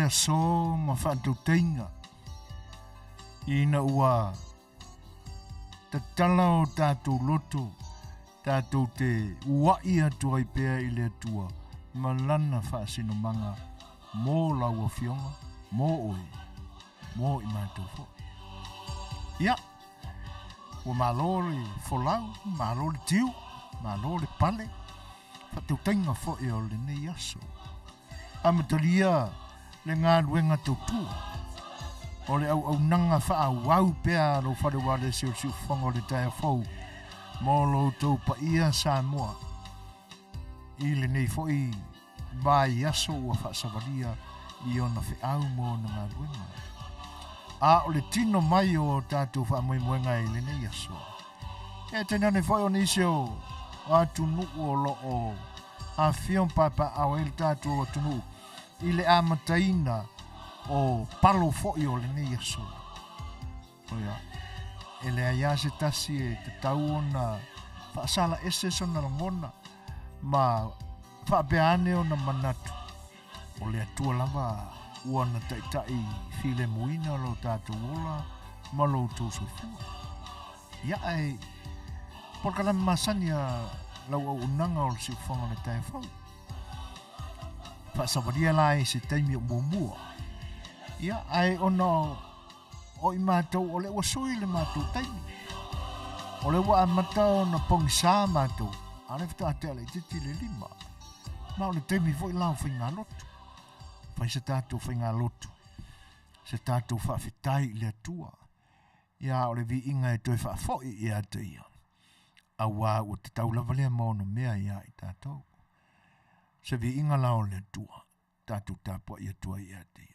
le aso ma whaatau teinga. Ina ua tatala o tātou loto, tātou te uai atua i pēa i le atua, ma lana whaasino manga, mō laua fionga, mō oe, mō i mātou fo. Ia, ua mālore folau, mālore tiu, mālore pale, whaatau teinga fo e o le nei aso. Amatalia le ngā ruenga tautua. O le au nanga wha wau pēa lo wharewa le siu whango le tae fau. Mō lo tau pa ia Samoa. I le nei foi vai aso ua whaasavaria i ona whiau mō na ngā ruenga. A o le tino mai o tātou wha moi moenga i le nei aso. E tena ne foi o nisi o atu nuku o lo o a whion papa au el tātou o tunu. I le amataina o palo fo'i o le nei aso. Oia, e le aia se tasi e te tau ona whaasala ese sona langona ma whaapeane o na manatu. O le atua lava ua na taitai file muina lo tātou ola ma lo tōsofua. Ia ai, porkala masania lau au unanga o le si whanga le tae whau. Whaasavaria lai se taimi o mua. Ia ai ono o i mātou o le ua sui le mātou taimi. O le ua amata o na pongisā mātou. Ale fita atea le titi le lima. Ma o le taimi foi lau whainga lotu. Whai se tātou whainga lotu. Se tātou whaafitai le atua. Ia o le vi inga e toi whaafoi i ateia. Awa ua te taulavalea maono mea ia i tātou. Se vi inga lao le atua. Tātou tāpua i atua i ateia.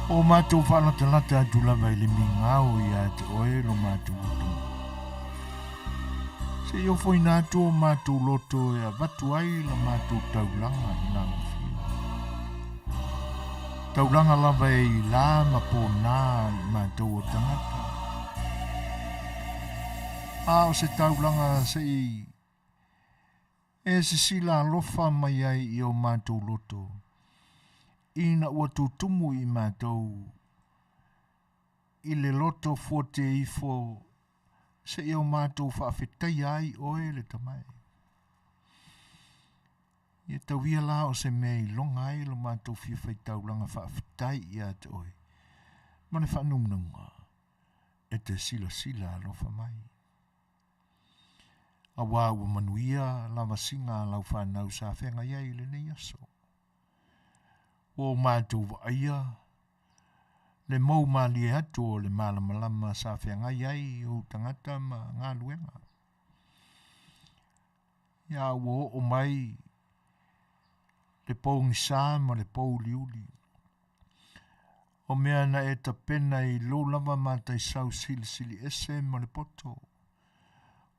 O mātou whanata atu lava I le mingau ia te oe lo mātou loto. Se i ofo ina atu o mātou loto e a watu ai la mātou taulanga I nā mawhio. Taulanga lava e I la ma po nā I mātou o tangata. A o se taulanga se I e se sila alofa mai ai I o mātou loto. Ina ua tutumu I mātou I le loto fuate ifo se I o mātou whaafetai ai oe le tamai. Ia tauia la o se mei longa ai lo mātou whiawhai taulanga whaafetai I a te oe. Mane whanunga e te sila alofa mai. A wā ua Manuia lava singa lau whanau sa whenga iai le nei aso. O mātou wa aia, le mau mali e atu o le malamalama sa whenga iai o tangata ma ngā luenga. Ia ua o mai le pōngi sā ma le pōu liuli. O mea na e tapena I lo lava mātai sau sili ese ma le poto.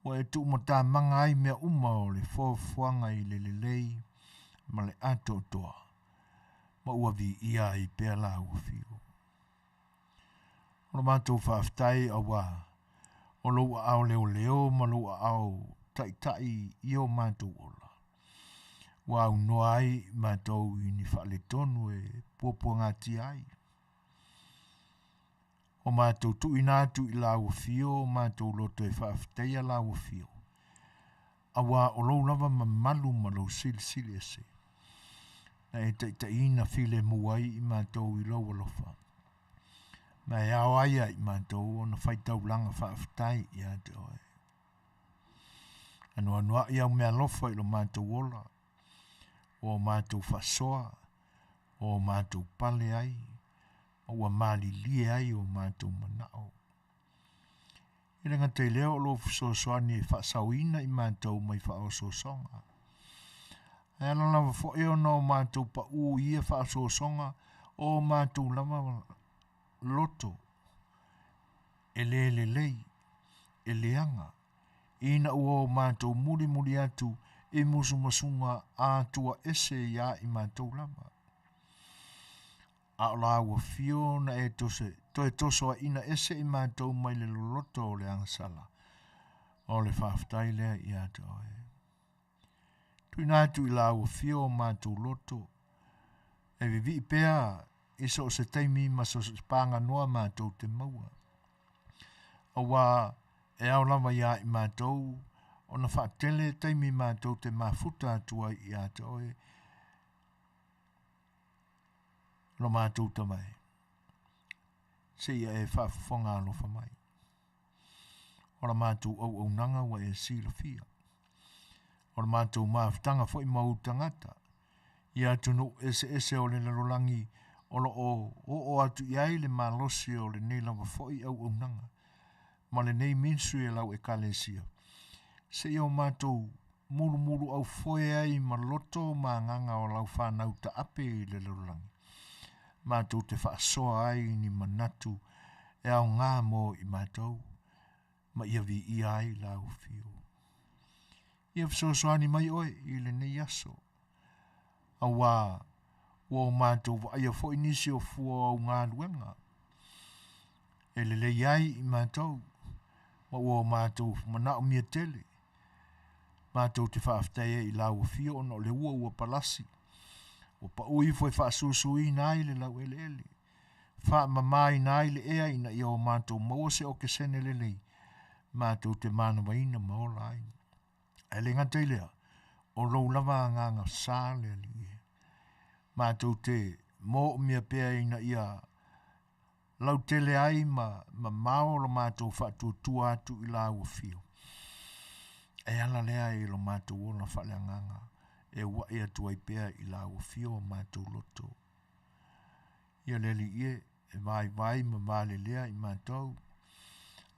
Wa e tu mo tā manga ai mea uma o le fōfuanga I le lelei ma le ato toa. Ma ua vi ia I pēr la ua whio. O mātou whaaftai a wā. O lo au leo ma lo au tai I o mātou ola. Wa au noa ai mātou I ni whaale tonu e pōpua ngāti ai. O mātou tu inatu I la ua whio, mātou loto e whaaftai a la ua whio. A wā o lo lava ma malu ma lo sili ese. Na e ta ina file muai I mātou I lau alofa. Ma e au aia I mātou o na whaitau langa whaaftai I a te oe. Anua I au Meaalofa I lo mātou ola. O mātou Faasoa. O mātou pale ai. O a mali lie ai o mātou manao. I renga te leo o lo Suasua e whaasauina I mātou mai whaososonga. E ala lava fo eo no mātou pa u ia whaasosonga o mātou lava loto. E le lei, e leanga. Ina ua o mātou muri atu e musu masunga Atua ese ia I mātou lava. A o la ua fio na e tose, to e toso a ina ese I mātou mai le loto o le angasala. O le whaaftai lea I ata oe. Tuina atu I la ua fio o mātou loto. E vivi I pēa I so se taimi ma so se panga noa mātou te maua. O wā e au lava ia I mātou, o na whaatele taimi mātou te mafuta atua I ata oe. Lo mātou tamai. Se ia e whaafonga alofa mai. O la mātou au nanga wa e sila fia. O la mātou maafutanga fo I mau tangata. Ia tunu ese o le larolangi o lo o atu iai le malosi o le nei lava fo I au nanga. Ma le nei minsu e lau e kalesia. Se ia o mātou mulu au foe ai ma loto ma nganga o lau whanau ta ape I le larolangi. Mātou te Faasoa ai ni manatu e au ngā mo I mātou. Ma ia vi I ai lau fio. Ia Suasua mai oe I le nei aso. A wā o mātou wa aia fo inisi o fua au ngā luenga. E le le iai I mātou. Ma o mātou manao mia tele. Mātou te whaaftai I lau fio no le ua palasi. O pa ui foi whaasusui nai le lau ele. Wha mamai nai le ea ina ia o mātou mawase o ke sene le lei. Mātou te manawa ina maola ai. E le ngata ilea, o lou lava nganga sā le li. Mātou te mō mea pēa ina ia lau tele ai ma mao lo mātou whaatua atu I la ua fio. E ala lea I lo mātou o na whale nganga. E wa e atu ai pēa I la ua fio o mātou loto. Ia le li e vai ma vale lea I mātou.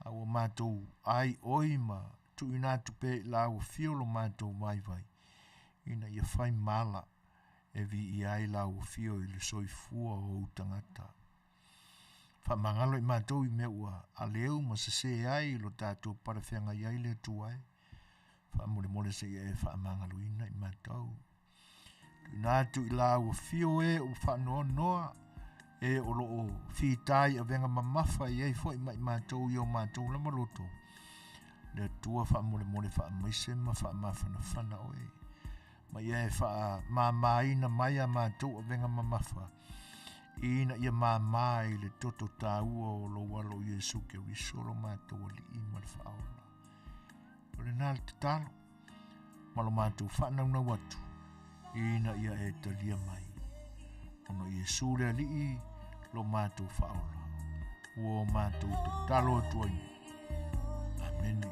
A o mātou ai oi ma tu ina tu pe la ua fio lo mātou vai. Ina ia whai mala e vi I ai la ua fio I le soifua o tangata. Whamangalo I mātou I mea ua a leo ma se se ai lo tātou parewhenga iai le tuai. Whamole mole se e whamangalo ina I mātou. Nātu I la ua fio e o whanoa noa e o lo o whitai a venga mamafa I ei fo I mātou I o mātou lama loto. Le tua whamole mole whamaise ma whamawhana whana oe. Ma ia e wha māmaina mai a mātou a venga mamafa. Ina ia māmai le toto tāua o lo walo Iesu ke risolo mātou ali I ma le whaola. O le nāle te talo, ma lo mātou whanau na watu. Ina ia e talia mai. Ono Iesu le ali I lo mātou whaola. Ua mātou te talo tuai. Amen.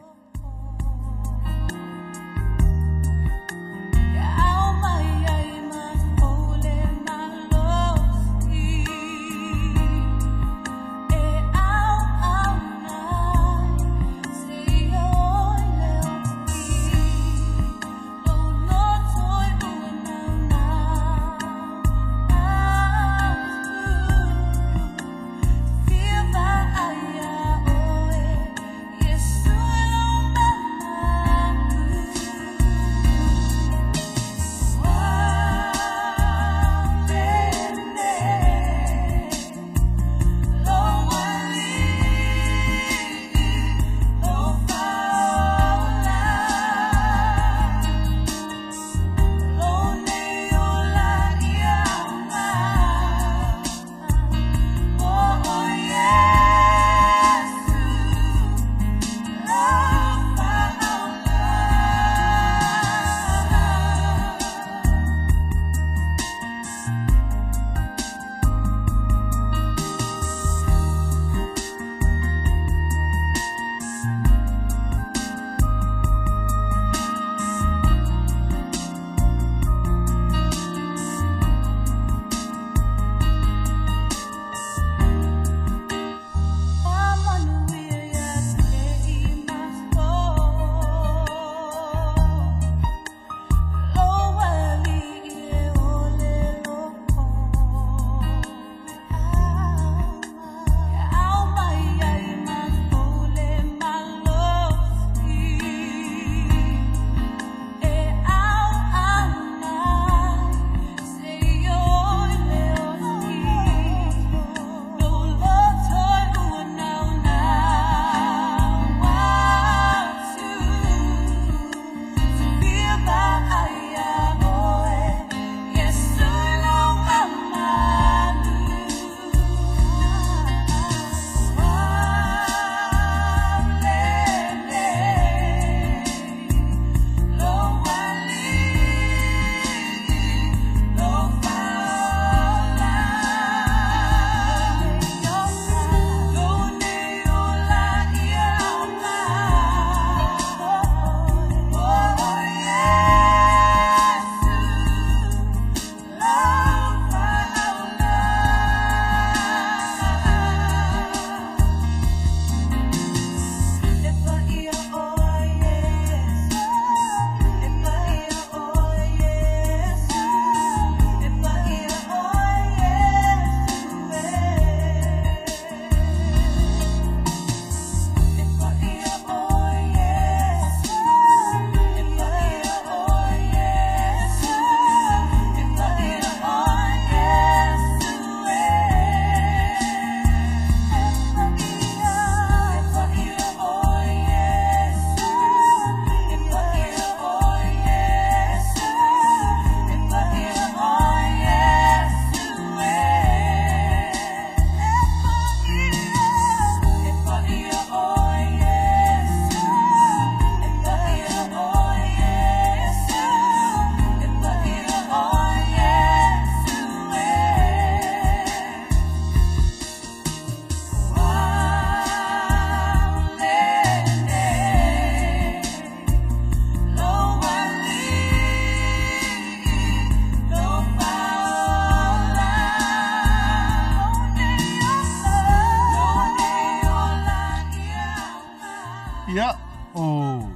Ia o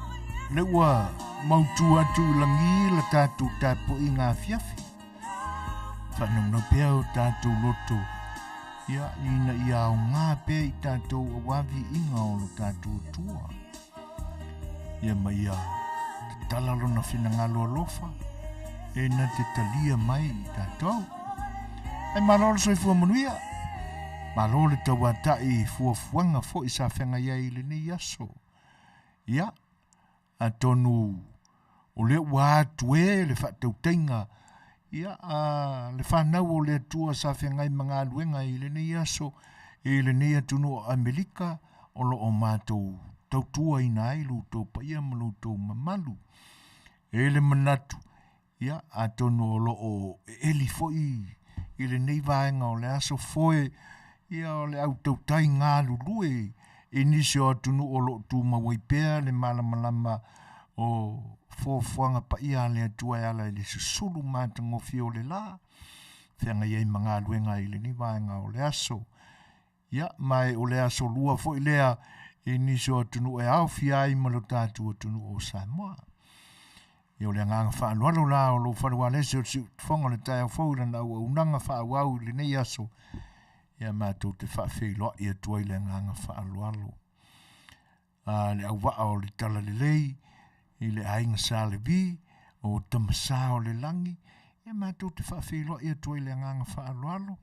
le ua mautu atu langi la tātou tapo I ngā Afiafi. Whanau pia o tātou loto Ia ina ia o ngā pe I tātou a wavi inga o lo tātou tua. Ia mai ia te talalo na whina ngalo alofa. E na te talia mai I tātou. E malolo soi fua Manuia. Malolo tau atai fuafuanga fo I sa whenga ia I le nei aso. Ia, a tonu o le ua tue le whatau tenga. Ia, le whanau o le atua sa whengai mga luenga I le nei aso. I le nei atunu o Amerika o lo o mātou tautua ina ai luto pa ia maluto mamalu. E le manatu. Ia, a tonu o lo o eli foi I le nei vaenga o le aso foe. Ia o le au tautai ngā lulue. E nisi o atunu o lo tu mawaipea le malamalama o fofuanga pa ia le atua e ala le susulu mātango fio le la. Whianga iei mga luenga I le ni vaenga o le aso. Ia, mai o le aso lua fo I lea e nisi o atunu e au fiai malo tātu atunu o Samoa. Ia o le nganga whaalualo la o lo whanua lese o si whonga le tai au fōira na ua unanga whaauau I le nei aso. Ia mātou te whaafeiloa I atua I le nganga whaalualo. Le au waa o le tala le lei, I le ainga sa le vi, o tamasa o le langi. Ia mātou te whaafeiloa I atua I le nganga whaalualo.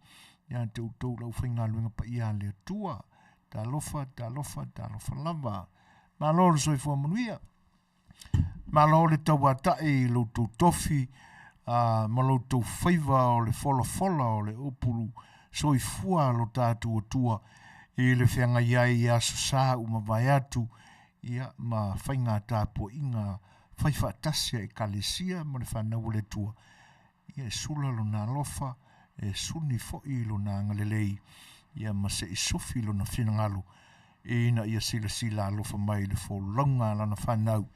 Ia te utou lau whainga luenga pa ia le atua. Ta lofa lava. Malolo soi fua Manuia. Malolo le tau atai lo tau tofi, malo tau whaiva o le fola o le upuru. Soi fua lo tātou atua I le whianga iai I aso sā uma vai atu ia ma whainga tāpua inga whai Faatasi e kalesia ma le whanau le tua. Ia e sula lo nā lofa e suni foi lo nā ngalelei ia ma se isufi lo na whinangalo e ina ia sila alofa mai le wholonga lana whanau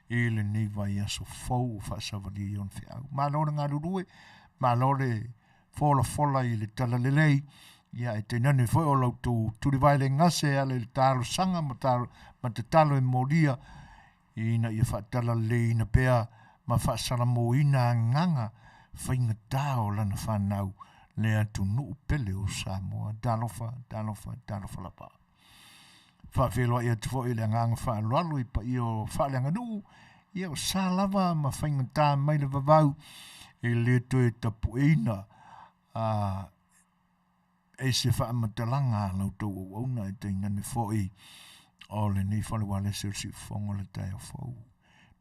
e le neiva ia so fau o whaasawali I on whiau. Mālore ngā rurue, mālore fola I le tala lelei, ia e te nane foi o lau turi vai le ngase ale le taro sanga ma te talo e moria, ina ia whaatala le ina pea ma whaasara mo ina nganga, whainga tao lana whanau le atu nuu pele o Samoa, talofa lapa. Whaafeloa ia te foi le nganga whaalualo I pa I o whaale Aganuu, ia o sālava ma whainga tā mai le vavau, e le toe tapu eina, e se whaamatalaga lau tau au auna e te ingane foi o le nei whalewale se o si whonga le tai o fau.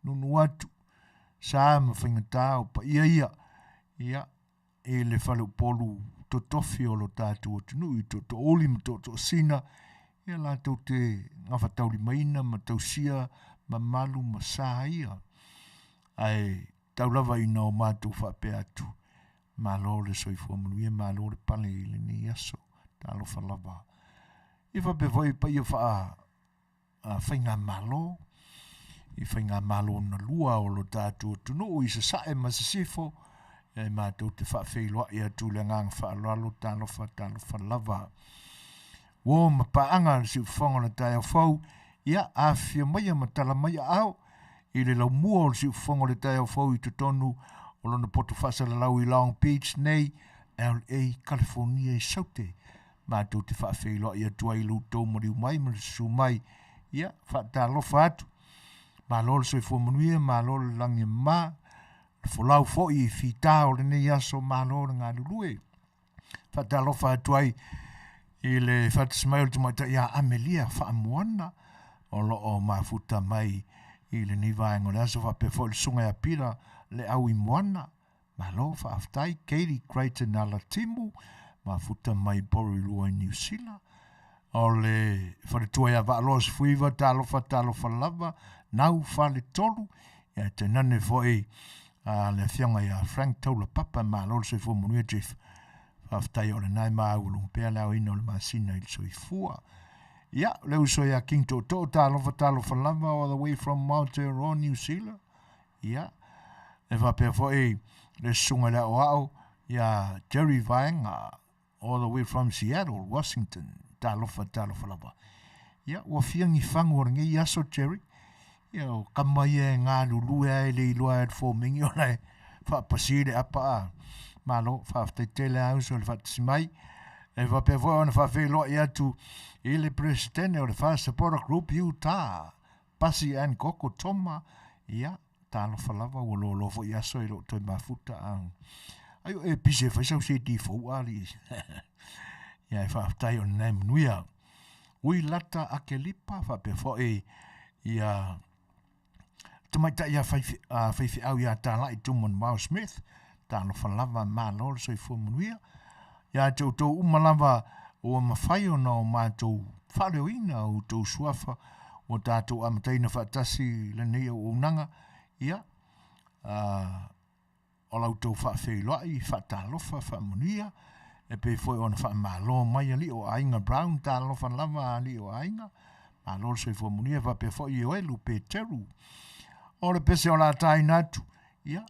Nunu atu, sa ma whaingatā o pa ia e le whale polu to tofi o lo tātu o tunu I to oli ma to sina, ia la tau te ngawa tauri maina ma tau sia ma malu ma sa ia. Ai tau lava ina o mātou whapea atu. Mālore soifua Manuia, mālore pale I le ni aso, tālofa lava. I whape voi pa ia whainga mālo, I whainga mālo na lua o lo tātua tunu, I sa sae ma se sifo, e mātou te whaafeiloa I atu le ngang whaalalo, tālofa lava. Wo ma paanga si whonga na tai au fau, ia Afia maia ma tala maia au, I le lau mua o si whonga le tai au fau I te tonu, o lona poto whasalalau I Long Beach nei, LA, California I saute. Mātou te whaafeiloa I atua I lutou mariu mai, marisu mai. Ia, whaatalofa atu. Mālole soifua Manuia, mālole langi mā. Wholau foi I whita o le nei aso mālole ngā lulue. Whaatalofa atu ai I le Faatasi mai o le tumaita ia Amelia whaamuana. O lo o mafuta mai I le ni vaenga le aso whapefo le sunga ia pira. Le au I moana, ma lo whaaftai, Katie Creighton ala timu, ma futa mai Bori Lua I New Zealand. O le wharetua ia wa'aloas fuiva, talofa lava, nau whale tolu, ia te nane foi le whianga ia Frank Taula Papa, ma lo se fu Manuia Jeff, whaaftai o le nai maa ulung pea leo ina o le masina I soi fua. Ia, leu so ia King Toto, talofa lava, all the way from Aotearoa, New Zealand. Ia, e whapea foi le sunga le o ia Jerry Vaenga all the way from Seattle, Washington, talofa lava. Ia, ua fiangi whangu o ngi aso Jerry. Ia, o kamai e ngā lulu e le iloa e fōmingi o nei whapasire apa a. Malo, whaftai tele au so le Faatasi mai. E va pe vo na fa fe lo ia tu ile presidente o le fa support group Utah. Pasi an koko toma ia talo falava o lo fo ia so ilo to mafuta ang. Ayo e pise fa so se di fo ali. Ia fa tai on na Manuia. Ui lata akelipa fa pe fo ia tamaita ia fa au ia tala i tumon Mau Smith talo falava malo so fo Manuia. Ia to umalava o mawhai o na o mātou whareoina o tō suafa o tātou amataina Faatasi lenei o unanga. Ia, o lau tō whawhailoai, whaatalofa, whamanuia, e pe foi o na whamalo mai ali o ainga Brown, tālofa lava ali o ainga, malo se fo munia va pe foi o elu pe teru. O le pese o la tai natu, ia,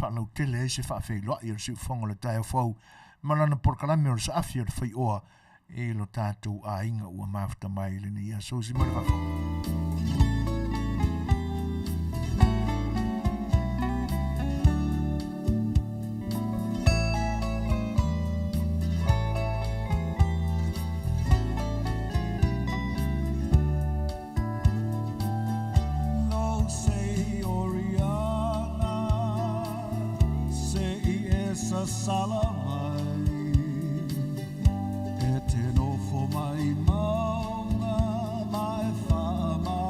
whalau tele e se whawhailoai o si whongo le tai o fau, malana porkalame o sa afia le Fai'oa e lo tātou a inga ua mafta mai le ni a so si mara whako. No se Oriana se esa sala mai maunga mai wha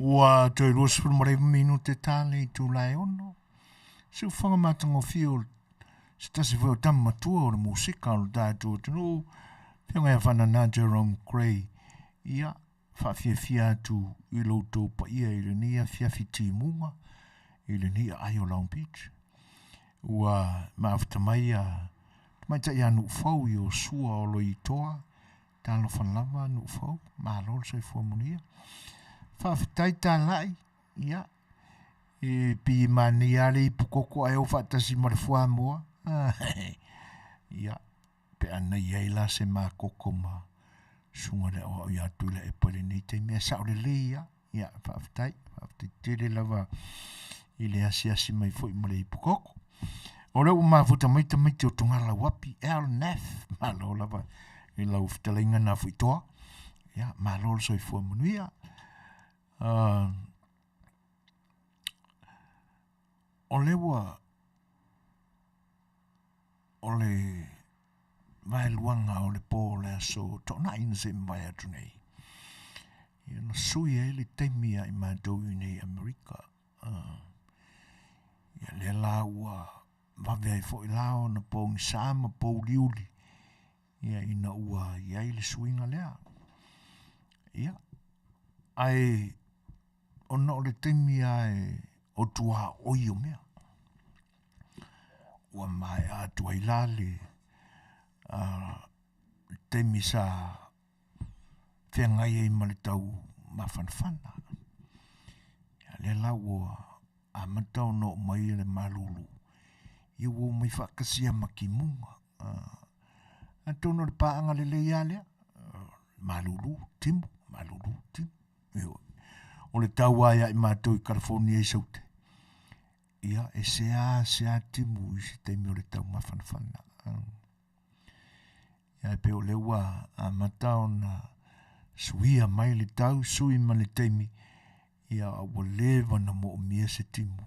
Ua toi roa sifuru ma reiwa minute tāle I tū lai ono. Se whanga matango fio, se tasi wheo tama matua o le musika o le tātou tunu, pionga ia whana nā Jerome Gray, ia, whawhiawhia atu I loutou pa ia I le nia Afiafi timunga, I le nia ai o Long Beach. Ua maafta mai a, mai ta ia nuk fau I o sua o lo I toa, tālo whanlava nuk fau, Meaalofa sai fua Manuia. Whawhitai tā lai, ia, e pi mani ale I pukoko ai o Faatasi ma le fua moa. Ia, pe ana iai la se mā koko ma sunga le o ia tu le e pale ni te mea sa o le le ia. Ia, whawhitai tele lava I le asi mai fo I ma le I pukoko. O leo mafuta maita o tungala wapi, nef, malo lava I lau LeFetalaiga na fuitoa. Ia, malo so I fua Manuia. O lewa o le vai luanga o le po le aso tona ina se mai atu nei. Ia na sui e le teimia I mātou I nei Amerika. Ia le la ua vavea I fo I lao na po ngisama po liuli. Ia ina ua ia I le suinga lea. Ia. Ai ona o le teimia e o tua oio mea. Ua mai a tua ilale teimi sa whengai e ma le tau mawhanawhana. Ia le lau o a matau no mai le malulu. Ia o mai whakasia makimunga. A tono le paanga le leia lea. Malulu timu. Ia o le tau aia I mātou I California I saute. Ia, e sea timu I si teimi o le tau mawhanawhana. Ia, e peo lewa a matao na suia mai le tau, sui ma le teimi. Ia, o lewa na mo o mia se timu.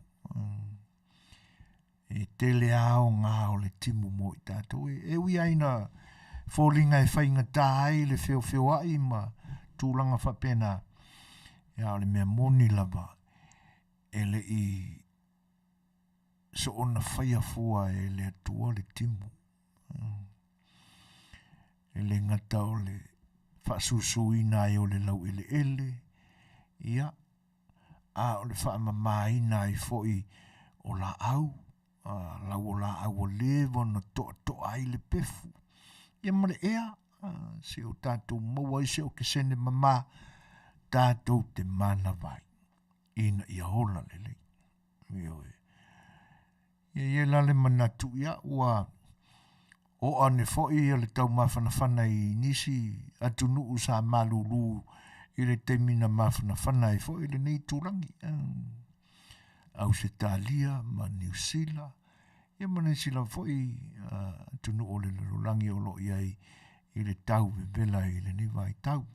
E tele ao ngā o le timu mo I tātou. E ui aina fōlinga e whainga tāi le feo ai ma tūlanga whapena. Ia o le mea moni lava. E le I so ona whaia fua e le atua le timu. E le ngata o le whaasusuina e o le lau ele. Ia. A o le whaamamaina I foi o la au. Lau o la au o lewa na toa ai le pefu. Ia mare ea. Se o tātou maua I se o ke sene mama. Tātou te mana vai. Ina ia hola lele. Ioe. Ia lale manatu ia ua o ane foi le tau mawhanawhana I nisi atunu sa malulu I le temina mawhanawhana I foi le nei tūrangi. Au se Talia ma New Zealand. Ia mana sila foi atunu o le lurangi o lo iai I le tau bebela I le niwa I tau.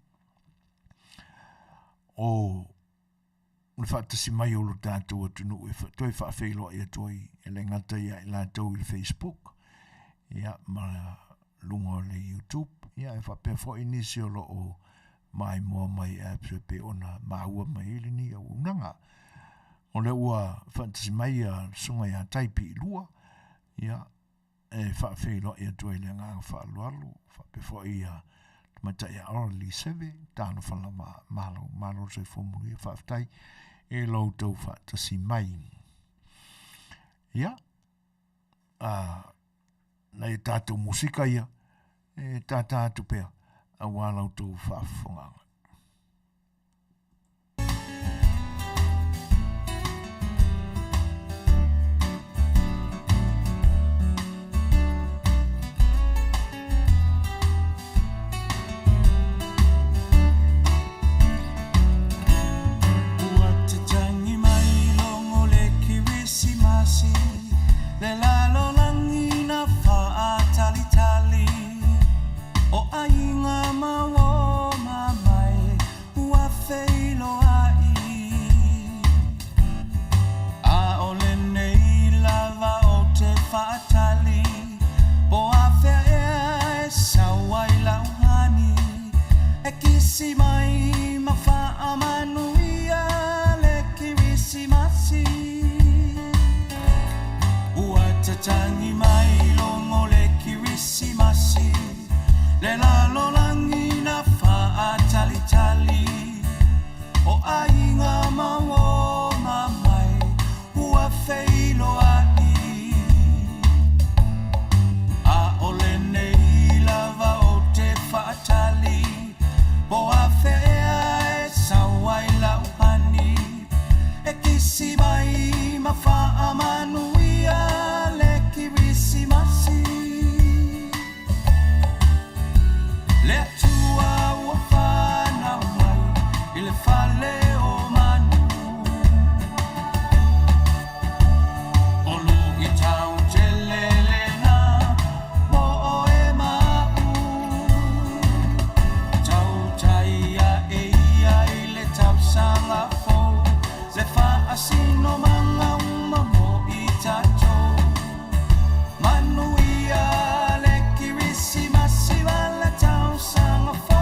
O le Faatasi mai o lo tātou atunu e toi whaafeiloa I atoi e le ngata ia I lātou I le Facebook. Ia ma lunga o le YouTube. Ia e whapea fo inisi o lo o mai moa mai apps e pe ona maua mai ili ni au unanga. O le ua Faatasi mai a sunga ia taipi I lua. Ia e whaafeiloa I atoi le ngā whaalualu. Whapea fo ia mata ia orali seve, tāno whalama malo se fomuri e whaftai, e loutou Faatasi mai. Ia, nei tātou musika ia, e tātātu pea, a wā loutou whafonganga. Le lalo langina faatali o ainga mawo mamai ua failoa a ole nei lava o te faatali o a fea e sawai lauhani e kisi mai ma faa Manuia na faa Manuia le kirisimasi le atua ua whanau mai I le whaleo manu olu I tau te lelena mo o e mau tau taia e ia I le tau sanga fou se Faatasi no manga uma mo I tatou Manuia le kirisimasi wala tau sanga fou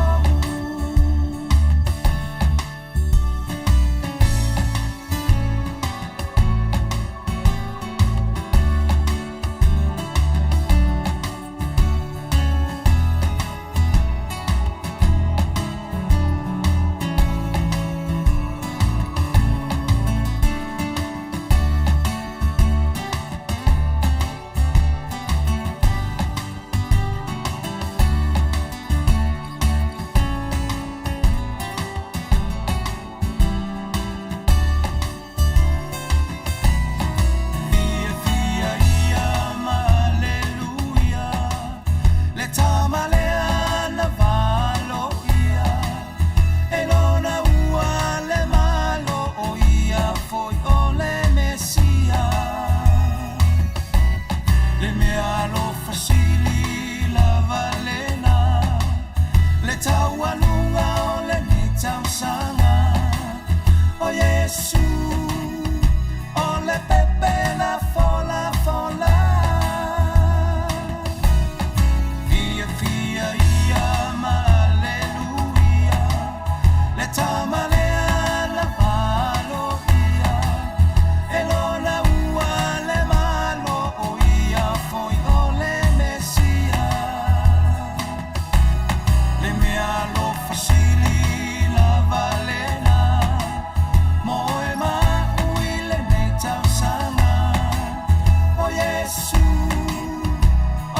Le Meaalofa sili lava lena le taualunga o le nitausanga o Yesu o le pepe la fola fola Fia fia ia ma aleluia le tamalea la malo ia e lona ua le malo o ia foi o le Mesia le Meaalofa sili lava lena mo e maui le nitausanga o Yesu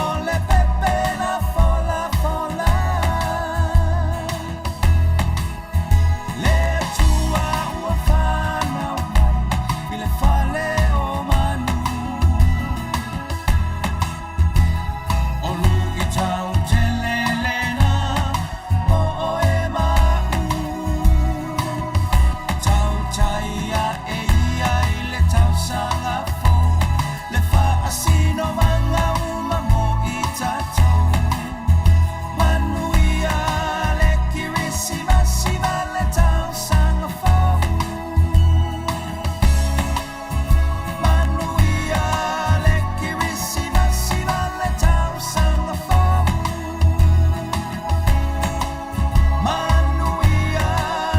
o le pepe la fola fola le atua ua whanau mai I le whaleo manu olu I tau te lelena mo o e mau tau taia e ia I le tau sanga fou le Faatasi no manga uma mo I tatou Manuia le kirisimasi le tau sanga fou Manuia le kirisimasi le tau sanga fou Manuia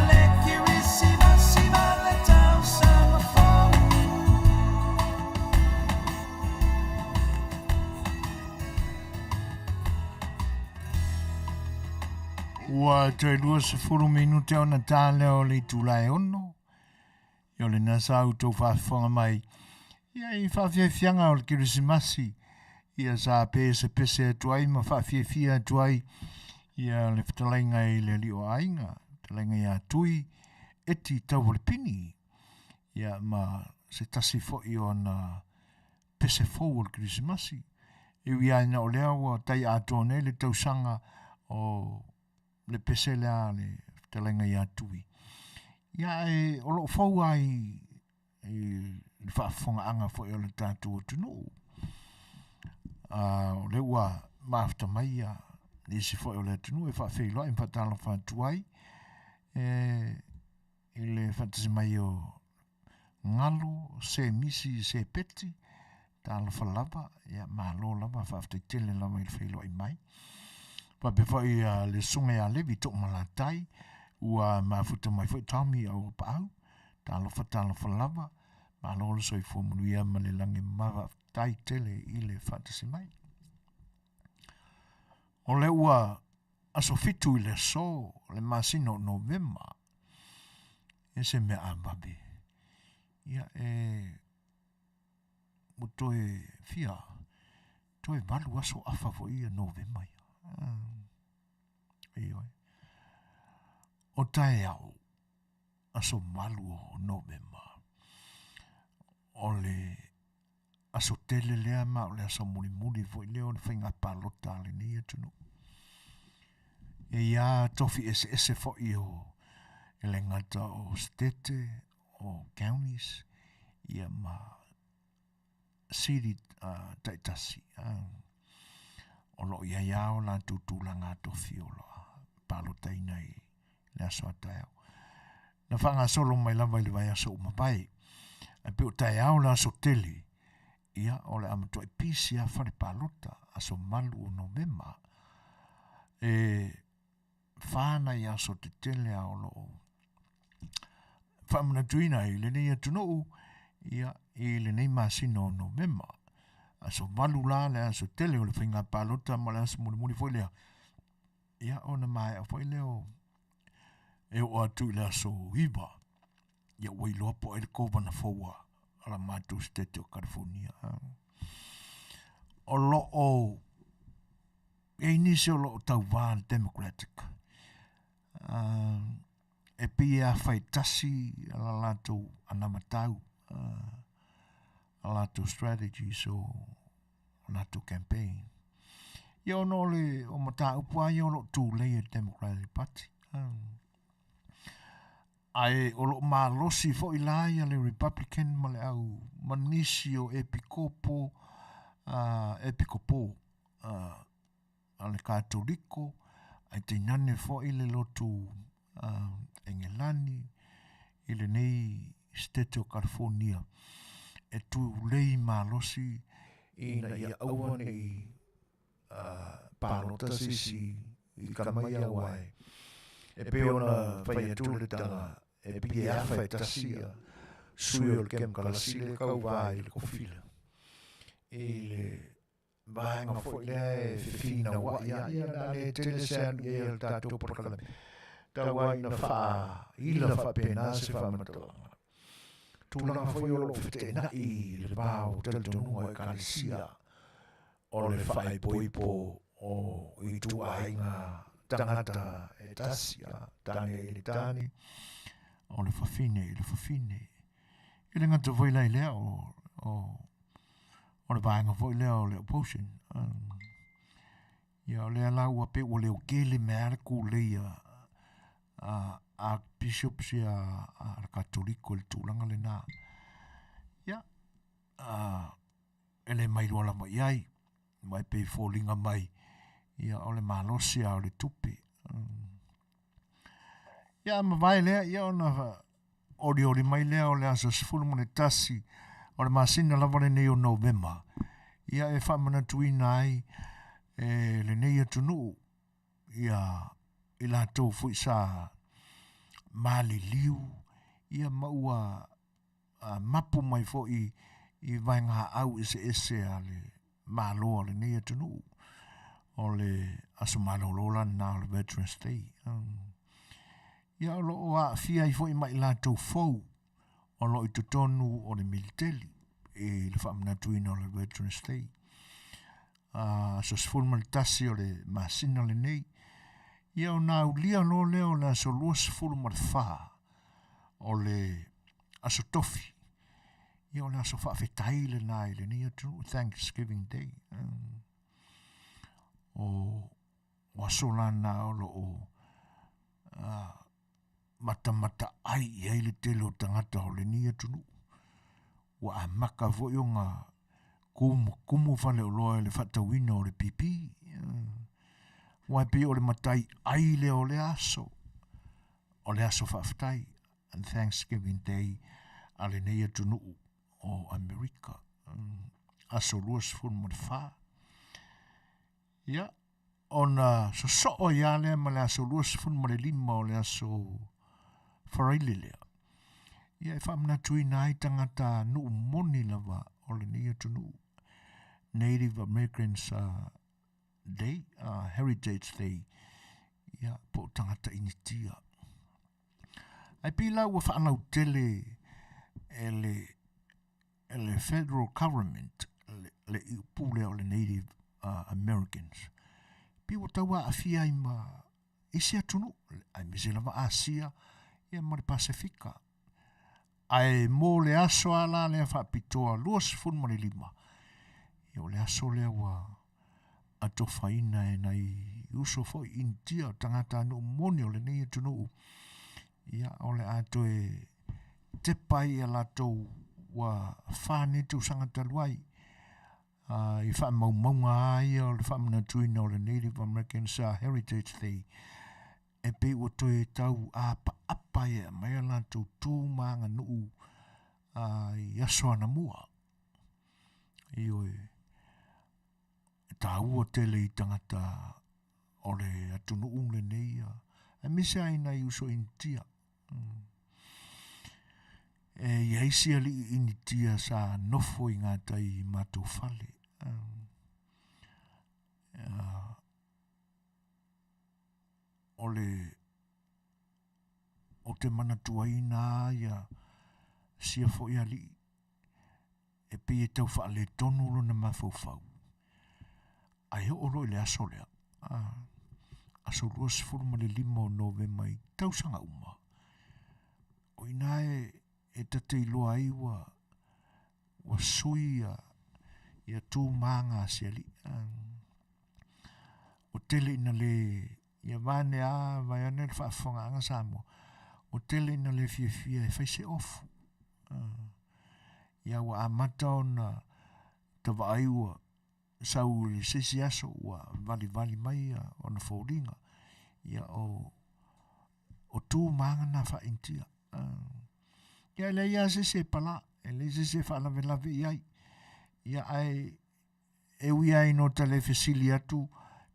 le kirisimasi le tau sanga fou Ua te lua se furu minute o na tāle o le tūlai ono. Yo le nasa au tau whaafonga mai. Ia I whawhiawhianga o le kirisimasi. Ia sa pese pese atuai ma whawhiawhia atuai. Ia le LeFetalaiga I le li o ainga. Talaiga I atui. Eti tau le pini. Ia ma se tasi fo'i o na pese fou o le kirisimasi. Iwi aina o lea ua tai atone le tausanga o le pese lea le LeFetalaiga I atui. Ia e o lo fau ai le whaafonga anga fo'i o le Tatou tunu. O le ua maafta mai a le si fo'i o le tunu e whaafeiloa I whaatalo whaatuai. I le Faatasi mai o ngalo, se misi, se peti, talo whalava, ia malo lava, whaaftai tele lava I le whailoa I mai. Pape fai le sunga ya levi tok malatai ua mafuta mai fai tami au pau talo falava malo lo soi fo Manuia ma le lange mava tai tele I le Faatasi mai o le ua aso fitu I le so le masino November e se mea ababe ia mo toe fia toe malu aso afa fo ia November ia o tae au aso malu o November o le aso tele lea ma o le aso muli fo i leo le whainga palota le ni atunu. E ia tofi ese fo i o ele ngata o stete o counties ia ma city taitasi. O lo ia iao la tutulanga tofi o lo palota inai le aso atao. Na whanga solo mai lava i le vai aso umapai. Ai pe o tai au la aso tele. Ia o le amatua i pisi a whare palota aso malu o November. Whana i aso te tele a o lo whamana tuina i le nei atunou. Ia i le nei masino o November. Aso malu la le aso tele o le whainga palota ma le aso muni foi lea. Ia o na mai a foi leo. E o atu i le aso iwa. Ia wai loa po e le kova na fowa. Ala matu stete o California. O lo o e inisi o lo o tau vaan Democratic. E pia Faatasi ala lato anamatau. Lato strategy so lato campaign. Ia o no le o mata upua ia o lo tu le Democratic Party. Ai o lo malosi fo ilai ale Republican male au manisi o epikopo ale katoliko ai te nane fo ile lotu Engelani ile nei state o California e tu lei malosi ina ia awane i palota sisi i kamaya wai e peona fai atule tanga e pia Faatasia sui o le kem kalasile kau vai le kofila e le vaenga foi le fina wa ia na le tele sean e el Tatou por kalame tawa ina fa ila fa pena se fa matolanga tula foi o lo fitena i le bau tel tonu e kalisia o le fa ai poipo o i tu ainga tangata e tasia tani o le fafine i le ngata voi lai lea o le vaenga voi lea o le opposition ia o le ala ua pe o le o kele mea ku leia a bishop si a katoliko le tūlanga le nā ia ele mai rola mai ai mai pe fōlinga mai ia o le malosi a o le tupi ia ma vai lea ia ona ori mai lea o le aso sifuru mo le tasi o le masina lava le nei o November ia e whamana tuina ai le nei atunu ia i la tau fui sa mali liu ia maua mapu mai fo i vainga au ese a le malo le nei atunu o le aso malolola na o le Veterans Day ia o lo o a fia i fo i mai la tau fau o lo i tutonu o le militeli e le whamana tuina o le Veterans Day so sfulma le tasi o le masina le nei ia o nā ulia lo leo le aso lua sfulma le wha o le aso tofi ia o le aso whaafetai le nai le nei atu Thanksgiving Day o aso lana o lo o mata ai i le tele o tangata o le nei atu wa a maka vo i ngā kumu whale o loa le whatawina o le pipi wa pe o le matai ai le o le aso whaftai and Thanksgiving Day a le nei atu o Amerika aso luas fun mo le wha ia ona so o ia le ma le aso luas fun mo le lima o le aso wharaile lea ia e whamna tui nai tangata nuu moni lava o le nei atu Native Americans Day, Heritage Day, ia po tangata initia. Ai pila ua whaanau tele le federal government, le upule o le Native Americans. Piwa taua afia i ma isi atunu, ai misela wa Asia, ia ma le Pasifika. ai mō le aso ala le whaapitoa luas fun mani lima. I o le aso le wa ato whaina e nei uso fo intia tangata anu moni o le nei tunu. Ia o le ato e te pai a latou wa whāne tu sangata luai. I wha maunga ai o le wha mana tuina o le Native Americans Heritage Day. E pe o toi tau apa e mai a latou tū maanga nuu i aso ana mua. I oi ta ua tele i tangata o le atunu le nei e misa aina i uso intia. E iaisi ali initia sa nofo i ngata i matou fale. O te mana tuaina ia sia fo i ali e pe e tau wha le tonu lo na mawhauwhau. Ai o roi le aso lea. Aso luas furuma le 5 Novema i tausanga uma. O ina e tate i loa ai wa sui ia tū maanga siali. O tele ina le ia vane vai ane le whaafonga anga Samoa. O tele ina le fia e whaise ofu. Ia wa amata o na tawa ai ua sau le sesi aso ua vali mai o na fōringa. Ia o tū maanga na wha intia. Ia le ia se pala, e le se whaalawe iai. Ia ai e ui ai no tale fesili atu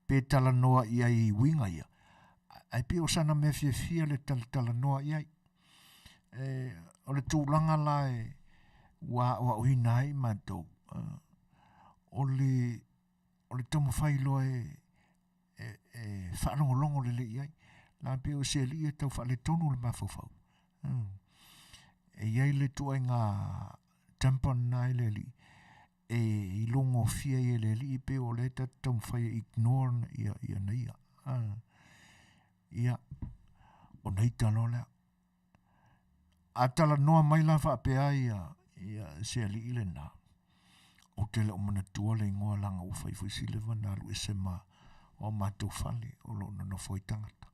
pe tala noa iai winga ia. Ai pe o sana me fia le tala noa iai. O le tūlanga la wa uina ai mātou. O le tomo whailo e whaarongolongo le le iai. La pe o se li e tau wha le tonu le mawhawhau. E iai le tua ngā tampon nai le li. E i longo fia i le li pe o le ta tau whai ignore ia na ia. Ia o nei talo lea. A tala noa mai la wha pe ai ia se li ile na. O te le o mana tua le ingoa langa u whai sile wana lu e se ma o mātou whale o lo na fwoi tangata.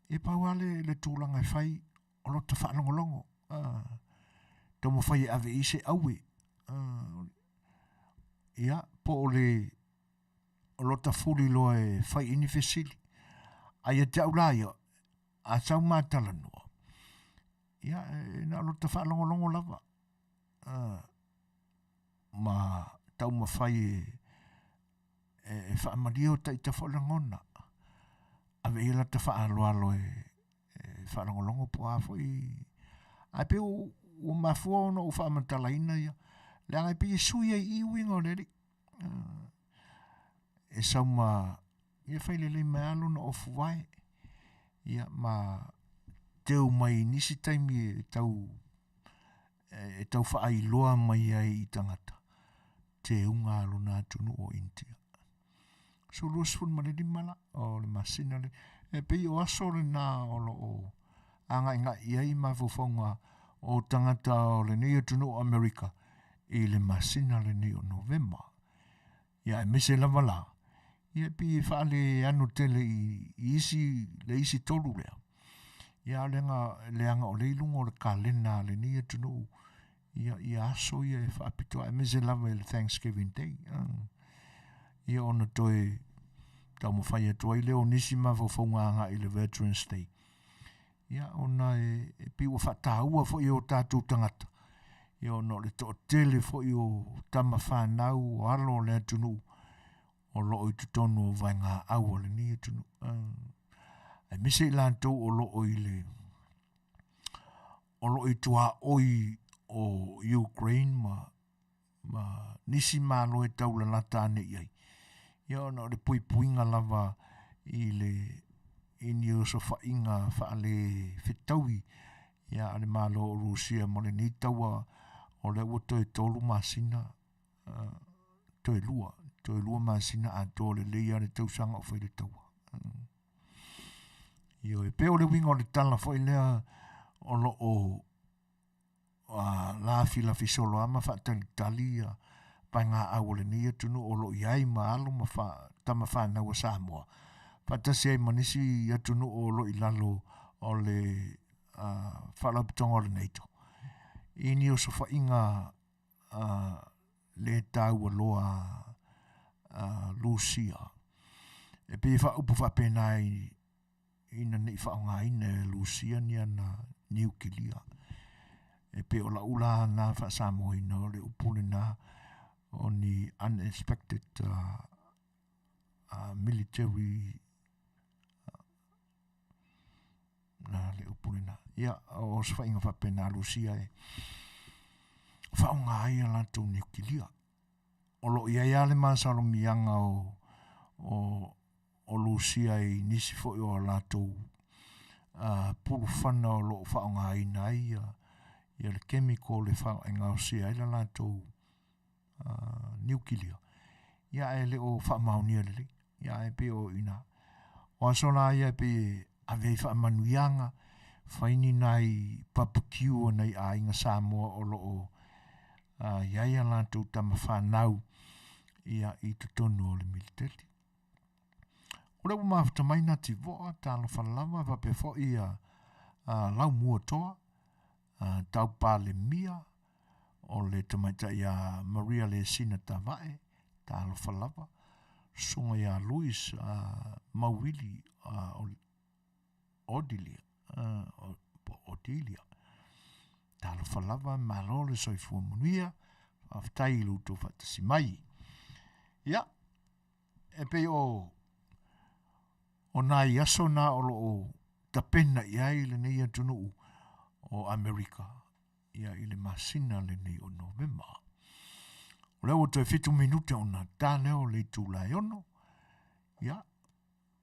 E pauale le tūlanga e whai o lo ta whaanongolongo. Tomo whai ave i se aue. Ia, po o lo ta fuli lo e whai ini fesili. Ai e te aula ia, a sau mātala noa. Ia, na lo ta whaanongolongo lava. Ma tau ma whai e whaamario ta i ta whalangona. Ave i la ta whaaloalo e whaanongolongo po a fwoi. Ai pe o mafua ono o whaamatalaina ia. Le angai pe sui ai iwinga o neri. E sau ma ia whaile le mealo na ofu wae. Ia ma teu mai nisi taimi e tau whaai loa mai ai i tangata. Te unga alo nā tunu o India. So luas fun male di mala o le masina le. E pe o aso le nā o lo o anga inga iai ma fofonga o tangata o le nei tunu o Amerika. I le masina le nei o Novema. Ia e mese lava la. Ia pi whaale anu tele le isi tolu lea. Ia le anga o leilunga o le kalena le nei tunu. Ia aso ia e whaapitoa. E mese lava le Thanksgiving Day. Ia ona toi tau mo whai atua i leo nisi ma fofonga anga i le Veterans Day. Ia ona e piwa whataua fo i o tātou tangata. Ia ona le to tele fo i o tama whanau o alo le atunu o loo i tutonu o vai ngā au o le ni atunu. Ai mise i lantou o loo i tua oi o Ukraine ma nisi ma lo e tau la lata ane iai. Ia ona le puipuinga lava i le ini o so whainga whaale whitaui. Ia ale malo o Rusia mo le ni taua o le ua toi tolu masina toi lua masina a tō le leia le tausanga o whai le taua. Io e pe o le winga o le tala whai lea o lo o la fila fisolo ama faatalitali painga awole ni tunu o lo iai maalo tama whana wa Samoa. Faatasi ai manisi tunu o lo ilalo o le whalaputonga o le neito. Ini o sofa inga le tau loa Lucia. E pe wha upu wha penai ina nei wha ngā ina Lucia ni ana New Kilia. E pe o la ula na wha Samoa ina o le upune na o ni unexpected military na le upune na. Ia o se wha inga wha pena Lucia e wha ngā ia lantou New Kilia. O lo ia ia le masalo mianga o Lucia i nisi fo o latou pulu whana o lo whaonga ina ia le chemical le whaonga o sia ila latou New Kilia. Ia e le o whaamaunia le ia e pe o ina. O asona ia pe avei whaamanuianga whaini nai papukiu nei a inga Samoa o lo o ia latou tama whanau ia i tutonu o le militari. O le umafta mai na ti voa talo whalawa va pe fo ia lau mua toa tau pale mia o le tamaita ia Maria le sina tavae talo whalawa sunga ia Luis Mawili Odilia talo whalawa malo le soifua Manuia aftai luto Faatasi mai. Ia, e pe o nai aso na o lo tapena ia i le nei atunu o Amerika. Ia i le masina le nei o Novemba. O leo to e 5 minute o na tā leo le tūlai ono. Ia,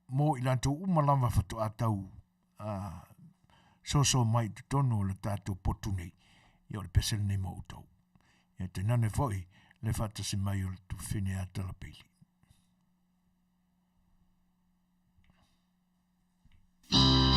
mo i lanto umalama fatu atau so mai tutono o le tātou potu nei. Ia o le pesele nei mo utau. Ia te nane foi le Faatasi mai o le tu whine a talapili. Amen.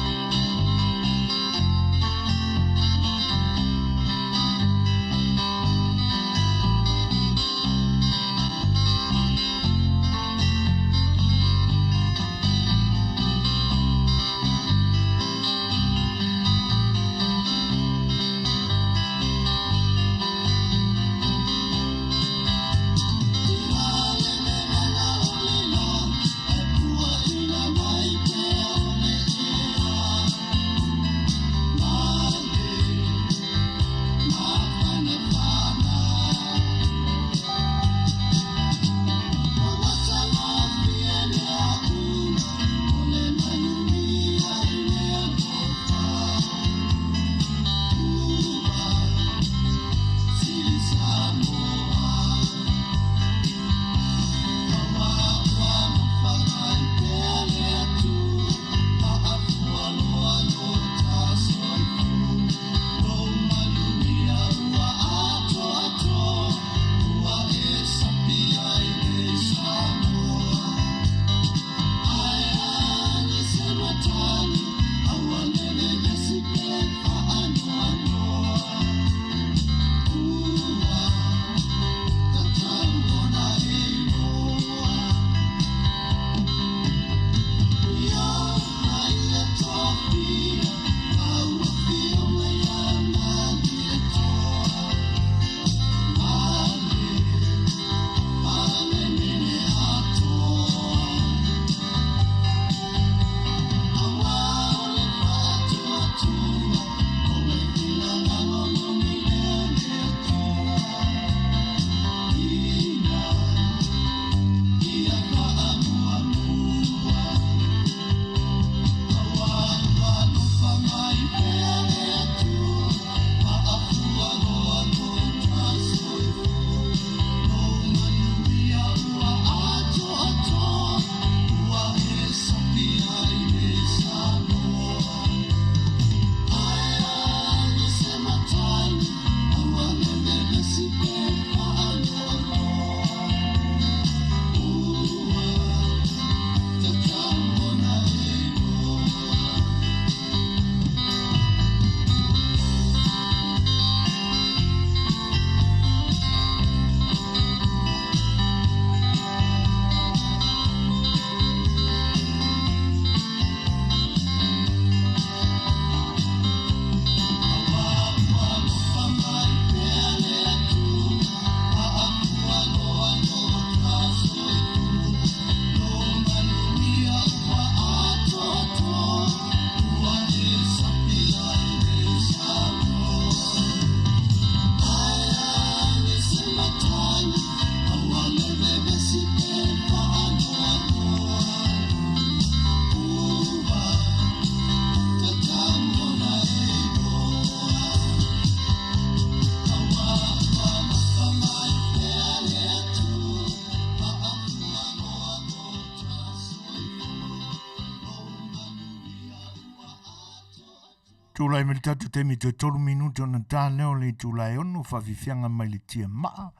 Tūlai me tatu temi te 3 minuto na tāneo le tūlai ono whawhiwhianga mai le tia maa,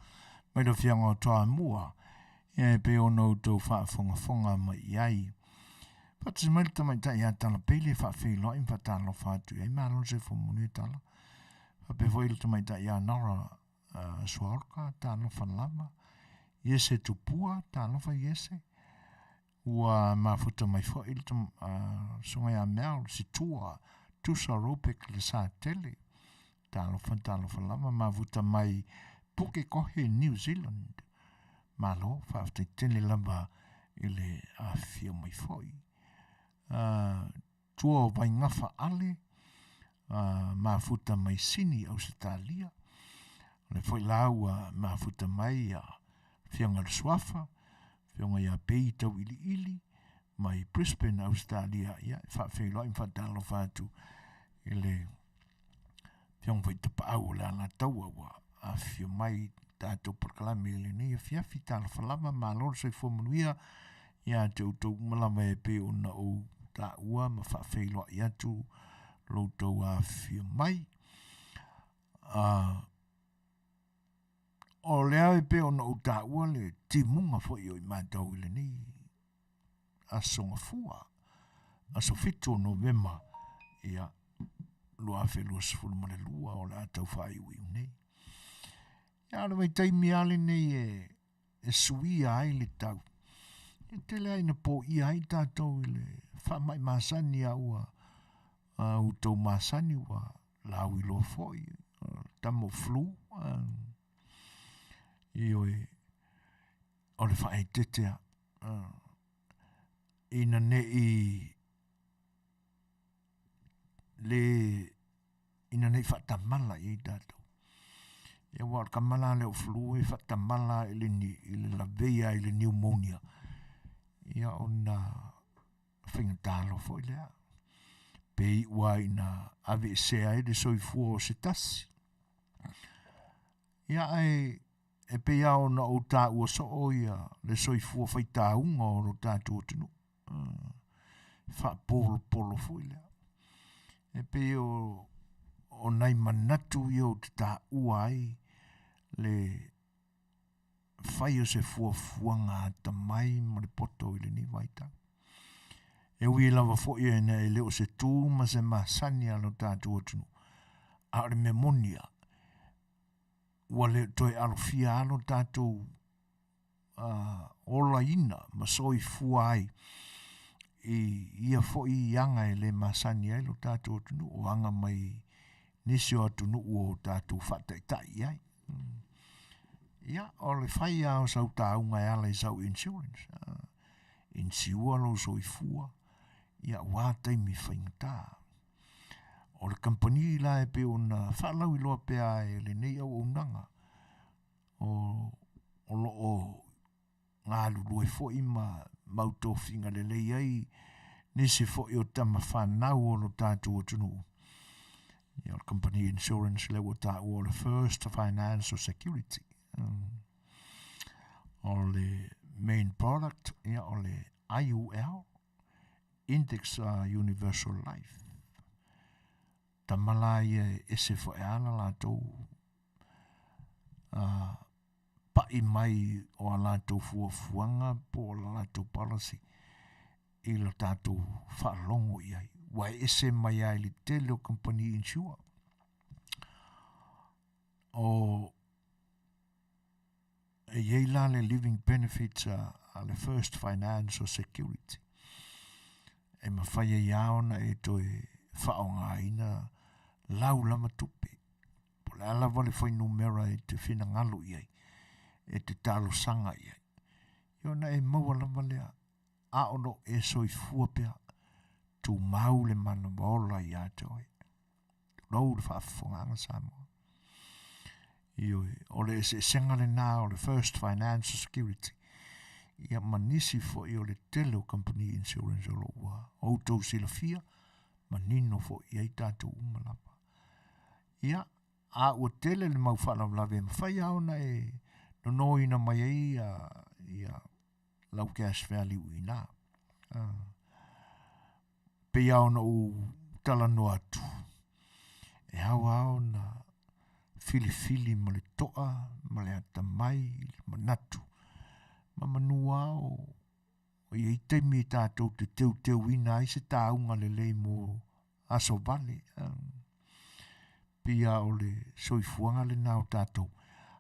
mai le whianga o toa mua, e pe ono tau whaafonga mai iai. Pats mai le tamai tai a tala pele whawhilo in whatalo whātu, e Meaalofa se Manuia tala. Pe foi le tamai tai a nara suarka, talo whalama, iese tupua, talo wha iese. Ua mafuta mai fo il tam songa ya Meaalofa si tua, tusa ropek le sa tele. Talo whalama, mafuta mai puke kohe New Zealand. Meaalofa, after tele lava ile Afia mai foi. Tua vai ngafa ale, mafuta mai sini Australia. Le foi laua mafuta mai fianga le Suafa, fianga ia pei tau ili, mai Brisbane, Australia, ia, whawhelo, whatalo whātu, ele fianga vai tapa au le ana taua wa, a fio mai tātou parkalame ele nei, Afiafi tala whalama, Meaalofa se Manuia, ia tau malama e pe ona o Tatua, ma whawhelo ia tu, loutou a fio mai. O lea e pe ona o Tatua le timunga fo i o i mātau ile nei, a songa fua, a so fito November, ia lua whelua sifuru male lua o le atau whai ui nei. Ia le mai taimi ale nei e sui ai le tau. E tele ai na po i ai tātou ile wha mai masani a ua tau masani ua lau i loa foi, tamo flu, i oi o le whae tetea ina ne ina ne whatamala i tātou. Ia wā kamala le o flu e whatamala i le lavea i le pneumonia. Ia ona whingatalo fo i lea. Pei ua ina ave sea e le soifua o se tasi. Ia e pe ia ona o tā ua so o ia le soifua whai tāunga o ro tātou tunu. Wha polo fo i lea. E pe o nai manatu i o te tā ua ai le whai o se fuafuanga ta mai ma le poto i le ni waita. E ui lava fo i ena e leo se tū ma se masani alo tātou tunu. A le memonia. Ua le toi alofia alo tātou ola ina ma soi fua ai ia fo i anga e le masani ai lo tātou tunu o anga mai nisi o tunu o tātou whataitai ai. Ia, o le whai au sau tāunga e ala i sau insurance. Insiua lo soi fua. Ia wātai mi whaingatā. O le company la e pe ona whalau i loa pea e le nei au unanga. O lo o ngā lulu e fo i mauto whinga le lei ai nisi fo i o tama whanau o lo tātou o tunu. Ia o company insurance le o tā o le first financial security. O le main product, ia o le IUL, Index Universal Life. Tamala ia e se fo e ala lātou pa i mai o a lātou fuafuanga po o lātou policy i lo tātou whaalongo i ai. Wai ese mai ai li tele o company insure. O e iei la le living benefits a le first financial security. E mawhaia iaona e toi whaonga ina lau lama tupe. Po le ala wale whai numera e te whina ngalo i ai. E te talo sanga i ai. Iona e maua lama lea a ono e soi fuapea tu mau le mana maola i atoi. Rau le whaafonganga Samoa. Ioi, o le se senga le nā o le first financial security. Ia manisi fo i o le tele o company insurance o lo ua. O tau sila fia, manino fo i ai tātou umalapa. Ia, a ua tele le mau whanau lawe mawhai aona e no ina mai ai ia lau cash value i nā. Pe aona u tala no atu. e hao na fili ma le toa, ma le atamai, ma natu. Ma manua o i teimi tātou te teu ina i se tāunga le lei mo aso vale. Pia o le soifuanga le nao tātou.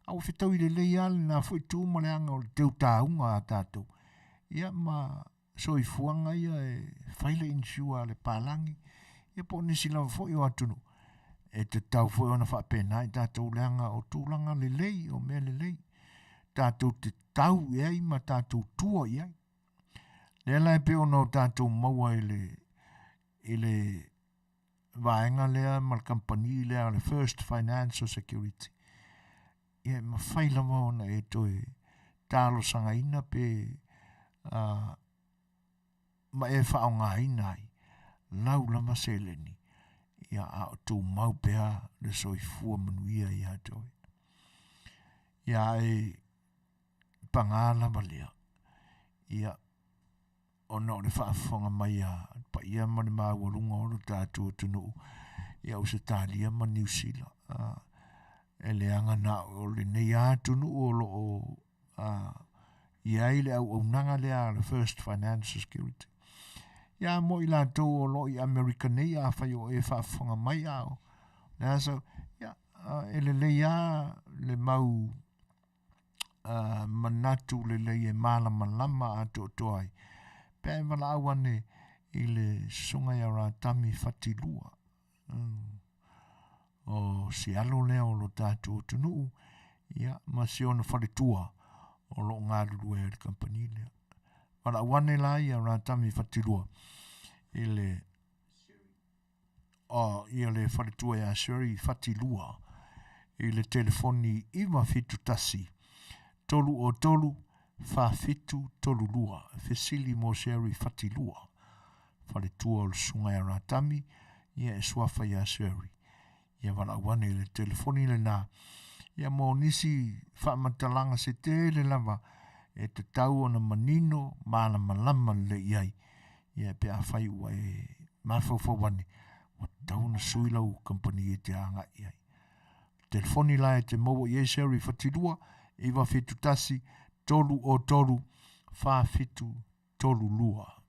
Au whetau i le lei ale nā fwoi tū ma le anga o le teu tāunga a tātou. Ia ma soifuanga ia e whaile insua le pālangi. Ia po nisi lau fwoi o atunu. E te tau fwoi ona whapena i tātou le anga o tūlanga le lei o mea le lei. Tātou te tau iai ma tātou tua iai. Le lai pe ono tātou maua i le vaenga lea ma le company lea le First Financial Security. Ia ma whaila maona e toi tālo sanga ina pe ma e whaonga ina ai. Lau lama seleni. Ia a tō mau pēa le soifua manuia i atoi. Ia e pangala malea. Ia ono le whaafonga mai a pa ia mani mawalunga o tātua tunu. Ia usa tālia ma New Zealand. E le anga na o le nei ātunu o lo o ia i le au nanga lea le First Financial Security. Ia mo i lātou o lo i Amerika nei a whai o e whaafonga mai ao. Nea so, ia, e le leia le mau manatu le lei e malama a to toai. Pea e wala awane i le sunga ia rā tami whatilua. O si alo lea o lo tātou tunu. Ia, ma si ona whalitua o lo ngā ruru e le company lea. Wala awane la ia rā tami whatilua. I le whalitua ia seri whatilua. I le telefoni iwa fitu tasi. Tolu o tolu, whawhitu tolu lua. Fesili mo seri whatilua. Whalitua o le sunga ia rātami. Ia e suafa ia seri. Ia wala wane le telefoni le nā. Ia mo nisi whamatalanga se te le lava. E te tau o na manino, malama le iai. Ia pe a whai ua e Fofogaina. Wa tau na suilau company e te anga iai. Telefoni la e te maua i e seri whatilua. Iwa fitu tasi, tolu o tolu, whawhitu tolu lua.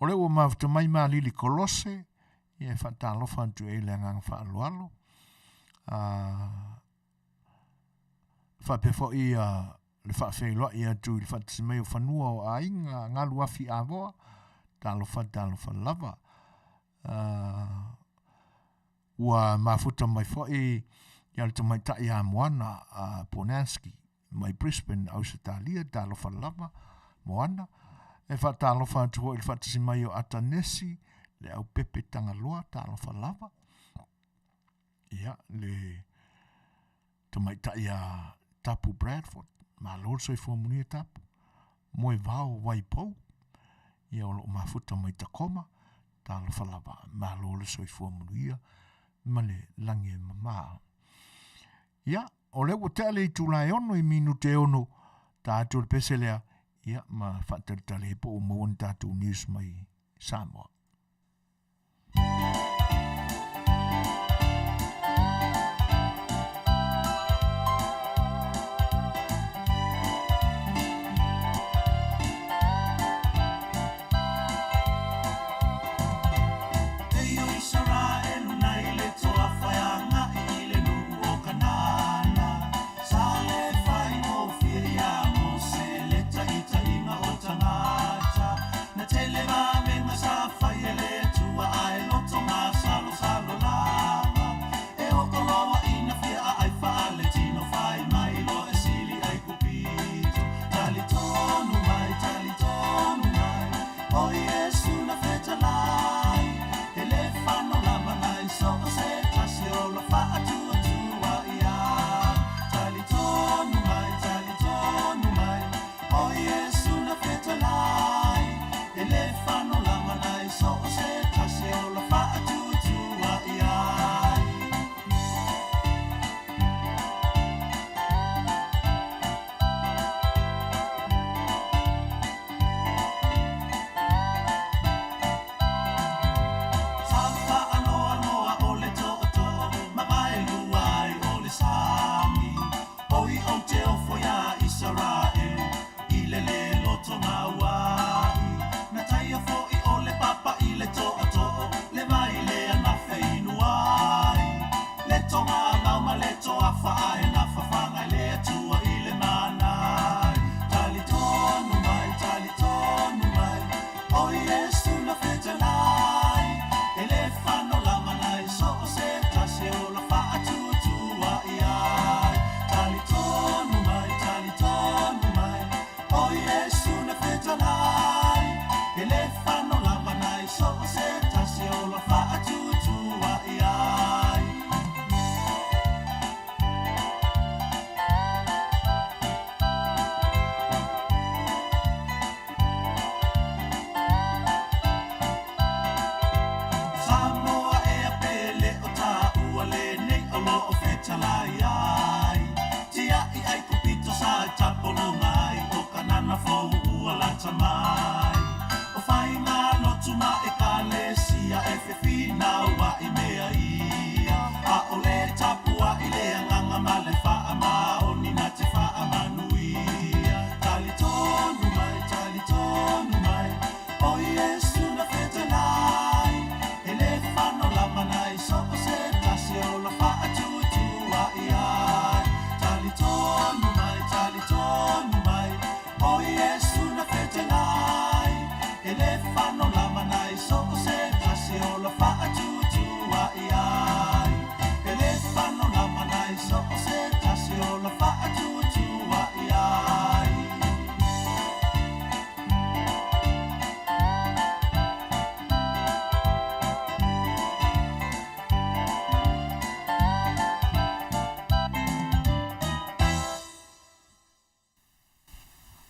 O le ua mafuta mai maa lili kolose, ia e whatalofa antu e le angang whaaloalo. Whapefo i le whawhailoa i atu i le whatasi mai o whanua o a inga ngalu afi a voa, talofa lava. Ua mafuta mai fo i ia le tamai tai a moana a Ponanski, mai Brisbane au se talia, talofa lava, moana. E wha talofa atu ho i le whatasi mai o Atanesi, le au pepe tangaloa, talofa lava. Ia, le tamai tai a Tapu Bradford, ma lor soi fua Manuia tapu. Moe vao waipou, ia o lo mafuta mai Takoma, talofa lava, ma lor soi fua Manuia, ma le langi e mamaa. Ia, o le ua te ale i tūlai ono i minu te ono tātou le pese lea. Ia, ma whataritale e po o mauan tātou news mai Samoa. Tele va venga sa fa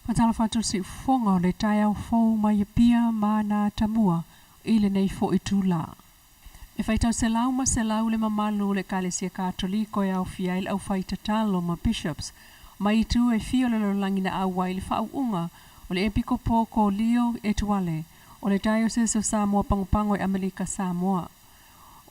Patala whātua si fonga o le tai au fōu mai pia ma nā tamua i le nei fo i tūla. E whaitau se lau ma se lau le mamalu le kalesia kātoliko e au fia il au whaita talo ma bishops, mai i tū e fio le lolangi na au wai le whau unga o le epiko pō ko lio e tuale, o le diocese o Samoa pangupango e Amerika Samoa.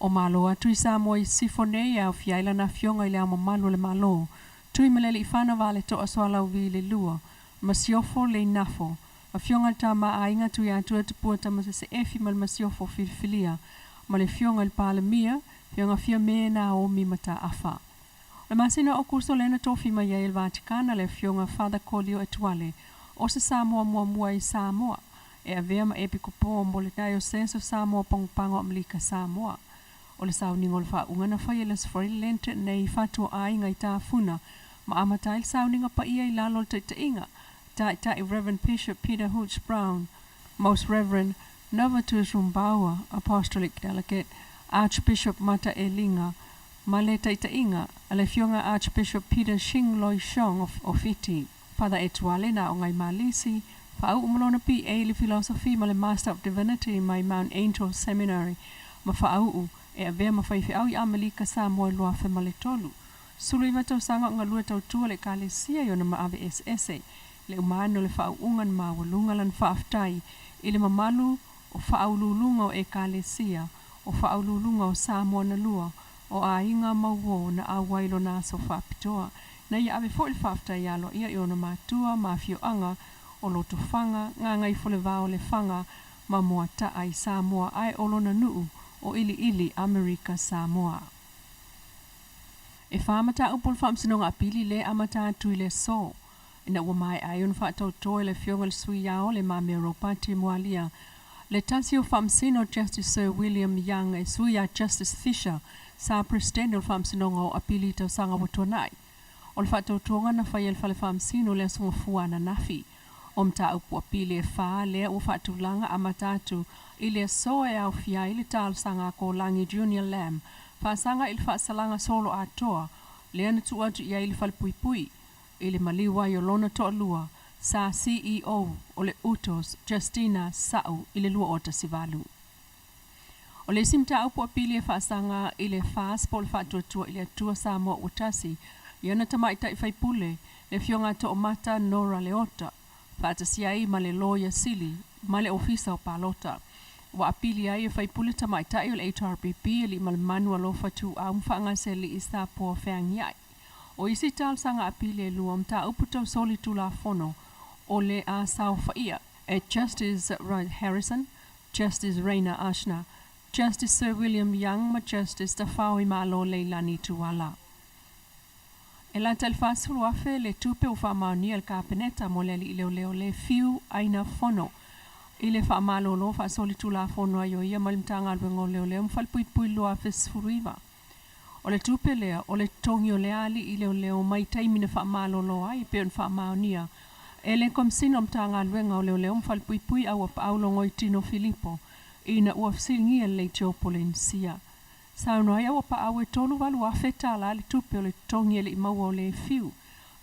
O malo atu i Samoa i sifone au fia ila na fionga i le au mamalu le malo, tui malele i whana vale to asoa lau vi le lua, masiofo le nafo, a fionga ta ma ainga tui atua tupua ta se efi mal masiofo filfilia, ma le fionga il pale mia, fionga fia me na o mi mata afa. Le masina o kurso lena tofi ma ia il Vaticana le fionga Father Colio e tuale, o se Samoa mua i Samoa, e avea ma epico po mo le diocese o Samoa pangupango Amerika Samoa. O le sau ningo le whaunga na whai elas for lente nei whatua ainga i tāfuna, ma amata il sau ninga pa ia i lalo te inga, ta Reverend Bishop Peter Hooch Brown, Most Reverend Novatus Rumbaua, Apostolic Delegate, Archbishop Mata Elinga, Male Taitainga, ale fionga Archbishop Peter Shing Loi Shong of Iti, Father Etuale na o ngai malisi, whau umulona pi e le philosophy ma le Master of Divinity mai Mount Angel Seminary, ma whau e avea ma whaifi au i Amerika Samoa lua fe male tolu. Sulu i matau sanga o ngalua tau tua le kale sia i ona ma ave SSA, le umano le whau ungan ma walunga lan whaaftai, i le mamalu o whaaululunga o e kalesia, o whaaululunga o Samoa na lua, o a inga mauo na a wailo naso whaapitoa, na ia ave fo il whaafta ialo ia i ona mātua, mafio anga, o loto whanga, ngā ngai fole vao le whanga, ma moa ta ai Samoa ai olona nuu, o ili Amerika Samoa. E whaamata upol whaamsinonga apili le amata tui le so, ina ua mai ai un whaatau toe le fionga le sui ao le Meaalofa te mualia, le tasi o whaamsino Justice Sir William Young e sui a Justice Fisher, sa presidente o whaamsinonga o apili tau sanga watonai. O le whaatau tonga na whai el whale whaamsino le asunga fuana nafi, o mta upu apili e wha lea ua whaatulanga amatatu, ile so e au fia ile tal sanga ko langi Junior Lamb, whaasanga il whaasalanga solo atoa, lea na tu atu ia ile whale pui, ile maliwa i olona toa lua, sa CEO o le Utos, Justina Sau, ile lua o tasivalu. O le simta upu apili e whaasanga ile whaas po le whaatuatua ile atua Samoa utasi, iana tamaita i whaipule, le fionga to o mata Nora Leota, Faatasi ai ma le lawyer sili, ma le ofisa o palota. Wa apili ai e whaipule tamaita i o le HRPP ili ma le Manuia tu a umwhanga se li isa po whangiai. O isi tal sanga apili e lua mta uputau soli tu la fono o le a sao whaia e Justice Rod Harrison, Justice Raina Ashna, Justice Sir William Young ma Justice Tafao i malo leilani tuala. E la tal Faasoa fe le tupe o Manuia le kapeneta mo le li leo le fiu aina fono. Ile whaamalolo whaasoli tu la fono ayo ia malimtanga alwengo leo mfalpui loa fesfuruiva. O le tupe lea, o le tongi o le ali i leo mai taimina whaamalolo ai pe on Manuia. E le komsino mtanga alwenga o leo mfalpui au aulongo i Tino Filippo. Ina uafsingia le teopolen sia. Sauno ai awa pa awe tolu walu afeta la le tupe o le tongi ele imaua o le fiu,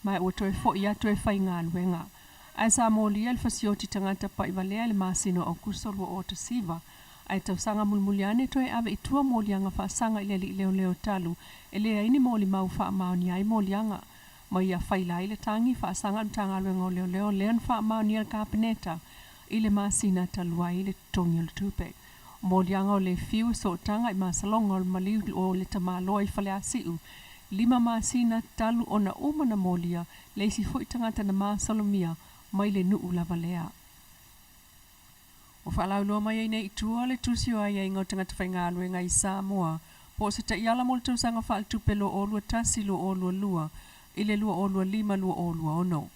mai ua toe fo ia toe whainga alwenga. Ai sa mōli el fasioti tangata pa i valea le masino o kusolu o tasiva, ai tau sanga mulmuliane toe ave itua mōlianga whaasanga ili leo talu, ele aini mōli mau wha maoni ai mōlianga, mai ia whaila ile tangi whaasanga mtanga alwenga o leo leon wha maoni el kapeneta, ile masina talua ile tongi o le tupe. Mōlianga o le fiu so tanga i masalonga o le maliu o le tamaloa i whale asiu. 5 masina talu o na umana mōlia le isi fui tangata na masalomia mai le nuu lava lea. O whalau loa mai nei itua le tusio ai ngau tangata whaingalu e ngai Samoa. Po se ta iala mo le tausanga whaal tupe lo o lua tasi lo o lua lua, ile lua o lua 5 lua o lua ono.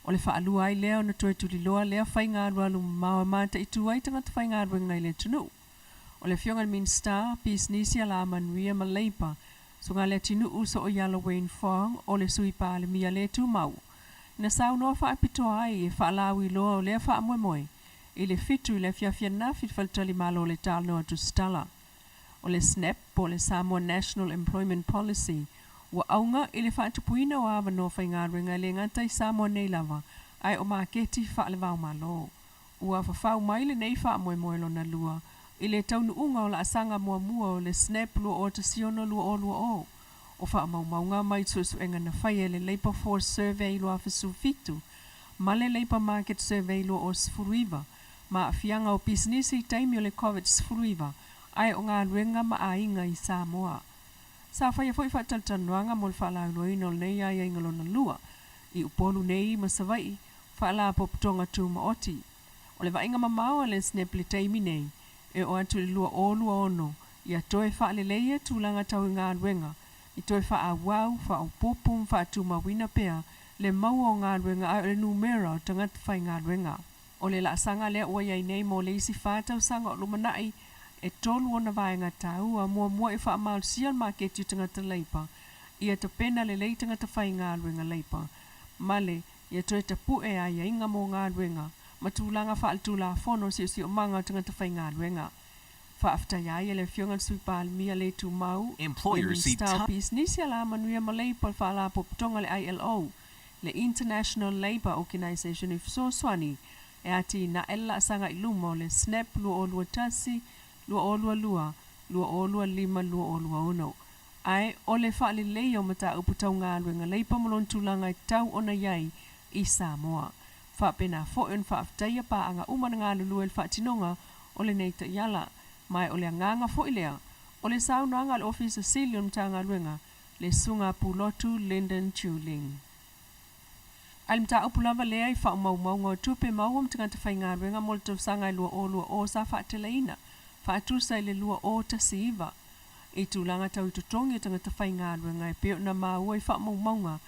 O le whaalua ai lea o na toe tuli loa lea whaingalu alu maua mata itua ai tangata whaingalu e ngai le tunu. O le fionga minsta, pis nisi ala Manuia ma leipa, so ngā le tinu uso o yalo Wayne Fong, o le sui pa le mia le tu mau. Na sau noa wha apitoa ai e wha alawi loa o lea wha amoemoe, e le fitu le fiafia na fit faltali malo le tal noa tu stala. O le SNAP, o le Samoa National Employment Policy, wa aunga e le wha atupuina o awa noa whaingaru ngai le ngatai Samoa nei lava, ai o maketi fa le vau malo. Ua fafau mai le nei fa moe moe lona lua. I le taunu unga o la asanga mua mua o le snap lua o te siono lua o. O fa maunga mai susu enga na whaia le Labour Force Survey lua fisu fitu. Ma le Labour Market Survey lua o Sfuruiva. Ma fianga o business i taimi o le COVID Sfuruiva. Ai o ngā ruenga ma a inga i Samoa. Sa whaia fwoi whataltanuanga mo le whaalau loino nei ai ingalona lua. I upolu nei ma savai, whaala poputonga tū ma oti. O le vainga mamao le snap le taimi nei. E o atu le lua ono, i a toe wha le leia tūlanga tau i ngā ruenga. I toe wha a wau, wha o popum, wha tū ma wina pea, le mau o ngā ruenga ai o le numera o tangata whai ngā ruenga. O le laasanga lea ua iai nei mo le isi whātau sanga o lumanai, e tolu ona vaenga tau a mua e wha maal sial maketi o tangata leipa, i a ta pena le lei tangata whai ngā ruenga leipa. Male, i a toe ta pu e ai inga mo ngā ruenga, ma tūlanga wha al tūla whono si o manga o tangata whai ngā ruenga. Wha afta iai le fiongan suipa al mia le tu mau, Employers see style business la Manuia ma leipa wha la poputonga le ILO, le International Labour Organization if Suasua e ati na ella sanga ilumo le snap lua o lua tasi, lua o lua lua, lua o lua lima, lua o lua ono. Ai, o le wha le leo mata uputau ngā luenga leipa malon tūlanga i tau ona iai i Samoa. Wha pena fo'en wha aftaia pa anga umana ngā lulu el wha tinonga o le neita iala. Mai o le nganga fo ilea, o le saunanga le office Sicilian mta ngā luenga, le sunga pulotu Linden Tuling. Ai mta upulava lea i wha mau ngā tupe mau mta ngā whai ngā luenga mo le tau sanga i lua o sa wha teleina, wha atusa i le lua o ta siiva. I tūlanga tau i tutongi o tangata whai ngā luenga i peo na maua i wha maunga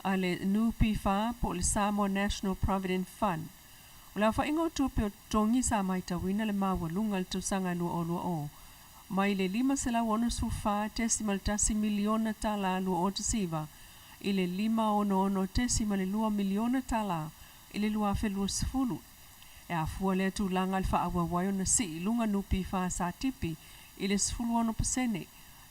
a le nupi wha po le Samoa National Provident Fund. O la wha ingo tupe o tongi sa mai tawina le maua lunga le tau sanga i lua o. Mai le 5 sela wano su wha tesimal tasi miliona tala lua o ta siiva. I le 5 ono tesimal 2 miliona tala i le lua fe lua sifulu. E a fua lea tūlanga le wha awa waio na si lunga nupi wha sa tipi i le 0%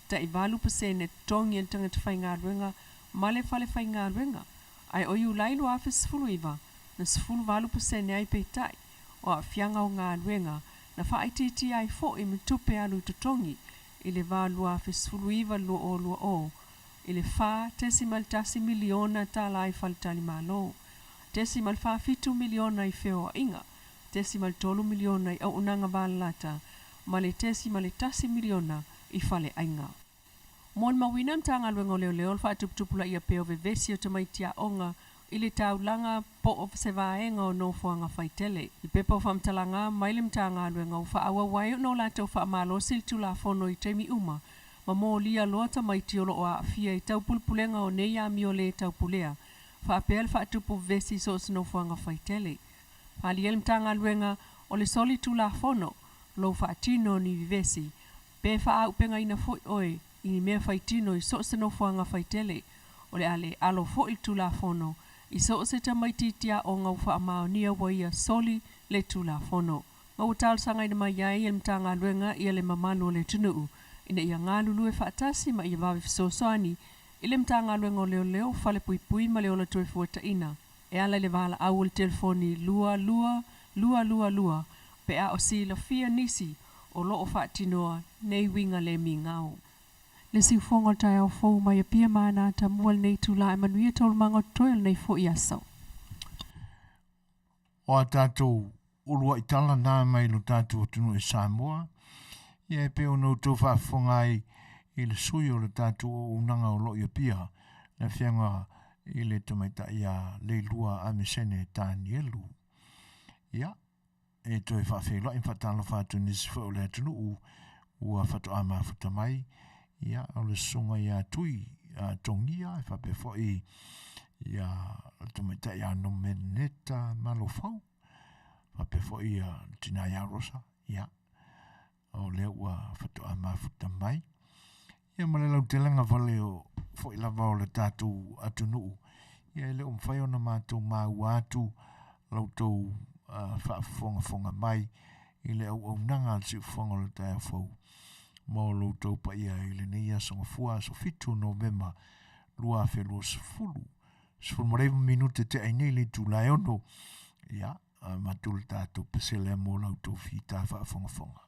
ta i 8% tongi el tangata whai ngā ruenga ma le whale whai ngā ruenga. Ai o iu lai lua fe 0 na 0.8% ai peitai o a fianga o ngā ruenga na wha aititi ai fo i mtupe alu tutongi i le wā lua fe 0 lua o i le wha tesimal tasi miliona tala ai whaletali malo. Tesimal wha 5 miliona i wheo inga. Tesimal 3 miliona i au unanga wālata. Ma le tesimal le tasi miliona i whale ainga. Mon mawina mtanga luenga o leo wha tuputupula ia peo vevesi o tamaitia onga i le taulanga po o se vaenga o no fuanga whaitele. I pepa o whamtalanga maile mtanga luenga o wha awa wai o no lato wha amalo siltu la fono i teimi uma. Ma mo lia loa tamaiti o lo o Afia i taupulpulenga o neia mi o le taupulea. Wha apel wha tupu vesi so se no fuanga whaitele. Wha liel mtanga luenga o le soli tu la fono. Lo wha tino ni vivesi. Pe wha au penga ina foi oe. I mea whaitino i so se no fuanga whaitele. O le ale alo foi tu la fono. I so se tamaititia o ngau wha amao nia waia soli le tu la fono. Ngau tal sanga ina mai iai el mtanga luenga i le mamano le tunuu. Ina ia ngā lulu e Faatasi ma ia wawe fisosoani. I le mtanga luenga o leo whale pui ma leo la toe fuata ina. E ala le wala au le telefoni lua. Pe a o si la fia nisi o loo whaatinoa nei winga le mi ngau. Le siufonga tai au fau mai a pia mana ta mual nei tula e Manuia tolmanga toil nei fo i asau. O a Tatou urua i tala nā mai lo Tatou tunu e Samoa. Ia e peo no tō whaafonga i le sui o le Tatou o unanga o lo i a pia. Na whianga i le tamaita i a le lua a mesene tāni elu. Ia, e tō e whaafelo i whatalo whātu nisi wha o le atunu ua whatu a mafuta mai. Ia, o le sunga i a tui a tongia e whape fo i a tamaita i a no meneta malofau. Whape fo i a tina i a rosa. Ia. O leo ua whatu a mafuta mai. Ia male lau te langa wale o fo i lava o le Tatou atunu. Ia e leo mwhai o na mātou māu atu lau tau whaafonga mai i le au nanga al si ufonga le tai a fau. Mo lau tau pa ia i le neia songa fua so fitu November lua whelua sifulu sfulmareva minute te ai nei le tūlai ono. Ia, matul tātou pesele mo lau tō whita whaafongafonga.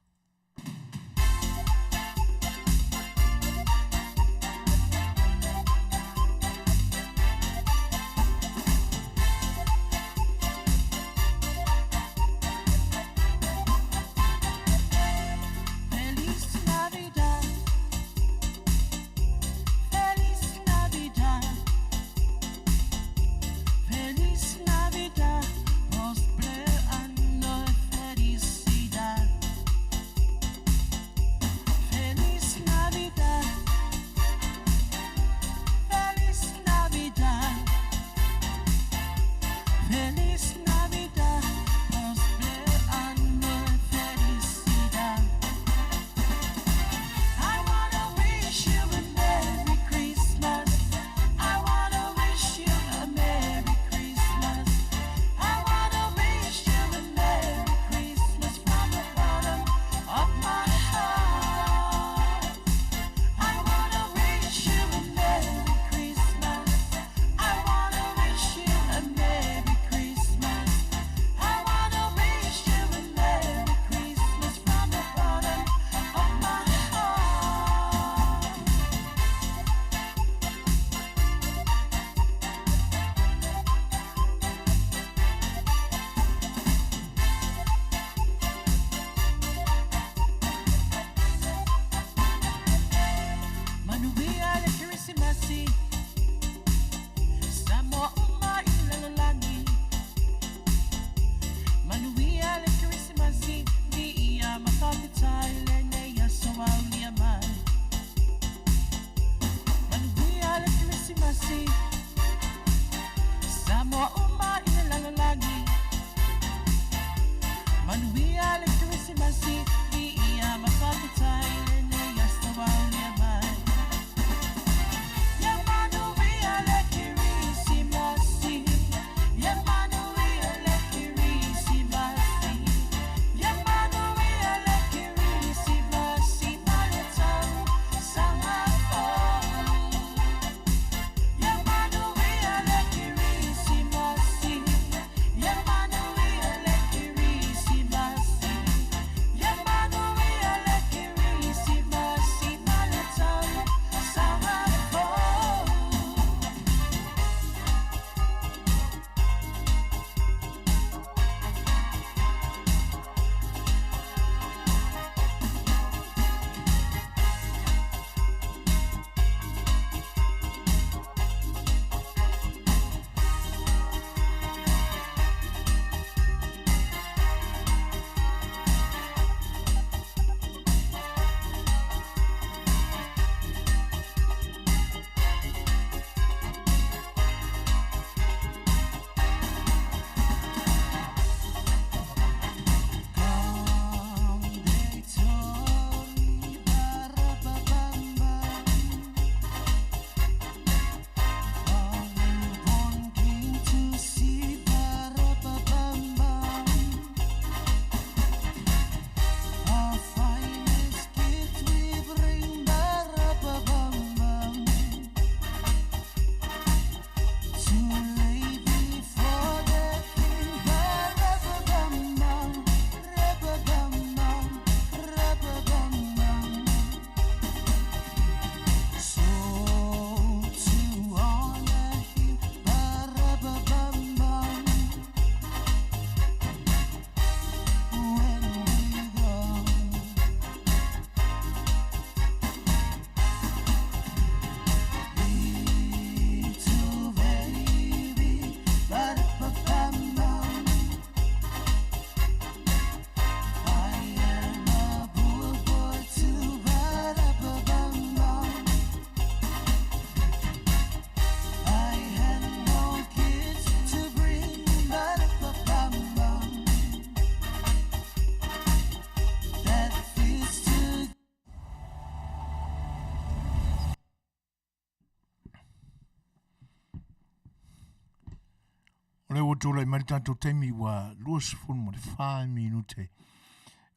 O le wotole mai tātou teimi wa luas fun mo le 5 minute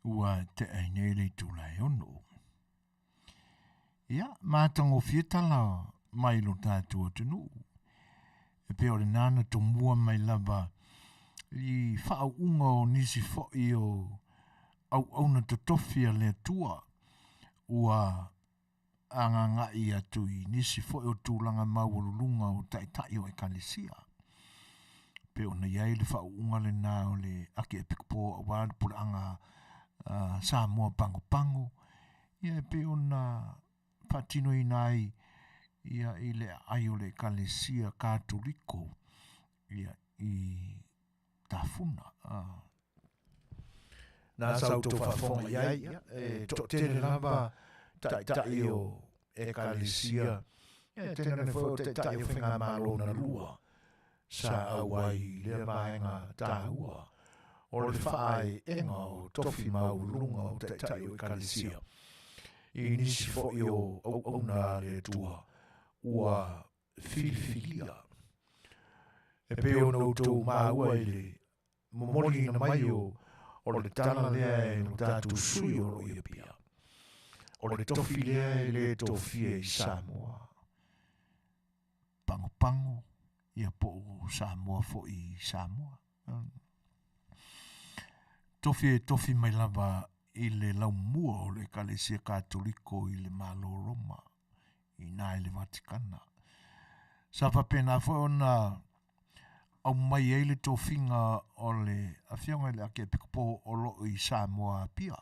wa te ainei le tūlai ono. Ia, mātango fietala mai lo tātou atunu. pe o le nana to mua mai lava i whaaunga o nisi fo'i o au na to tofia le tua ua anganga i atu i nisi fo'i o tūlanga maurulunga o tai o e kalisia. Pe o na iai le whaaunga le nā o le ake e pikpo a wād pura anga Samoa pango. Ia pe o na patino i nai ia i le ai o le kalisia katoliko ia i tafuna. Nā sau tō whafonga iai, tō tēne lava tai o e kalisia, tēne whao tai o whenga malo na lua, sa awai le vaenga tāua, o le whaai enga o tofi maurunga o tai o e kalisia. I nisi fo'i o au le tua, ua filifilia. E peo no tō maua i le momoli na mai o le tala lea e no Tatou sui o ia pia. O le tofi lea e le tofi e Samoa. Pango, ia po Samoa fo i Samoa. Tofi mai lava i le laumua o le kalesia katoliko i le malo Roma, i nā i le Vatikana. Sa whapena fo ona au mai e le tofinga o le awhianga le ake pikupo o lo i Samoa pia.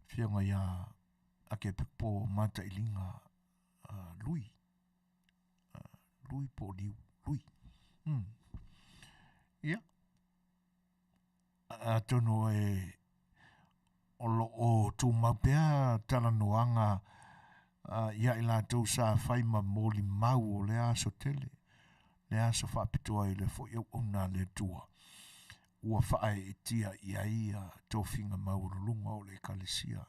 Whianga ia ake pikupo mata i linga lui. Lui po liu. Lui. Ia. Tono e o lo o tū maupea tala noanga ia i la tau sa whaima mōli mau o le aso tele. Le aso whapitoa i le fo iau ona le tua. Ua whae e tia ia tō whinga maurulunga o le kalisia.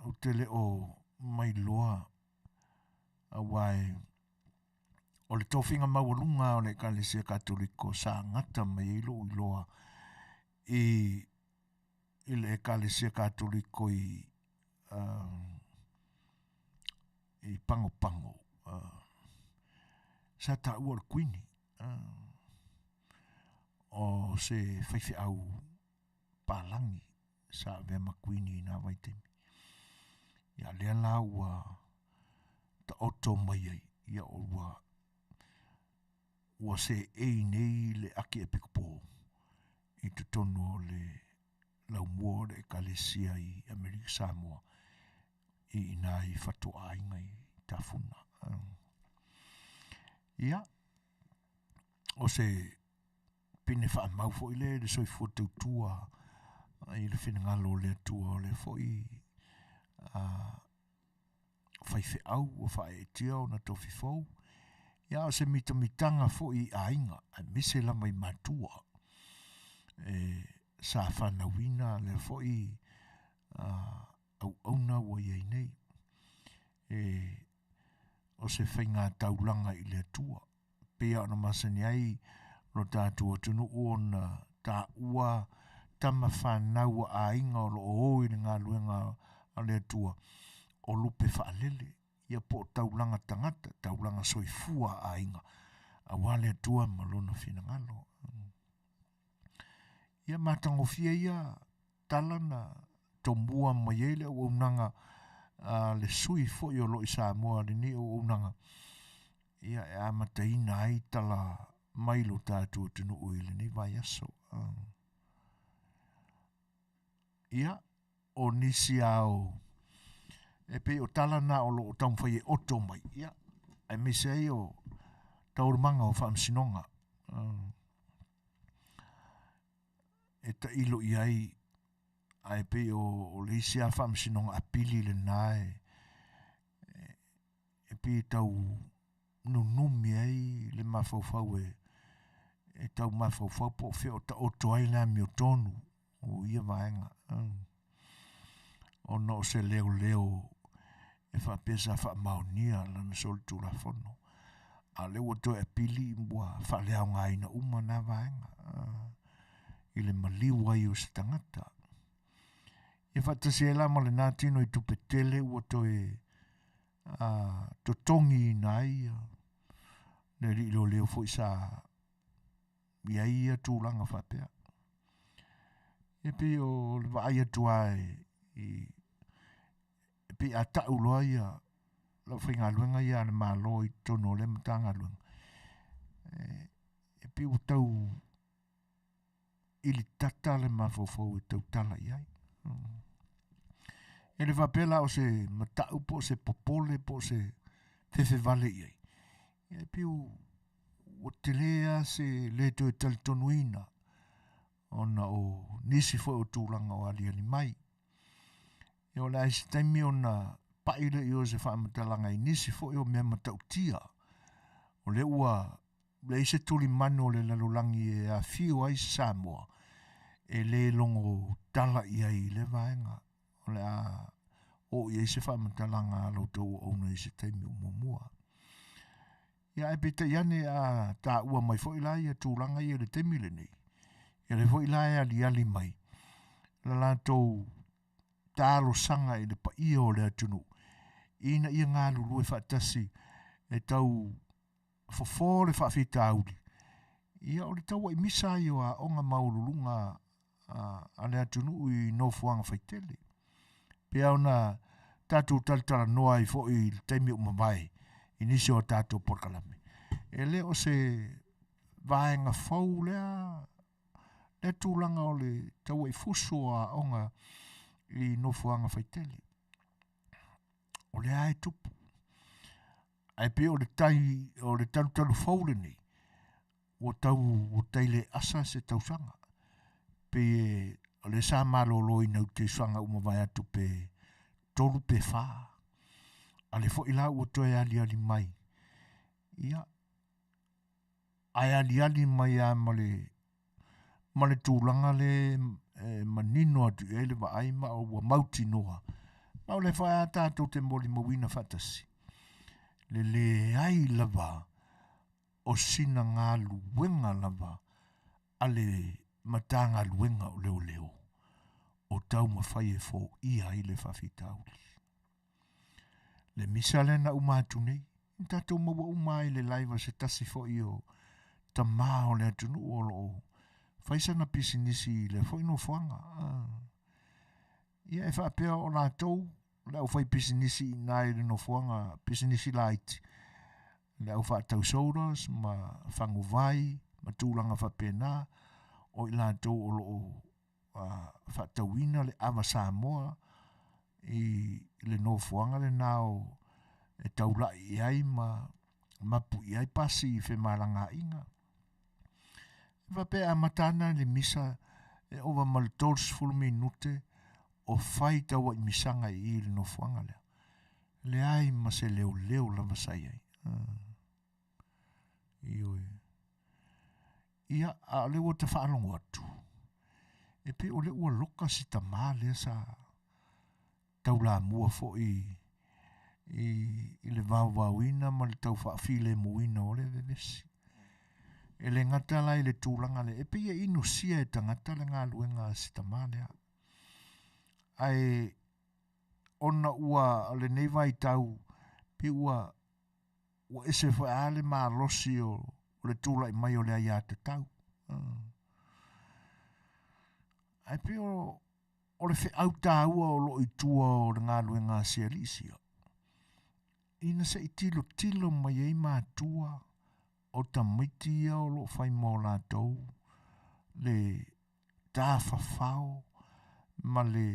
O tele o mai loa awai o le tō whinga maurulunga o le kalisia katoliko sa ngata mai ilo i loa i le kalisia katoliko i pango. Sa Tatou o le kuini o se whaiwhi au palangi sa vea makuini nā waitemi. Ia lea la ua ta oto mai ai ia ua se nei le ake e pikupo i te tono o le laumua le kalesia i Amerika Samoa i nā i whatoa inga i tafuna. Ia, o se pine wha maufo i le soi fōtou tua i le whenangalo le tua o le fo i whaiwhi au o whae e tia o na tofi fau. Ia, o se mitanga fo i a inga, a mise la mai matua sa whanawina le fo i au na wa iei nei. O se whainga taulanga i le tua. Pea ona masani ai lo tātua tunu o na tā ua tama whanau a inga o lo o i ngā luenga a le tua o lupe whaalele. Ia po taulanga tangata, taulanga soifua a inga. A wale tua malona whinangalo. Ia matangofia ia talana tombua maiele o unanga le sui fo i o lo i Samoa le ni o unanga. Ia e amataina ai tala mailo tātua tunu ui le ni vai aso. Ia o nisi au e pe o talana o lo o taumwhai e oto mai. Ia e mese ai o taurumanga o whaamsinonga. E ta ilo i ai ai pe o le isi a whaamsinonga a pili le nae e pe tau nunumi ai le mawhauwhau e tau mawhauwhau po whi o ta oto ai la mi o tonu o ia vaenga o no se leo e whapesa whaamaunia lana sol tūra whono a leo to e pili mbua whaleo ngaina umana vaenga i le maliwa i o se tangata. E Faatasi e la male nā tino i tupetele ua to e to tongi nai le li lo leo fo isa ia tūlanga whapea. E pi o le vai atua e pi a tau loa ia la whainga luenga ia le malo i tono le matanga luenga. E pi o tau ili tata le mafofo i tau tala iai. E le whapela o se matau po se popole po se fefe vale iai. E pi o te lea se le to e tali tonuina ona o nisi fo o tūlanga o ali mai. E o le aisi taimi ona paile i o se whaamatalanga i nisi fo i o mea matau tia. O le ua le ise tuli mano le lalulangi e Afiafi ai Samoa. E le longo tala i ai le vaenga. O le a o i ise whaamatalanga alo tau o una ise taimi o mumua. Ia e pita iane a ta ua mai fo ilai a tūlanga i le temile nei. Ia le fo ilai ali ali mai. La la tau talo sanga i le pa ia o le atunu. Ina ia ngā lulu e Faatasi e tau fofore whaafita auli. Ia o le tau i misa i o a onga maululunga a le atunu i no fuanga whaitele. Pea ona Tatou talitala noa i fo i teimi umamai. Inisi o Tatou porkalame. E le o se vaenga fau lea le tūlanga o le tau i fuso a onga i no fuanga whaitele. O le ae tupu. Ai pe o le tai o le talu fau le nei. O taile asa se tausanga. Pe o le sa malolo i nau te suanga umawai atu pe tolu pe wha. Ale fo ila o toe ali mai. Ia. Ai ali mai a male tūlanga le manino atu e le vaai ma o mauti noa. Ma o le whae a tātou te moli mawina Faatasi. Le ai lava o sina ngā luenga lava ale matanga luenga o leo. O tau mawhai e fo ia i le whawhitauli. Le misale na umatu nei. Tātou maua umai le laiva se tasi fo i o ta mao le atunu o lo. Whaisana pisinisi le fo ino whanga. Ia e whaapea o lātou. Le au whai pisinisi nai le no whanga pisinisi laiti. Le au whaatau sauras ma whangu vai ma tūlanga whapena o i lātou o lo whaatau ina le awa Samoa i le no whanga le nao e taulai i ai mapu i ai pasi i whemaranga inga. Wapea matana le misa e owa maltors minute o whai taua i misanga i le no whanga lea. Le ai ma se leo la masai ai. Ioi. Ia a le o te whaalongo atu. E pe o le ua loka si ta maa lea sa taula mua fo i le vauina ma le tau whaafile muina o le vevesi. E le ngata lai le tūlanga le, e pe ia inu sia e tangata le ngā luenga si ta maa lea. Ai ona ua le neiva i tau pe ua ese whaale maa losi o le tūla i mai o le aia te tau. Ai pe o le au tāua o lo i tua o le ngā luenga sia lisia. Ina se i tilo mai ei mātua o ta maitia o lo whai mō lātou le tā whawhao ma le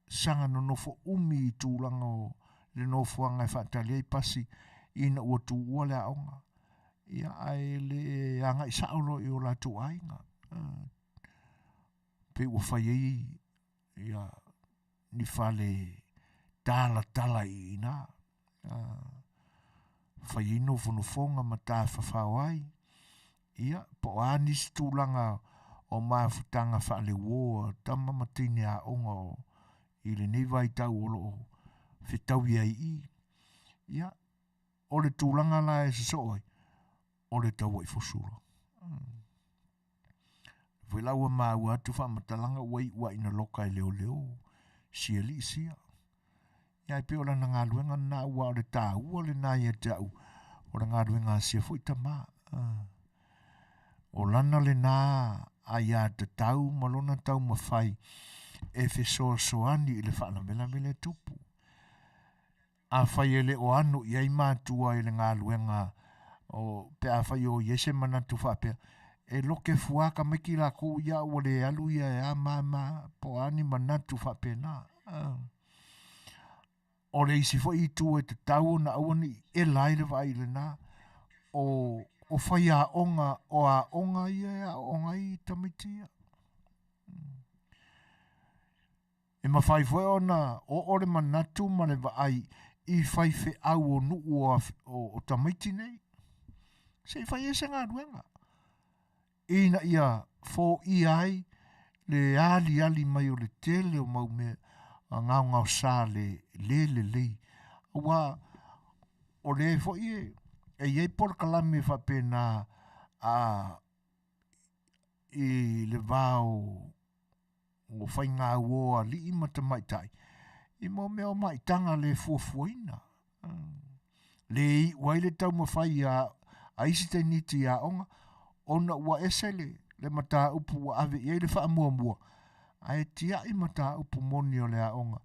sanga no nofo umi i tūlanga o le nofuanga e whaatali ei pasi ina ua tū ua le aonga. Ia ai le anga i saolo i o lātou ainga. Pe ua whai ei ia ni whale tala i ina. Whai ino whunufonga ma tā whawhao ai. Ia po anis tūlanga o maafutanga whale woa tama matine a onga o i le nei vai tau o loo whetau iai i. Ia, o le tūlanga la e sasoi, o le tau i fosura. Whelaua māua atu wha matalanga wai ua ina loka i leo, sia li sia. Ia pe ola na ngā luenga na ua o le tā ua le nā ia te au. O le ngā luenga sia fo i tamā. O lana le nā a ia te tau malona tau mawhai e fe soani i le whaana mela mele tupu. A whai e le o anu i ai mātua i le ngā luenga o pe a whai o yese manatu whapea. E loke fuaka meki la kou ia o le alu ia e a mama po ani manatu whapea nā. O le isi fo i tu e te tau na awani e lai le vai le nā. O whai a onga o a onga ia e a onga i tamitia. E ma whai fo e ona o ore manatu ma le vai i whai fe au o nuu o tamiti nei. Se i whai e se ngā ruenga. Ina ia fo i ai le ali mai o le tele o mau mea. A ngau sā le. Ua o le fo i e iei por kalame whapena i le vāo o whai ngā ua li i mata maitai. I mo mea o maitanga le Fofogaina. Le i wai le tau mawhai a isi te niti a onga. Ona ua esele le mata upu wa ave iei le wha mua. Ai tia i mata upu moni o le a onga.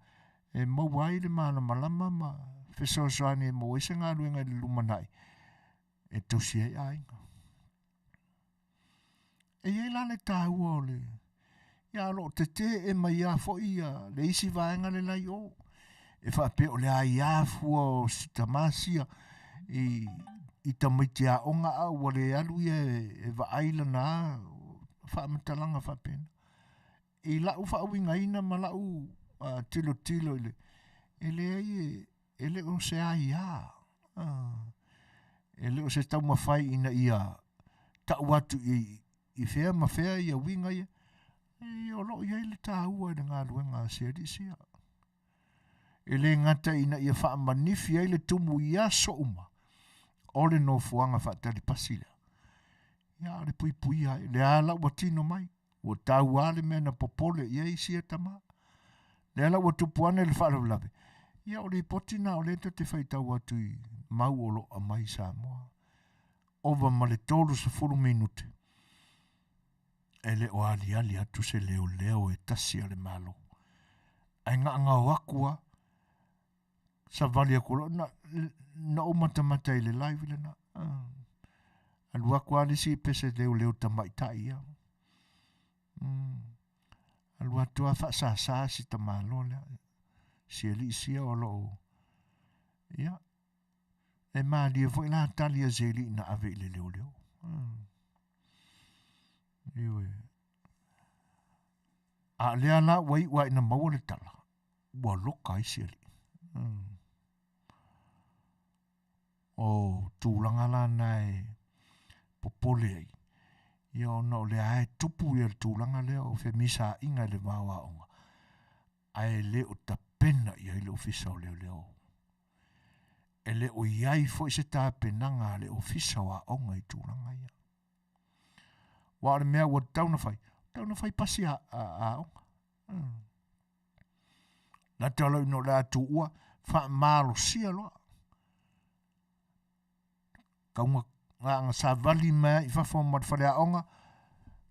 E mawai le mana malama ma fesoasoani e mo ese ngā luenga le lumanai. E tausi ai ainga. E iei la le tāua o le. Ia lo te e mai a fo ia le isi vaenga le lai o. E whape o le a ia fua o sitamasia i tamaiti a onga a ua le alu ia e vaaila na whaamatalanga whapena. I lau whaawinga ina ma lau tilo ile. Ele o se a ia. Ele o se tau mawhai ina ia tau atu i whea ma whea ia winga ia. E o lo ia ile tā ua i ngā ruenga seri sia. Ele ngata ina ia wha manifi ia ile tumu ia so uma. Ole no fuanga whaatari pasila. Ia le pui ai. Le ala ua tino mai. Ua tau ale mea na popole ia isia tama. Le ala ua tupuane le whaalaulawe. Ia o le potina o le te whaitau atu i mau olo a mai Samoa. Ova ma le tolu sa furu minute. Ele o ali atu se leo e tasi ale malo. Ai ngā wakua sa vali akolo na o matamata i le live le na. Alu wakua ali si pese leo tamaitai ia. Alu atua whaasasa si tamalo le. Si eli sia o lo. Ia. E maali e fo ila talia zeli na ave ile leo. Iwe. A lea la wai na maua le tala. Ua loka i si eli. O tūlanga la nai popole ai. Ia o no le ae tupu ia le tūlanga lea o fe misa inga le maua onga. Ae le o ta pena ia le ofisa o leo. E le o iai fo i se tā penanga le ofisa wa onga i tūlanga ia. Wa le mea ua tauna fai pasi a onga. Na te alau ino le atu ua wha malo sia loa. Kaunga ngā sa vali mea i whawha matwhare a onga,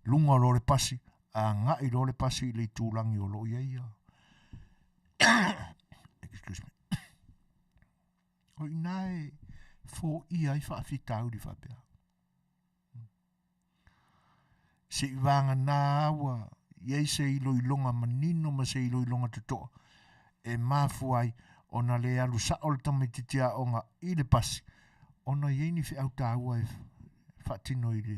lunga lo le pasi, a ngā i lo le pasi i le tūlangi o lo ia ia. Excuse me. O inae fo ia i whaafitau di whapea. Se i wanga nā awa, iei se ilo i longa manino ma se ilo i longa tutoa. E mafuai o na le alu sa o le tamititia onga i le pasi. Ona iei ni whiau tāua e whaatino i le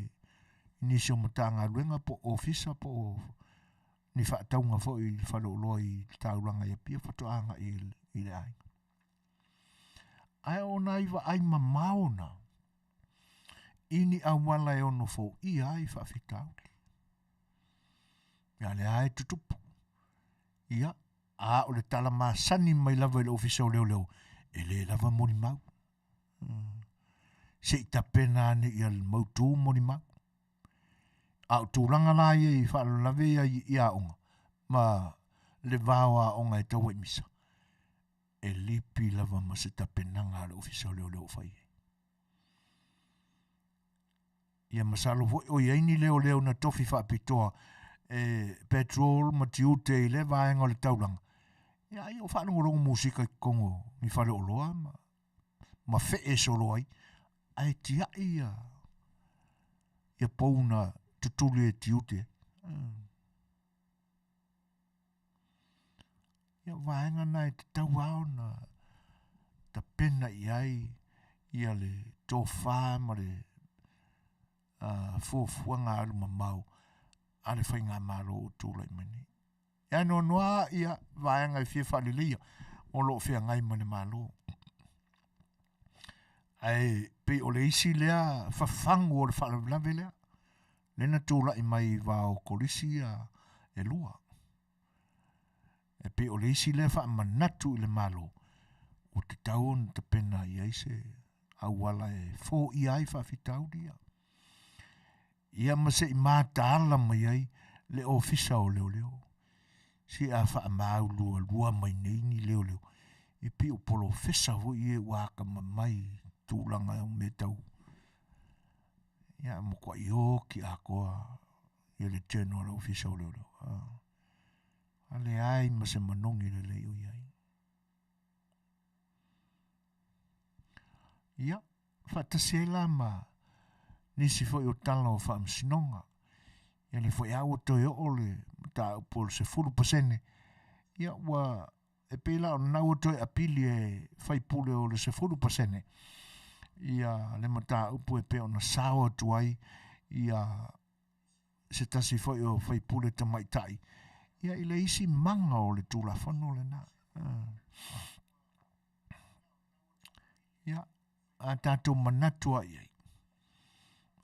inisio matanga luenga po ofisa po ni whaataunga fo i whaloloa i tauranga i pia whatoanga i le ai. Ai ona iwa ai mamaona ini awala e ono fo i ai whaafitau. Ia le ai tutupu. Ia a o le tala masani mai lava i le ofisa o leo. E le lava moni mau. Se i tapena ane i al mautu moni mau. A o tūranga la i whaalalawe i a onga. Ma le vāua onga e taua i misa. e lipi lava ma se tapenanga le ofisa leo fai. Ia masalo o iaini leo na tofi whaapitoa petrol ma tiute i le vaenga o le tauranga. Ia o whaanongorongo musika i kongo mi whare o loa ma fee solo ai. Ai tia ia pouna tutuli e tiute. Ia vaenga nai te tauao na ta pena i ai ia le tōwha ma le fuafuanga alu mamau ale whainga malo o tūlai mani. Ia noa ia vaenga i fia whalilia o lo fia ngai mani malo. Ai pe o le isi lea whafangu o le whalawlawe lea. Lena tūlai mai vao korisi e lua. E pe o le isi lea whaamanatu i le malo. O te tauon te pena i aise awala e fō i ai whawhitau dia. Ia mase i mātāla mai ai le ofisa o leo. Si a whaamau lua mai neini leo. I pi o polo fesa ho i e waka mai tūlanga o me tau. Ia mo kwa i o ki a koa i le general ofisa o leo. Ale ai mase manongi le leo i ai. Ia, Faatasi ma nisi foi o tala o whaamsinonga. Ia le foi au toi o le ta upol se 4%. Ia wa e pela o nau toi apili e whaipule o le se 4%. Ia le mata upo e pe o na sao tuai. Ia se tasi foi o whaipule ta maitai. Ia ile isi manga o le tula whano le na. Ia a tatou manatua iai.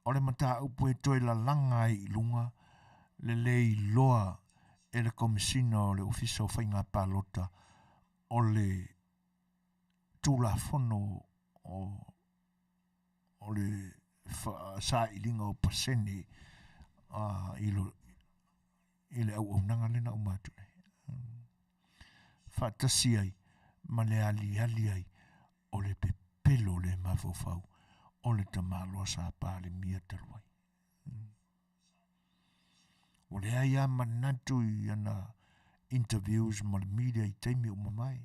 O le mata upo e toi la langa i lunga le lei loa e le komisina o le ofisa o whainga palota o le tula whono o le sa ilinga o paseni i le au nanga lena umatu. Faatasi ai ma le ali ai o le pepelo le mafofau o le tamaloa sa pa le mia taruai. O le aia manatu i ana interviews ma le media i teimi o mamai.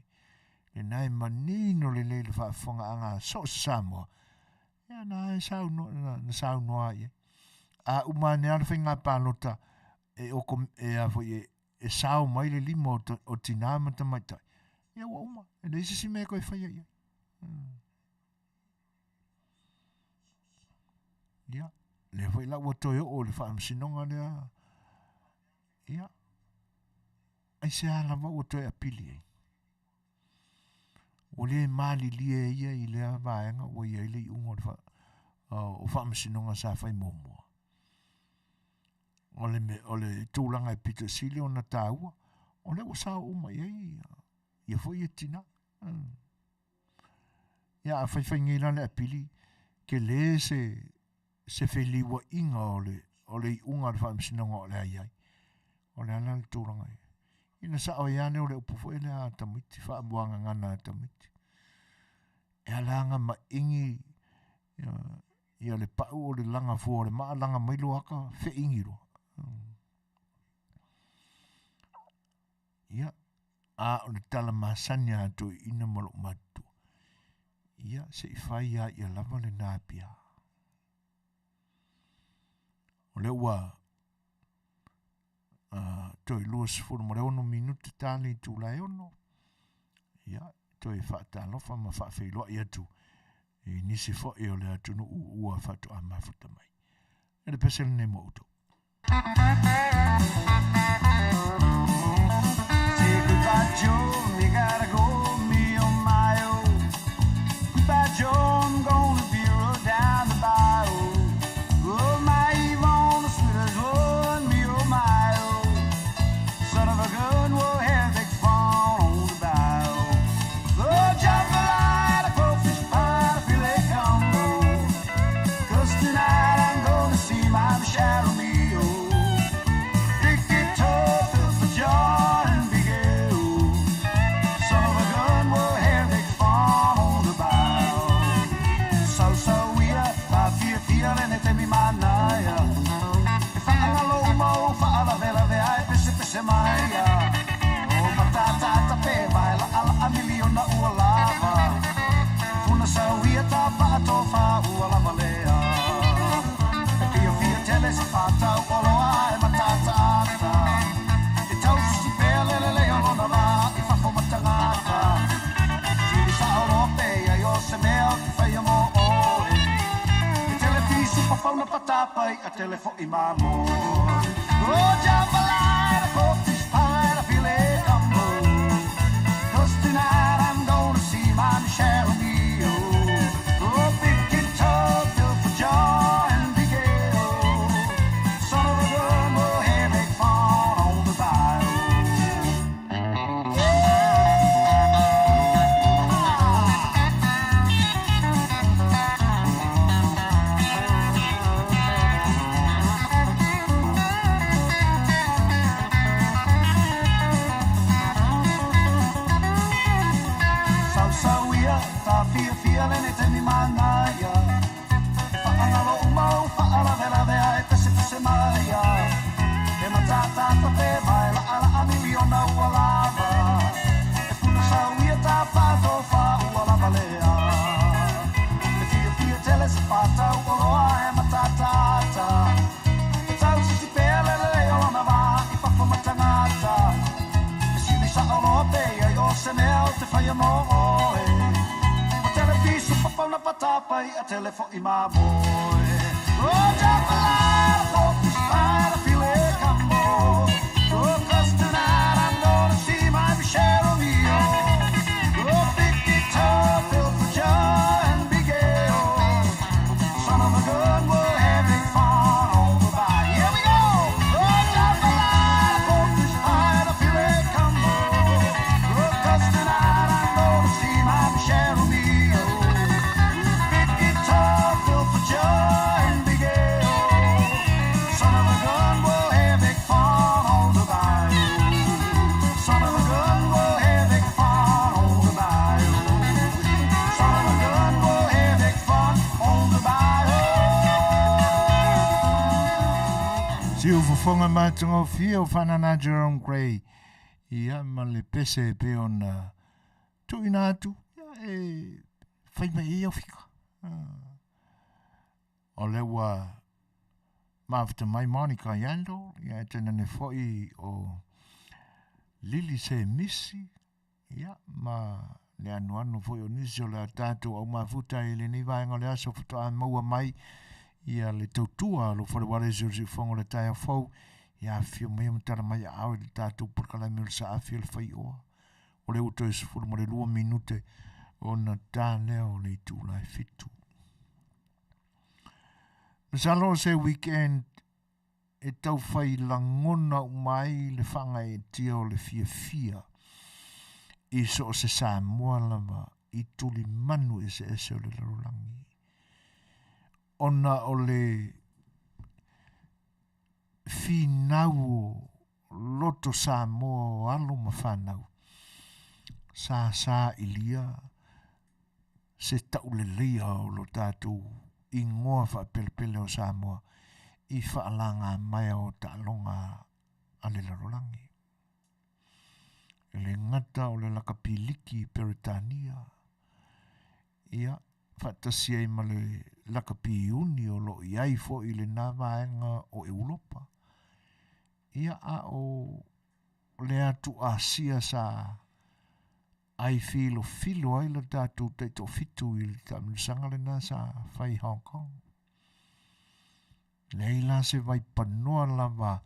Le nai manino le le whaafonga anga so Samoa. Ia na sau noa ia. A umane ala whainga pālota e a foi e sao mai le lima o tina mata maitai. Ia wa uma. E le isi si mea koe whaia ia. Ia. Le foi la watoe o le whaamsinonga lea. Ia. Ai se ala wa watoe a pili ei. O le mali lia ia i lea vaenga o ia i le i ungo o whaamsinonga sa whai momoa. O le tūlanga e pita sili o na tāua. O le wasao uma iei. Ia foi e tina. Ia a whaiwhaingira le a pili. Ke le se wheliwa inga o le unga le whaamsinonga o le aiai. O le ala le tūlanga e. Ina sa o iane o le upufo e le a tamiti. Whaamuanga ngana a tamiti. E alanga ma ingi ia le pau o le langa fua o le maa langa mailo aka fe ingiro. Ia a o le tala masanya atu ina malo matu. Ia se i whai ia lava le nāpia. O le ua toi luas furu mo le ono minuti tali tu lai ono. Ia toi whaatalofa ma whaafeiloa i atu. E nisi fo e o le atu no ua whatu a mafuta mai. E le pesele ne mo uto. Say goodbye, Joe, me gotta go, me oh my oh. Goodbye, Joe, I'm gonna be rolled down the bayou. Oh my Yvonne, the sweet as one, me oh my oh. Son of a gun, we'll have big fun on the bayou. Oh, jump the line, a crawfish pie, I feel it come. 'Cause tonight I'm gonna see my shadow me oh. Dick it tough, for John and Big L. tapai a telefo I mamo. Oh, jambalaya, coffee spine, I feel it come home. 'Cause tonight I'm gonna see my Michelle and me. Oh, big guitar, filled for joy and big ale. Son of a gun, we'll have a fun on the bayou. Sausaua, Afiafi, Lana te mi Manuia. Whaangalo umau, whaalavera vea e te se maia. E matata te mai, la ala a miliona ua lava. E puna sauia ta whato whaua lava lea. E fia tele se whatau oroa e matata. E tau sisi pele leo lana wā, I whako matangata. E sili sa oroa pea, I o se mea o te whaia mo oe. O televisu papana patapai, a telefo I mamoe. O jambalaya, coffee spine, I feel it come on. Oh, 'cause tonight I'm gonna see my Michelle O'Neill. Oh, big guitar, filled for joy and big ale. Son of a gun, we'll have big fun on the bayou. Here we go! Oh, jambalaya, coffee spine, I feel it come on. Oh, 'cause tonight I'm gonna see my Michelle O'Neill. Big guitar, filled for joy and big ale. Son of a gun, we'll have big fun on the bayou. Son of a gun, we'll have big fun on the bayou. Son of a gun, we'll have big fun on the bayou. Si o fofonga mātunga o fia o whanana Jerome Gray. Ia ma le pese pe ona tuina atu. Ia e whaima I au fika. O lewa mawhita mai Monica Yando. Ia e tena ne foi o Lili se misi. Ia ma le anu foi o nisi o le Tatou au mawhuta I le nivaenga le aso whuta maua mai. Ia le tautua lo whare wale zirzi whango le tai a whau. Ia whio mea mtara mai au le Tatou purkalai mil sa A Le Fai'oa. O le uto isi furu mo le 2 minute o na tā leo le tu lai fitu. Masalo se weekend e tau whai langona umai le whanga e tia o le fia. I so o se Samoa lava I tuli manu e se ese o le larolangi. Ona o le finau loto Samoa o alo mawhanau. Sa ilia se taulelea o lo Tatou I ngoa whapelepele o Samoa I whaalanga mai o ta'alonga a le larolangi. E le ngata o le lakapiliki Peritania. Ia Faatasi ai ma le lakapi uni o lo iai fo I le navaenga o Europa. Ia a o le atu Asia sa ai filo ai le Tatou te to fitu I le tamilisanga le nasa fai Hong Kong. Leila se vai panoa lava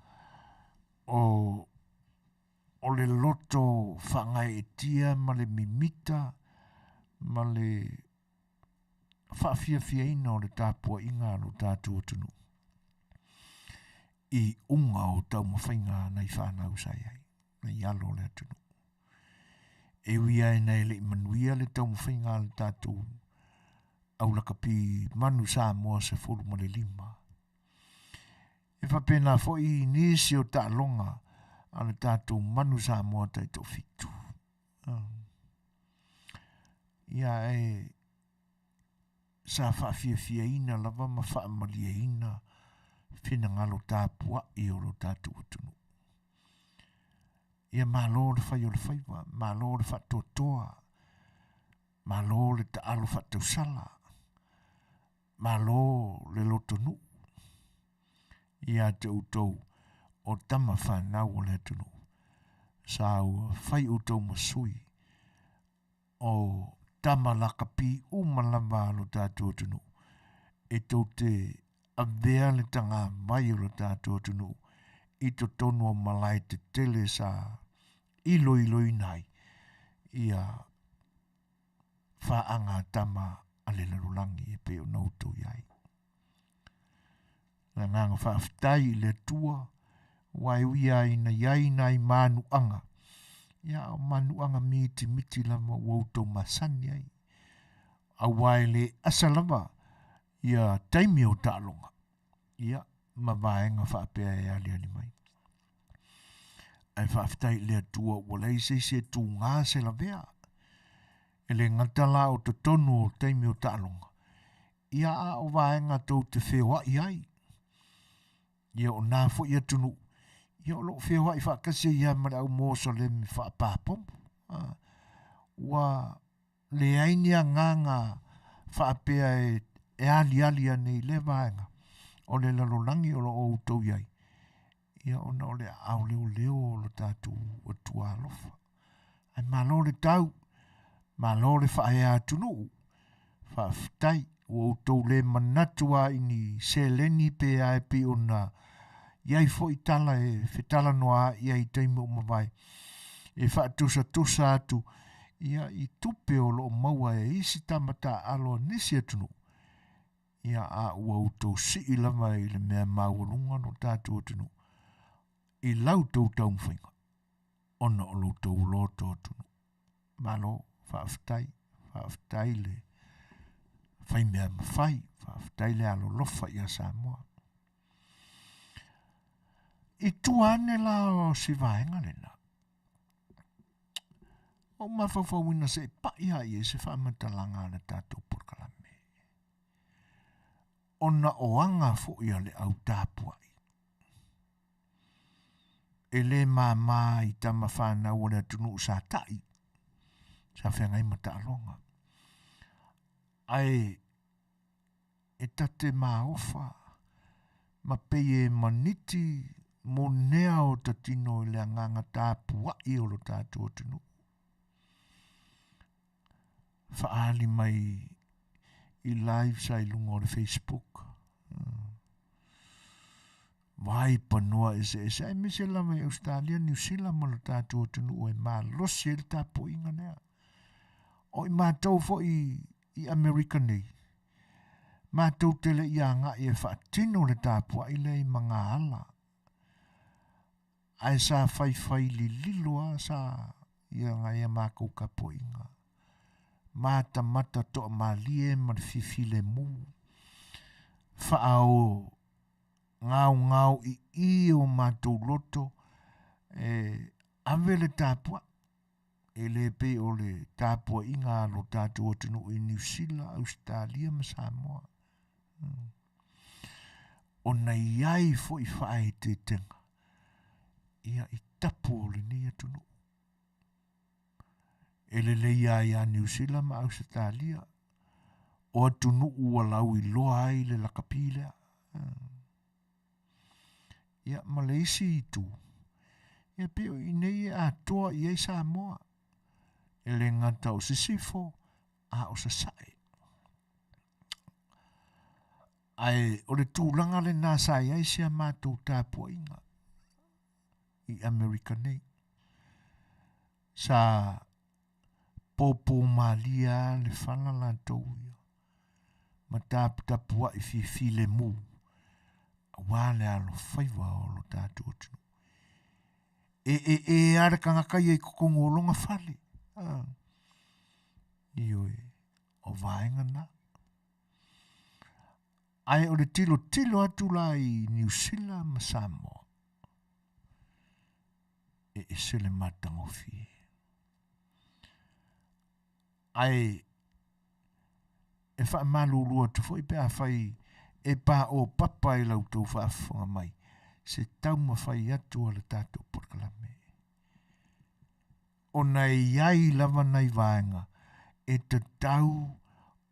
o le loto whangai e tia ma le mimita ma le whaafiafiaina o le tāpua inga lo Tatou tunu. I unga o tau mawhainga nei whanau sai ai, nei alo le tunu. E wia e nei le Manuia le tau mawhainga le Tatou au lakapi manu Samoa se fulu ma le 5. E whapena foi nisi o ta'alonga a le Tatou manu Samoa tai to fitu. Ia e sa whaafiafiaina lava ma whaamaliaina whina ngalo tāpua I o lo Tatou atunu. Ia malo le whai o le whaiwa, malo le whatotoa, malo le taalo whatausala, malo le lotonu. Ia te utou o tama whanau o le atunu. Sa ua whai utou masui o tama lakapi umalama lo Tatou atunu. E tau te a vea le tanga mai o lo tātou tunu i to tonu o malai te tele sa ilo nai ia whaanga tama a le larulangi e pe o nautou iai. Na nganga whaafitai i le tua wai uia ina iai nai manuanga. Ia o manuanga miti lama wautou masani ai. A wai le asalama ia taimi o ta'alonga. Ia ma vaenga whaapea e ali mai. Ai whaafitai le tua walei se tu ngā se la vea. E le ngatala o te tonu o taimi o ta'alonga. Ia a o vaenga tau te whewa iai. Ia o nā fo ia tunu. Ia o lo whewa i whakasi ia mara au mōsa le mi whaapapompo. Wa le ainia nganga whaapea e ali nei le vaenga. O le lalolangi o lo o tau iai. Ia ona o le au leo o lo tātou o tualofa. Ai malo le tau. Malo le whaea tunu. Whaafitai. O tau le manatua ini seleni pe ai pe ona. Iai fo i tala e whetala noa iai taimu o mawai. E whaatusa atu. Ia i tupe o lo maua e isi tamata alo nisi atunu. Ia a ua utau si i lama i le mea maurunga no tātou atunu. I lau tau tau mwhainga. Ona o lo tau loto atunu. Malo, whaafitai le. Whai mea mawhai. Whaafitai le alo lofa i a Samoa. I tuane la o si vaenga lena. O mawhawhawina se pa ia i e se whaamatalanga le tātou porkalame. Ona oanga fo ia le au tāpuai. E le māmā i tama whanau o le atunu sa tai. Sa whengai mata alonga. Ai e tate Meaalofa. Ma peye maniti mo nea o tatino i le anganga tāpuai o lo tātou atunu. Whaali mai i live sa i lunga o le Facebook. Vai panua ese. Ai mise lama i Australia, New Zealand ma lo tātou atunu o e maa losi e le tāpu inga nea. O i mātou fo i Amerika nei. Mātou tele i anga i e whaatino le tāpua i le i mga ala. Ai sa whai li liloa sa i anga i a mākou kapo inga. Mata mata to malie ma fifile mu. Whaao ngau i o mātou loto. Ave le tāpua. E le pe o le tāpua inga lo tātou atunu i New Zealand, Australia ma Samoa. O na iai fo i whae te tenga. Ia i tapu o le ni atunu. E le iai a New Zealand ma Australia. O atunu ua lau i loa ai le lakapilea. Ia ma le isi i tu. Ia pe o i nei a toa i ei Samoa. E le ngata o sisifo a o sasae. Ai o le tūlanga le nasa i aisia mātou tāpua inga. I Amerika nei. Sa popo malia le whana la tau ia. Ma tāpua i fifile mu. Wale A Le Fai'oa o lo tātou tunu. E arakanga i kukongo longa whale. Ioi, o vaenga na. Ai o le tilo atu la i New Zealand ma Samoa. E se le matangofi. Ai e wha malulua tu fo i pēa whai e pā o papa i lau tau whaafonga mai. Se tau ma whai atu o le tātou porkalame. O nei iai lava nei vaenga e te tau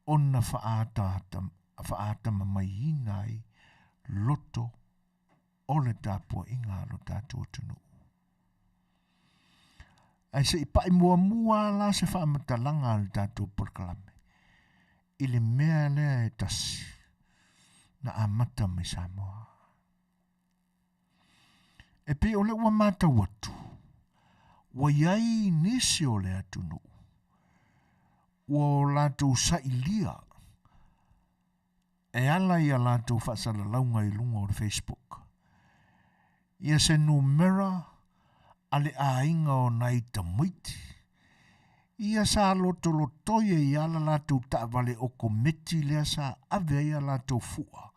o na whaata mai inai loto o le tāpua inga lo tātou tunu. Ai se i pai mua la se whaamatalanga le tātou porkalame. I le mea lea e tasi. na amata mai Samoa. E pe ole ua mata watu. Wa iai nisi o le atunu. Wa lato sa ilia. E ala ia lato whaasala launga I lunga o Facebook. Ia se numera ale ainga o nai tamuiti. Ia sa loto lotoia I ala lato ta'vale o kometi lea sa ave ia lato fua.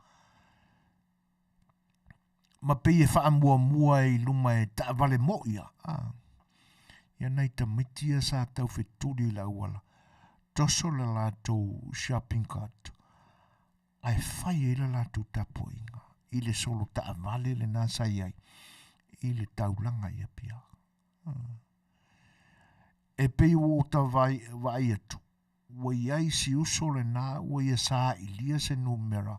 Ma pei e wha mua mua I luma e ta'vale mo ia. Ia nai tamuiti ia sa tau wheturi la uala. Toso la lato shopping cart. Ai whai e la lato tapo inga. I le solo ta'vale le nasa iai. I le taulanga ia pia. E pei o ta vai atu. Wa iai si uso le nā wa ia sa ilia se numera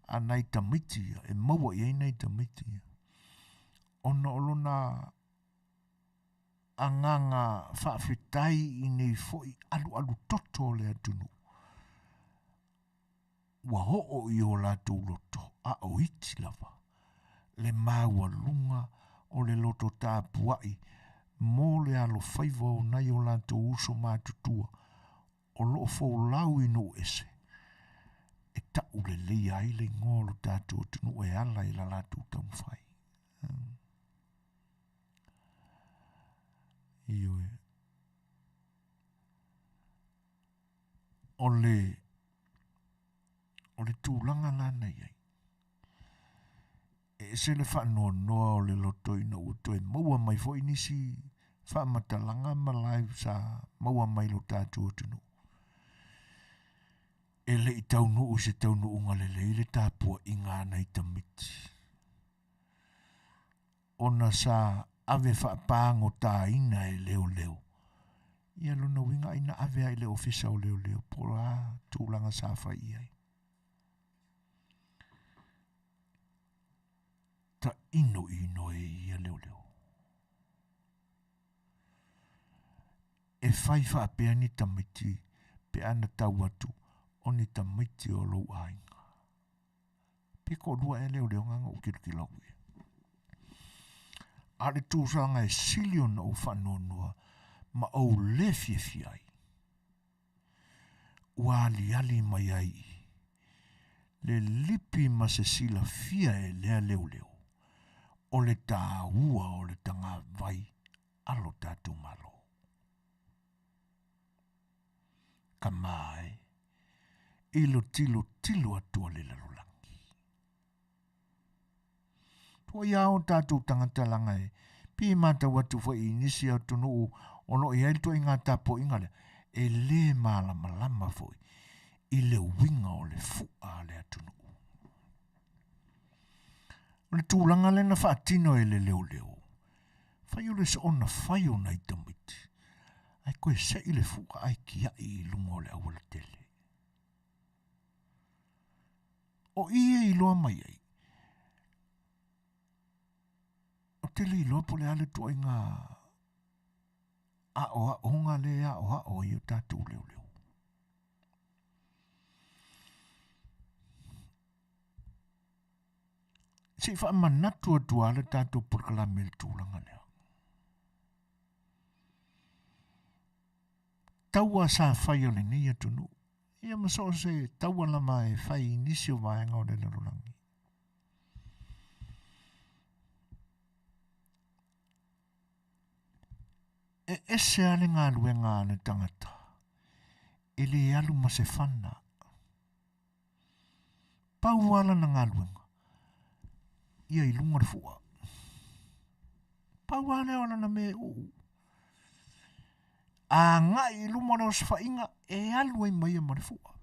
a nai tamiti ia. E maua iai nai tamiti ia. Ona olona anganga whaafetai I nei foi alu toto le atunu. Wa ho'o I o lato loto a o iti lava. Le maua lunga o le loto tāpuai. Mō le A Le Fai'oa o nai o lato uso mātutua. O loo fōu lau I no ese. E tau le lei ai le ngolo tātua tunu e ala I la lato tamwhai. Ioi. O le tūlanga lana iai. E se le whanua noa o le loto ina uto e maua mai fo inisi whamatalanga ma live sa maua mai lo tātua tunu. E le I taunu u se taunu unga le tāpua inga nei tamiti. Ona sa ave whaapango tā ina e leo leo. Ia luna winga ina ave ai le ofisa o leo leo. Pora tūlanga sa whai iai. Ta ino e ia leo leo. E whai whaapea ni tamiti pe ana tau atu o ni tamiti o lou ainga. Pe ko lua e leo leo nganga ukiruki lau e. Ale tūsanga e silion o whanonua ma o le fiai. Ua ali mai ai. Le lipi ma se sila fia e lea leo leo. O le tāua o le tanga vai alo tātou malo. Ka mai, ilo tilo atua le lalulangi. Tua iao tātou tangata langa e, pi mata watu fo inisi au tunu o no i ailtua inga tapo inga le, e le malama foi, I le winga o le fua le atunu. Le tūlanga le na whaatino e le leo leo. Whai o le se ona whai o nei tamiti. Ai koe se I le fuka ai kia I lunga o le awala tele. O I loa mai ai. O tele I loa po le ale tua inga a onga le a o I o tātou leo leo. Se wha manatu atua le tātou porkalame le tūlanga lea. Taua sa whai o le nei atunu. Ia maso se taua lama e whai nisi o vaenga o le lalulangi. E ese ale ngā luenga ane tangata. E le alu ma se whana. Pau ala na ngā luenga. Ia I lunga fua. Pau ale ona na me o. A ngā I lunga na os whainga e alu ai mai a mare fua.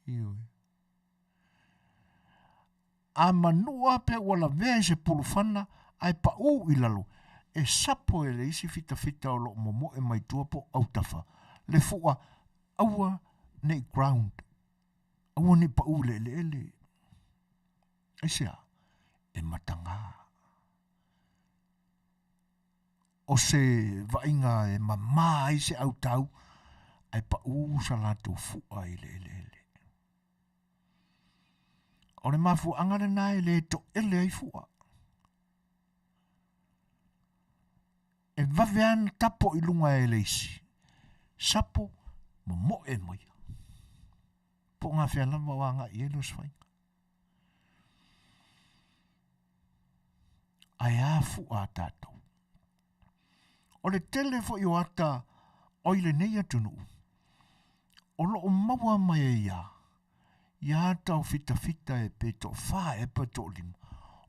Ioi. A manua pe wala vea se pulufana ai pa o I lalo. E sapo e le isi fita o lo momo e mai tuapo au tafa. Le fua aua nei ground. Aua ni pa ule ele. Aisea, e matanga. O se vainga e mamā i se au tau, ai pa sa latou fu'a i le. O le mafu angare nai le to ele ai fu'a. E vaveana tapo i lunga e leisi. Sapo mo e moia. Po ngā whea lama wanga i elos whainga. Ai a fu'a tātou. O le tele fo i o ata o i le nei atunu. O lo o maua mai e ia. Ia tau fita e pe to wha e pe to lima.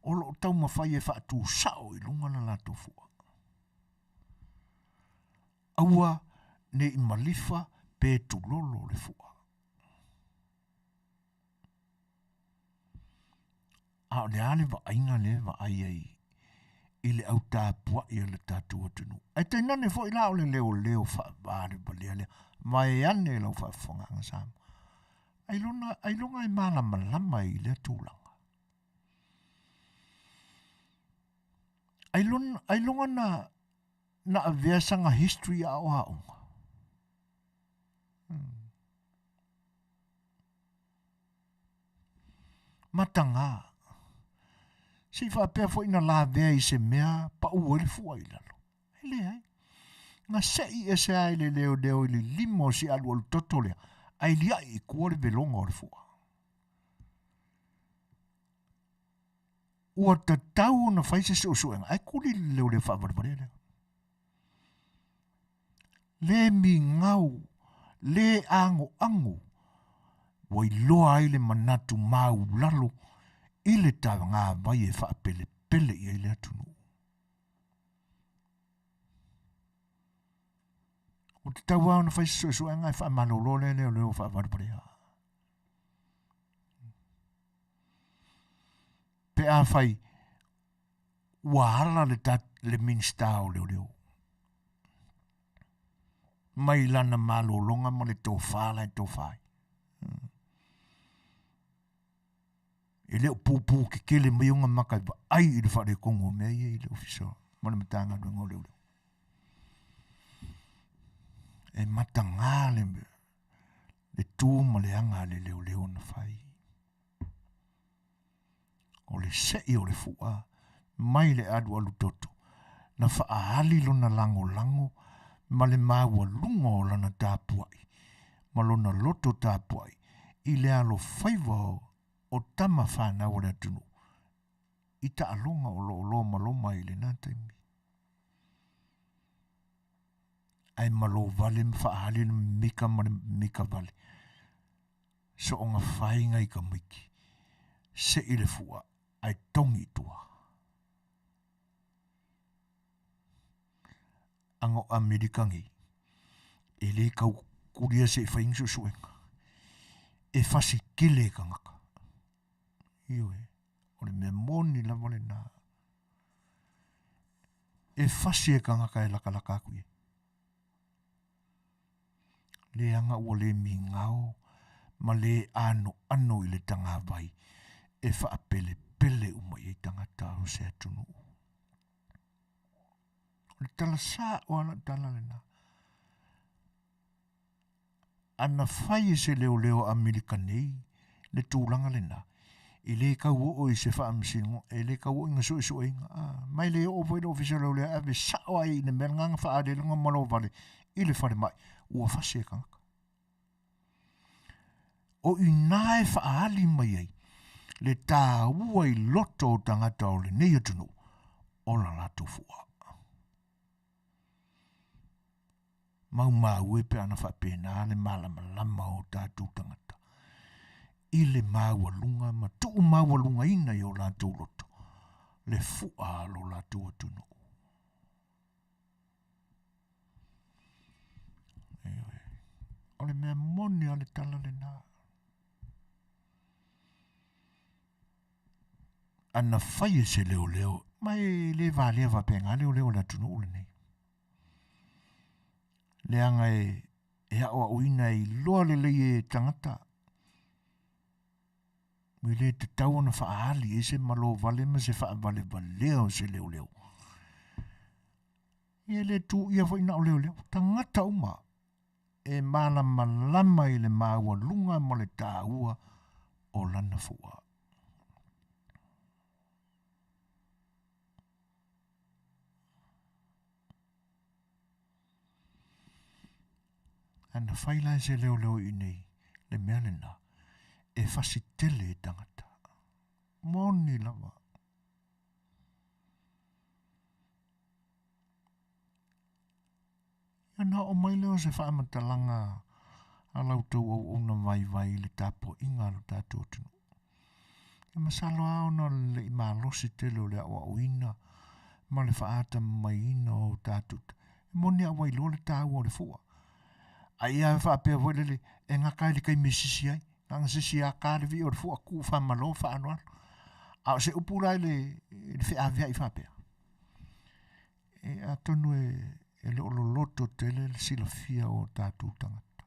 O lo o tau mawhai e wha tu sao i lunga na lato fu'a. Aua ne i malifa pe tu lolo le fu'a. A le ale wa ainga le wa ai ai. I le au tāpua i le Tatou atunu. Ai te nane fo i la o le leo wha vāre pa lea lea. Mai ane lau wha whonganga sama. Ai longa e malama i le tūlanga. Ai longa na aveasanga history a o haunga. Matanga. Si fa pea fo ina la vea i se mea pa ua le fua i lalo. Ele ai. Nga sei e se ai le leo i le limo si alu o le toto lea. Ai lia i kua le velonga o le fua. Ua tatau na faise se usuenga. Ai kuli leo le fa varvare lea. Le mi ngau. Le ango. Wai loa ai le manatu mau lalo. Ile tawa ngā vai e wha pele i ele atunu. O te tau au na whai sua ngai wha malolo leo wha varparea. Pe a whai wahara le minstao leo. Mai lana malolonga ma le tō whāla e tō whai. E leo pūpū ke kele mai unga makai wa ai i le whare kongo mea i le ofisa. Mana matanga rua ngau leo. E matanga le tū ma le anga le leo na whai. O le sei o le fu'a, mai le adu alu toto. Na whaahali lona lango, ma le maua lunga o lana tāpuai. Ma lona loto tāpuai. I le alo whaiva o tama whāna o le atunu. I ta alonga o lo maloma i le nātaimi. Ai malo vale mwhaahali mika vale. So o ngā whainga i ka miki. Se i le fua, ai tongi tua. Ango Amerikangi. E le kau kuria se i whaingsu suenga. E whasi kile ka ngaka. Iwe, o le mea moni la wale nā. E whasi e ka ngaka e laka kui. Le anga ua le mi ngao, ma le ano i le tanga vai. E wha pele umai e tangata o se atunu. Le tala sā o ana tala le nā. Ana whai e se leo Amerikanei, le tūlanga le nā. I le kau o i se whaamsingo, e le kau o inga sui inga. Mai le o voi le ofisa leo lea, ave sao ai ne mernganga whaadilanga malo vale, i le whare mai, ua whasi e kangaka. O i nae whaali mai ai, le tā ua i loto o tangata o le nei atunu, o la lato fua. Mau e pe ana whapena, le malama o tātou tangata. I le māua lunga ina i o lātou loto. Le fua lo lātou atunu. O le mea moni a le tala le nā. Ana whai e se leo. Mai le vālea vapenga leo le atunu ule nei. Le anga e hawa uina i loa le e tangata. Mile te tau ana whaahali e se malo vale ma se whaavale valeo se leo. Ia le tu ia whaina o leo. Tangata uma. e malama i le maua lunga mo le tāua o lana fua. Ana whaila se leo i nei, le mea lena, e fasitele e tangata. Moni lava. Ana o mai leo se whamatalanga a lautou au ona vai le tapo inga lo tātou tunu. E masalo ao na le i malosi tele o le awa o ina, ma le whaata mai ina o tātou. E moni a wailo le tāua o le fua. Ai a whaapea wale e ngakai le kai mesisi ai, nga sisi a kāre vi o le fua ku whamalo whaanoa. A se upulai le whiawea i whaapea. E a tonu e le ololoto tele le sila fia o tātou tangata.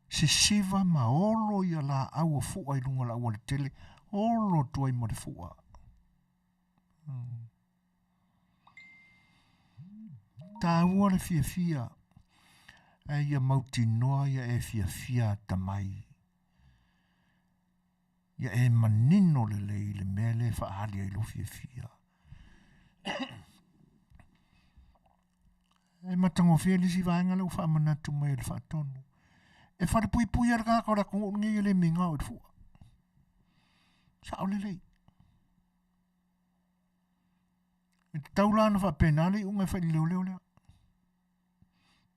Se siva ma olo ia la au o fua i lunga la ua le tele, olo tua i mo le fua. Tā ua le fia, e ia mauti noa ia e fia tamai. Ia e manino le mele whaali ai lo fia. E matango fia lisi vaenga lau whaamanatu mai le whaatonu. E whare pui ar kā kora kongo ngi le minga o le fua. Sa o le lei. E te taulana whaapenale unga whaili leo.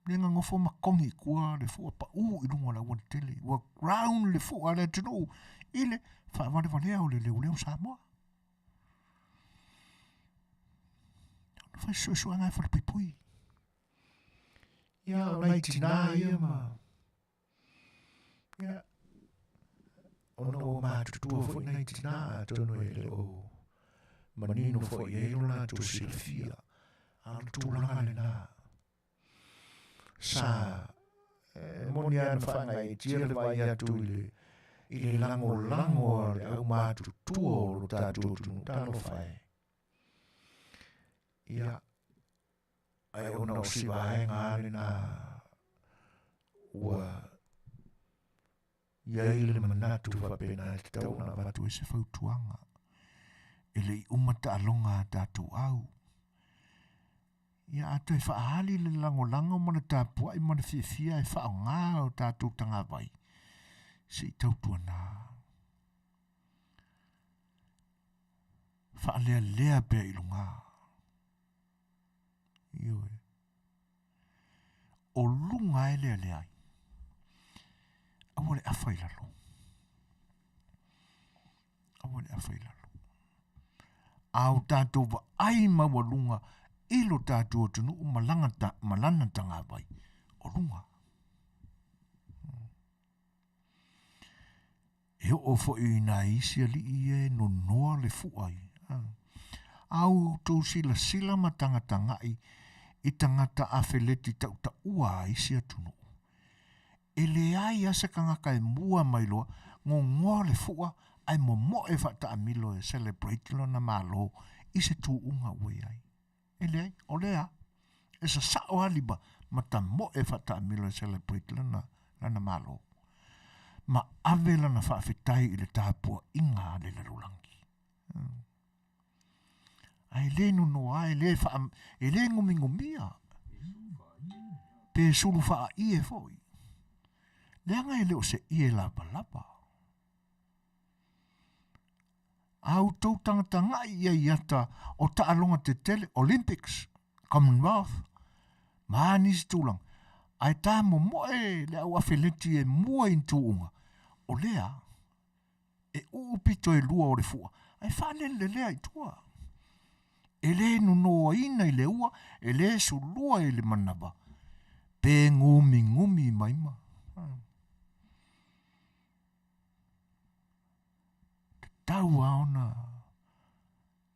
Lenga ngofo makongi kua le fua pa i runga la ua tele. Ua ground le fua le tunu. Ile whaavare au le leo Samoa. Whai Suasua ngai whare pui. Ia o nei tina ia ma. Ia. Ono o mātutua fwoi nei tina tono e le o. Manino fwoi e lona tu silfia. Al tūlanga le nā. Sa moni ana whanga e tira le vai atu i le lango le au mātutua o lo tātou tunu talo whai. Ia. Ai ona o siwa e ngāre nā ua iai le manatu whapena e te tau na watu e se whautuanga. E le i umata alonga tātou au. Ia ato e whaahali le lango mana tāpua i mana fia e whao ngā o tātou tanga vai. Se i tautua nā. Whaalea bea i lunga. Ioi. O lunga e lea ai. Awale awhailalo. Au tātou wa ai maua lunga ilo tātou tunu malana tanga vai. O lunga. E o fo i nā isi ali i e no noa le fuai. Au tau sila ma tangatangai i tangata awheleti tau ta ua isi atunu. E le ai asa kangaka e mua mailoa ngoa le fua ai mo e whata amilo e celebrate lo na malo i se tū unga ue ai. E le ai, o lea, e sa sao aliba ma ta mo e whata amilo e celebrate lo na malo. Ma ave lana whaafetai i le tāpua inga le larulangi. Ai le no ai le ngumia. Pe sulu wha i e foi. Leanga e leo se i e lapa. Au tau tanga ia iata o taalonga te tele Olympics, Commonwealth, maanis tūlang. Ai tā mo e le au awheleti e mua in tūunga. O lea, e upito e lua o le fua. Ai whanele lea i tua. E le nunoa ina i le ua, e le sulua i le manaba. Pe ngumi maima. Tau aona,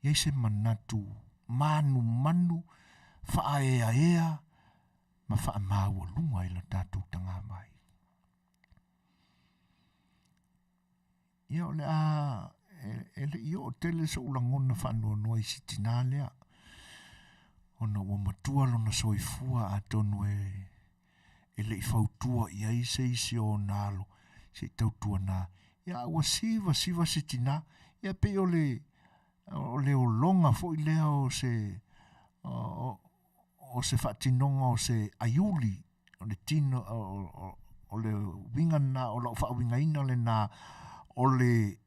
iei se manatu, manu, wha ea, ma wha maua lunga i la tātou tanga mai. Ia o le e le i o tele so ulangona whanua noa i sitina lea. ona ua matua lona soifua a tonu e le i fautua i ai se isi o nalo, se i tautua nā. Ia ua siva sitina, ia pe o le o longa fo i lea o se whaatinonga o se aiuli, o le tino, o le winga na, o la wha ina le na, o le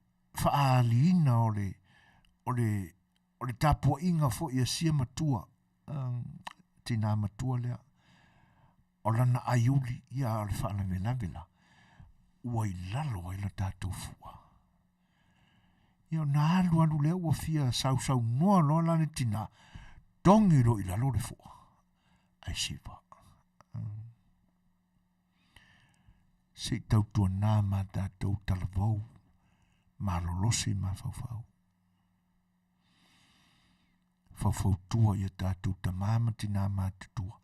whaaliina o le tapua inga fo i a sia matua, tina matua lea, o lana aiuli, ia o le whaalavela, ua i lalo ai la tātou fua. Ia na alu lea ua fia sau noa loa lane tina, tongi lo i lalo le fua. Ai siva. Se tautua nā ma tātou talavou, ma lolosi ma faufau. Faufau tua ia tātou tamama tina ma tutua.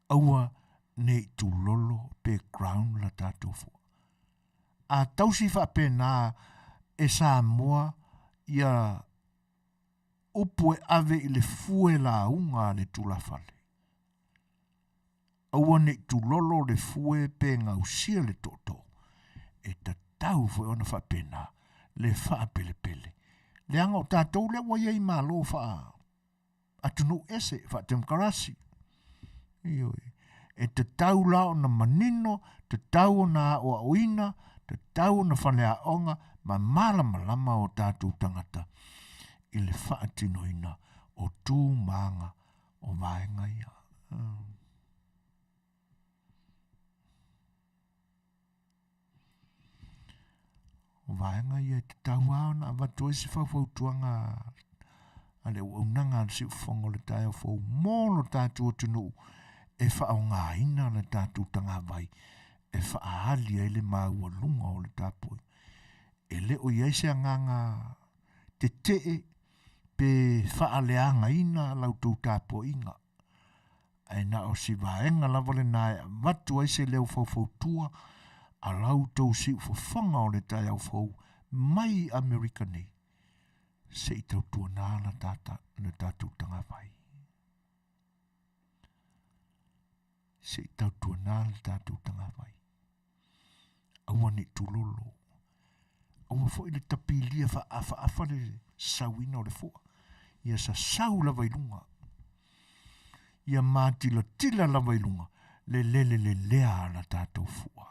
Aua ne tu lolo background la tātou fua. A tausi whape nā e Samoa ia upu e ave i le fue la unga le tulafale. Aua ne tu lolo le fue pe ngausia le toto. E tatau fue ona whapena le whaapele pele. Le anga o tātou le wai ei Meaalofa atunu ese whaatemkarasi. Ioi. E tatau la ona manino, tatau ona o oina, tatau ona whanea onga, ma malama o tātou tangata. I le whaatinoina o tū maanga o vaenga ia. O vaenga ia te taua na watu e se whautuanga a le unanga le si ufongo le tai o fau molo tātou tunu e whaonga ina le tātou tanga vai e whaahali e le maua lunga o le tāpoi. E le o iei se anganga te tee pe whaaleanga ina lau tau tāpo inga. Ai na o si vaenga lava le nai watu ai se leo fautua a lau tau si ufawhanga o le tai au fau mai Amerikani. Se i tau tua nā na tātou tanga vai. Se i tau tua nā na tātou tanga vai. Aua ni tulolo. Aua fo i le tapilia whaafa le sauina o le fua. Ia sa sau la vailunga. Ia mātila tila la vailunga. Le lea na tātou fua.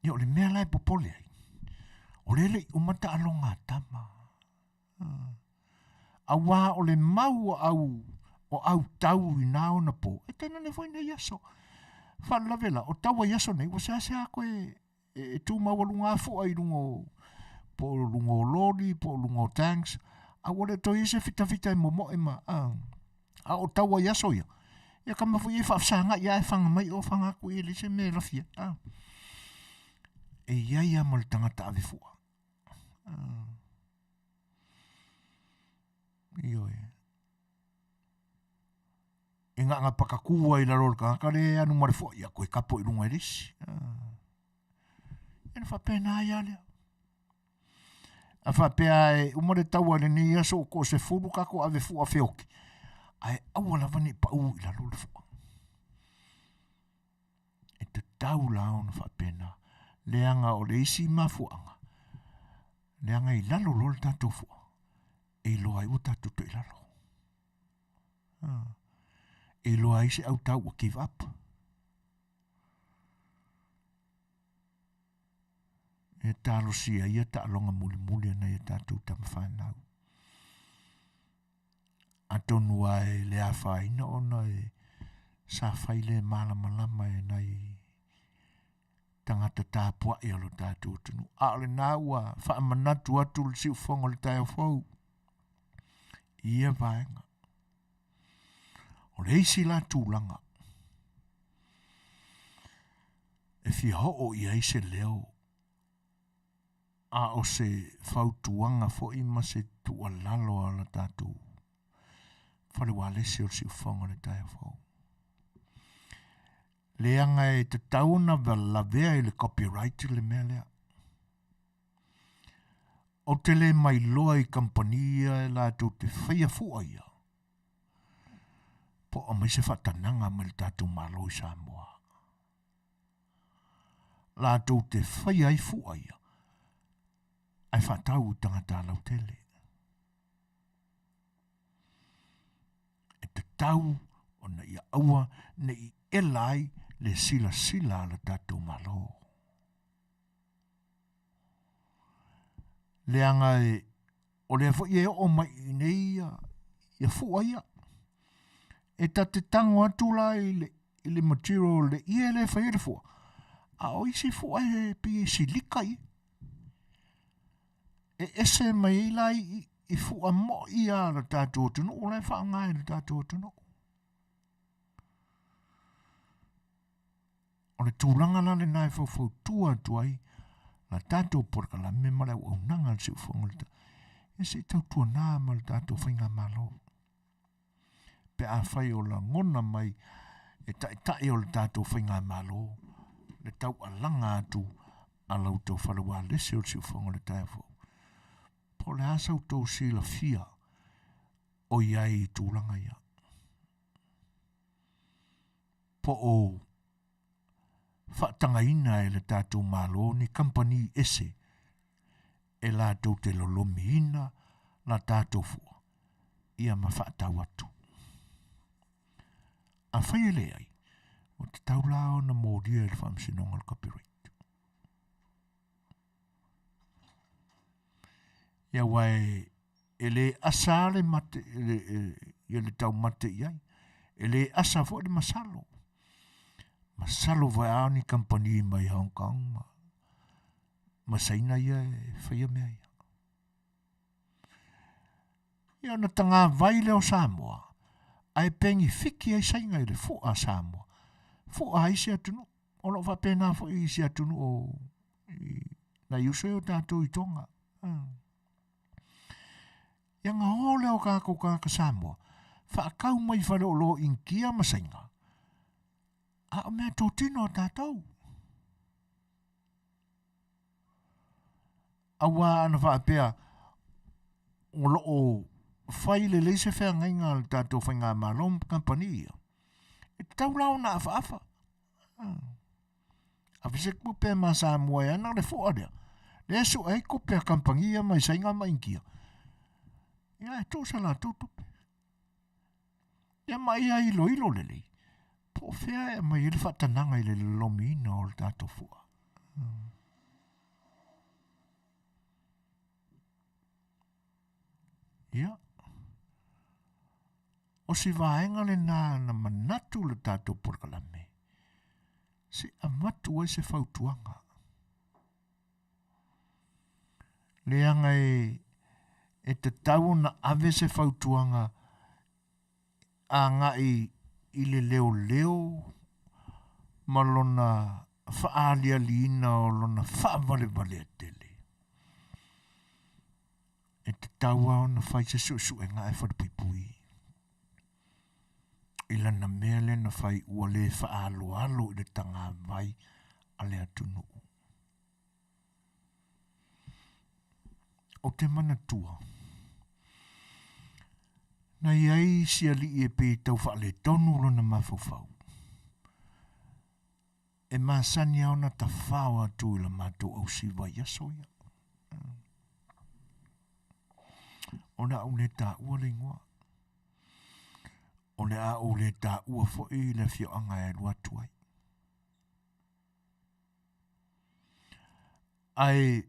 Ia o le mea lai popole ai. O le umata alonga tama. Awa o le mau au tau i nao na po. E tena ne foina yaso. Whala vela, o taua yaso nei, wasa a koe e tū mawalunga fua i lungo po lungo lori, po lungo tanks. A wale to ise fita i momo e ma. A o taua yaso ia. Ia kama fu i whafsanga, ia e whanga mai o whanga koe e lise me rafia. E ia mo le tangata ave fua. Iyo e. E ngā pakakua i laro ka kare anu mare fua. Ia koe kapo i runga erisi. E na whapena ia lea. A whapea e umare taua le ni aso ko se furu kako ave fua feoki. Ai awa lava ni pa u i laro le fua. E te tau lao na whapena. Leanga o le isi mafuanga. Leanga i lalo lol tātou fua. E loa i o tātou to i lalo. E loa i se au tau o give up. E tālo sia ia ta alonga muli na ia tātou tamawhanau. Atonu ai le awhaina ona e sa whaile malama e nei tangata tāpua i alo tātou tunu. A le nāua whaamanatu atu le siu whonga le tai au whau. Ia vaenga. O le eisi la tūlanga. E fi ho i eise leo. A o se whautuanga fo ima se tua lalo ala tātou. Whale wale se o siu whonga le tai au whau. Leanga e te tauna la vea i le copyright le mea lea. o te le mai loa I kampania e lātou te whaia fua ia. Po o mai se whatananga me le tātou malo I Samoa. Lātou te whaia I fua ia. Ai whatau tangata lau tele. E te tau o na ia aua ne I elai le sila sila la tātou malo. Le anga o le fo ia o mai nei ia fua ia. E ta te tango atu la I le material le ia le whaia le fua. A o isi fua e pi si lika I. E ese mai la I fua mo ia la tātou tunu o le whaangai la tātou tunu. O le tūlanga la le nai fau tua tuai la tātou porka la me mara o nanga si ufonga. E se tau tua nā ma la tātou whainga malo. Pe a whai o la ngona mai e tai o la tātou whainga malo. Le tau alanga atu a lau tau whalawa lese o si ufonga le tāwho. Po le asau tau si la fia o iai I tūlanga ia. Po o whaatangaina e le tātou malo ni kampani ese e lātou te lolomiina la tātou fua. Ia ma whaatau atu. A whaia le ai, o te taulao na mōria e le whamsinonga le copyright. Ia wai e le asa le mate, e le tau mate iai, e le asa fo le masalo. Masalo vai ani kampani mai Hong Kong ma saina ia e whaia mea ia. Ia na tanga vai leo Samoa, ai pengi whiki ai sainga I le fua Samoa. Fua ai si atunu, o lo whapena fo I si atunu o na iuso o tātou I tonga. Ia ngā ho leo kākou kāka Samoa, whaakau mai whare o lo inkia ma sainga. A o mea tō tino tātou. Awa ana whaapea o lo o whai le leise whea ngainga le tātou whainga malom kampania. E tau lau na awha. A wise kupe ma Samoa e ana le fua rea. Le esu ai kupe a kampania mai sainga mai inkia. Ia e tō sala tōtupe. Ia mai ai ilo lelei. Po fea e mai ele whatananga I le lomina o le tātou fua. Ia. O si vaenga le nā na manatu le tātou porkalame. Se amatu ai se whautuanga. Le anga e te tau na ave se whautuanga a ngai I le leo malona whaalia lina o lona whaavale tele. E te taua o na whai se su e ngā e whadipui. I lana mea le na whai ua le whaalo I le tanga vai a le atunu. O te mana tua. Na iai si ali e pe tau whaale tonu lona mawhawhau. E masani au na ta whaua tu I la mātou au siwa yasoia. O na au le tā ua le ingoa. O le a o le tā ua fo I le fio anga e lua tuai. Ai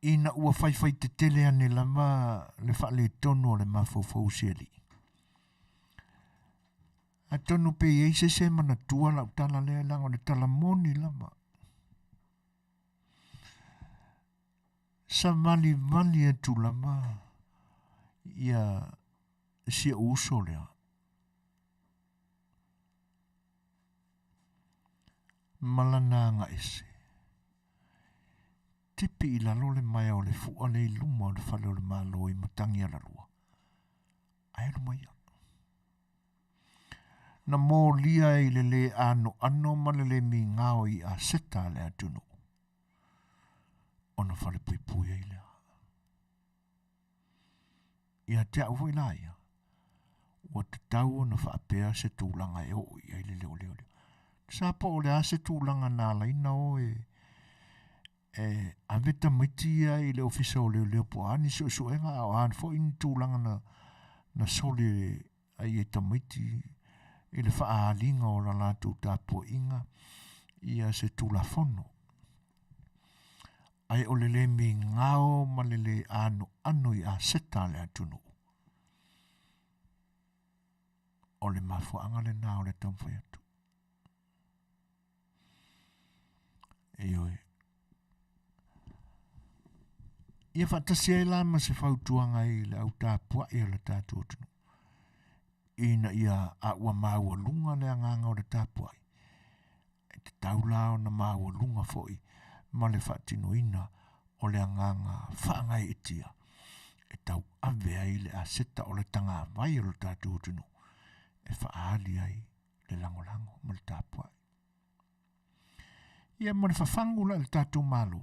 ina ua whai te tele ane lama le whaale tono le mawhawhau siali. A tono pe eise se mana tua lau tala lea lango le tala moni lama. Sa mali e tu lama ia sia uso lea. Malana nga ese. Tipi I lalo le mai o le fua le iluma o le whale o le malo I matangi ala lua. Ai luma ia. Na mō lia I le ano ma le mi ngao I a seta le atunu. ona whare pui pui ei lea. Ia te au fai la ia. Wa te tau ona whaapea se tūlanga e o i ai le leo leo leo. Sa po o lea se tūlanga nā laina o a veta maiti ia i le ofisa o leo leo po ani so enga o an fo in tūlanga na sole ai e tamaiti i le whaalinga o la lātou tāpua inga ia se tūlafono. Ai o le mi ngao ma le ano i a seta le atunu. O le mafuanga le nā o le tamwhai atu. Ioi. Ia Faatasi ai lama se whautuanga i le au tāpua i o le tātou atunu. Ina ia Aua maua lunga le anganga o le tāpua i. E te taulao na maua lunga foi ma le whaatinoina o le anganga whaangai itia. E tau ave ai le aseta o le tanga vai o le tātou atunu. E whaali ai le langolango ma le tāpua. Ia ma le whawhangu le tātou malo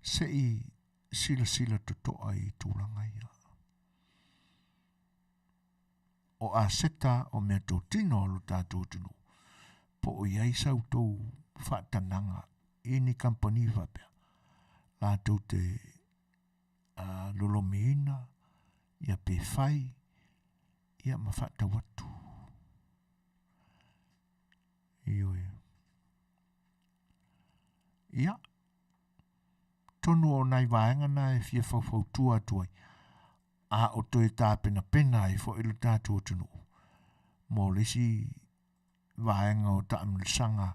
se i sila totoa i tūlanga ia. O a seta o mea tō tino o tātou tunu. Po o iai sau tōu whaatananga i ni kampani whapea. La tō te lolomeina, ia pewhai, ia ma whaatawatu. Ioi. Ia. Tonu o nai vaenga na e fia whautua tuai. A o toi tā pena i fo ilu tātou tunu. Mō lesi vaenga o ta amlisanga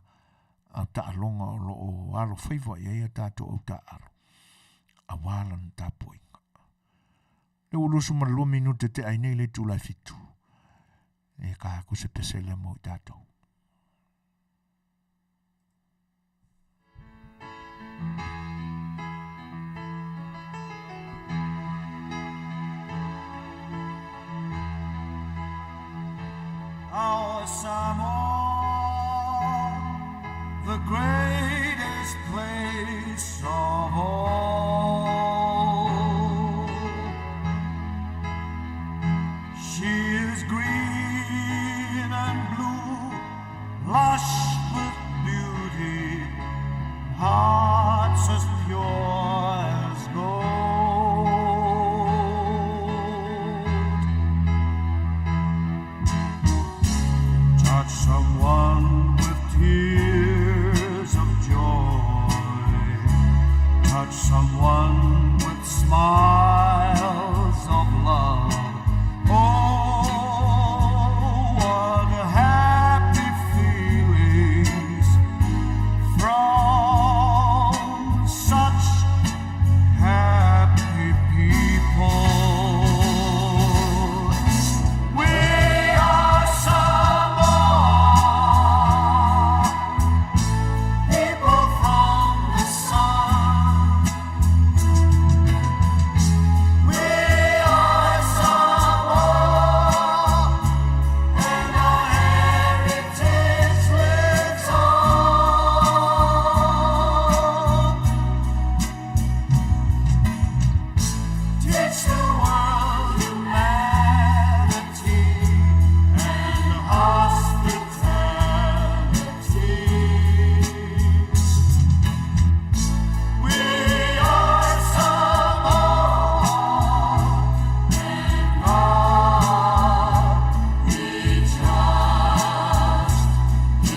a ta alonga o lo o alo whaiva i ea tātou o ta alo. A wālan tā poinga. Le ulusu ma 2 minute te ainei le tūlai fitu. E ka aku se pesele mo i tātou. Our Samoa, the greatest place of all. She is green and blue, lush with beauty, hearts as pure as gold. Touch someone with tears of joy. Touch someone with smiles of love. Oh, what happy feelings from such happy people. We are Samoa, people from the sun. We are Samoa, and our heritage lives on. Teach the world humanity and hospitality. We are Samoa, and God we trust in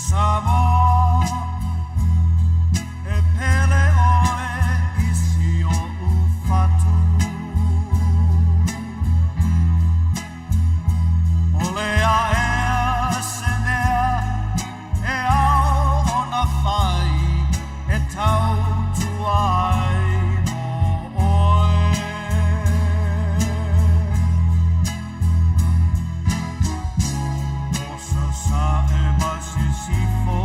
Samoa, e pele oe isi o ufatu. Ole a ea senea, e ao ona whai, e tau tuai mo oe. Osa sa e masisifo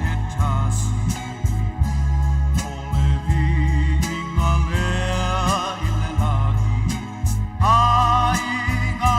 e tasi. Ole vi inga lea i le lagi. A inga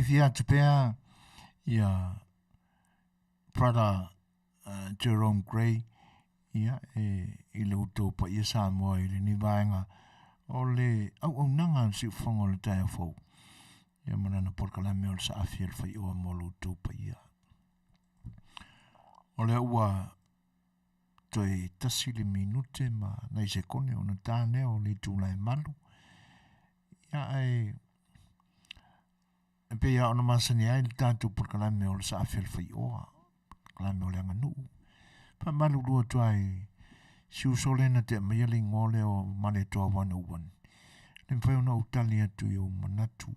fia te pea ia brother Jerome Gray ia i le uto pa ia Samoa i le ni vaenga o le au nanga si fongo le tae fau ia manana porkalame o le sa afia le Fai'oa mo le uto pa ia o le ua toi tasi le minute ma nei se kone o na tāne o le tūlai malu ia ai pe ia ona masani ai le tātou porkalame o le sa afia le Fai'oa kalame o le Aganuu pa malu lua tuai siu solena te mai le ngole o male toa wana uwan le mwhai ona utali atu i o manatu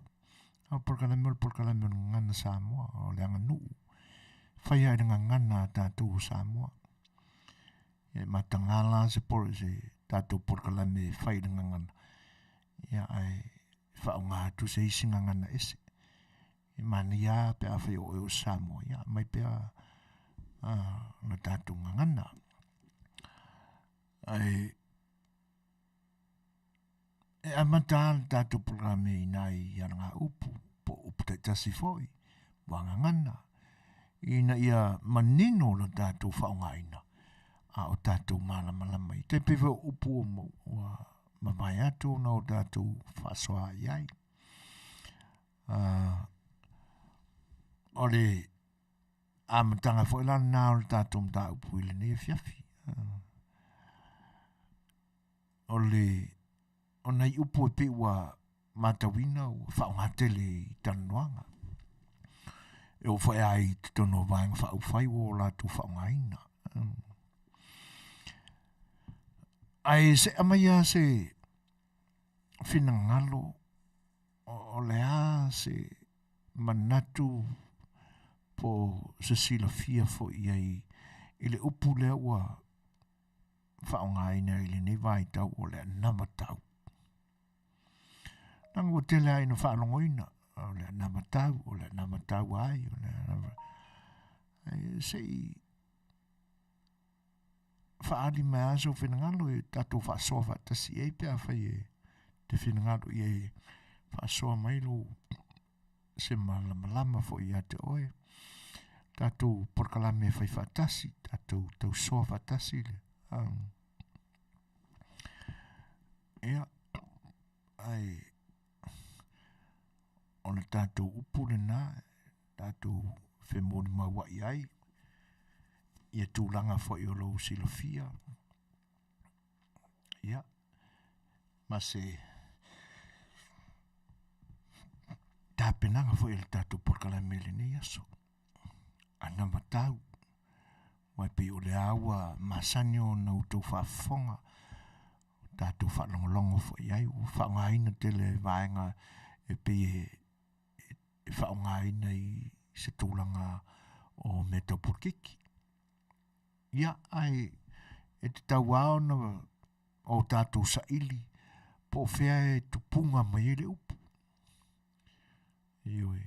au porkalame o ngana Samoa o le Aganuu whai ai nga ngana tātou Samoa e matangala se por se tātou porkalame whai nga ngana ia ai whao ngā atu se isi nga ngana ese e Manuia pe a whai o Samoa ia mai pe a na tātou nga ngana ai e amata tātou porkalame i nai ia ngā upu po upu te tasi foi wanga ngana ina ia manino la tātou whaongaina a o tātou malama i te pewe upu o mo wa mamai atu na o tātou Faasoa iai o le amatanga fo ila nā o le tātou mta upu ili ni Afiafi o le o nei upu e pe ua matawina o whaongatele i tanuanga e o whai ai te tono vāenga whauwhai o la tu whaongaina. Ai se amaya se finangalo o lea se manatu po se sila fia fo iai ile upu lea ua whaongaina ile ne vai tau o lea nama tau. Nang o te lea ina whaongoina o le nama tau ai o le nama sei whaari mai aso whenangalo e tatou Faasoa Faatasi e pia whai e te whenangalo i e Faasoa mailo se malama fo i ate oe tatou porkalame whai Faatasi tatou tau soa Faatasi le ea ai ona tātou upu le nā, tātou whemoni maua i ai, ia tūlanga fo i o lau silofia. Ia, ma se tāpenanga fo i le tātou porkalame le ne aso. Ana matau, wai pe o le aua masani o na utou whaafonga, tātou whalongolongo fo i ai, whaongaina te le vaenga e pe e whaongaina i se tūlanga o metapurkiki. Ia ai e te tau ao na o tātou sa ili po whea e tupunga mai ele upu. Ioi.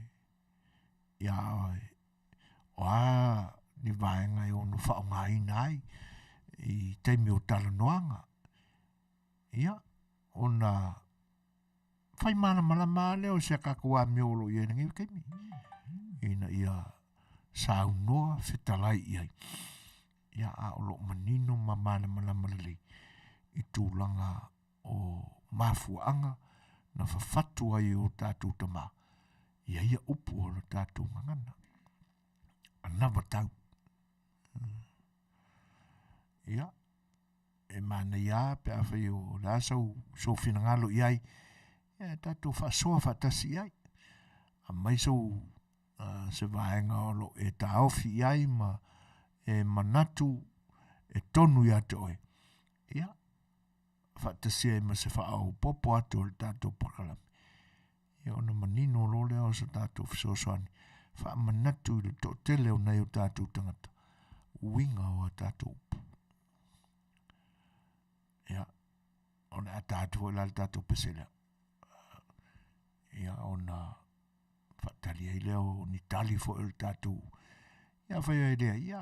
Ia ai o a ni vaenga e ono whaongaina ai i teimi o talanoanga. Ia ona fai mana malama leo se kakua miolo i enengi kemi. Ina ia saunoa fetalai iai. Ia a olo manino ma mana malama lelei. I tūlanga o mafuanga na whawhatu ai o tātou tama. Ia ia upu o tātou ngangana. Anawa tau. Ia. E mana ia pe awhai o la sau so finangalo iai. Ia tātou Faasoa Faatasi iai. A mai sau se vaenga o lo e taofi iai ma e manatu e tonu ia te oe. Ia. Faatasi ai ma se whaau popo atu o le tātou pakalami. Ia ona manino lo leo sa tātou fisosoani. Wha manatu i le to tele o nei o tātou tangata. Winga o a tātou upu. Ia. Ona a tātou o la tātou peselea. Ia ona whatali ai leo ni tali fo el tātou. Ia whai ai lea, ia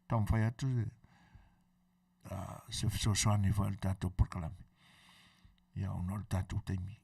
tam whai atu se fisosoani fo el tātou porkalami. Ia ona el tātou teimi.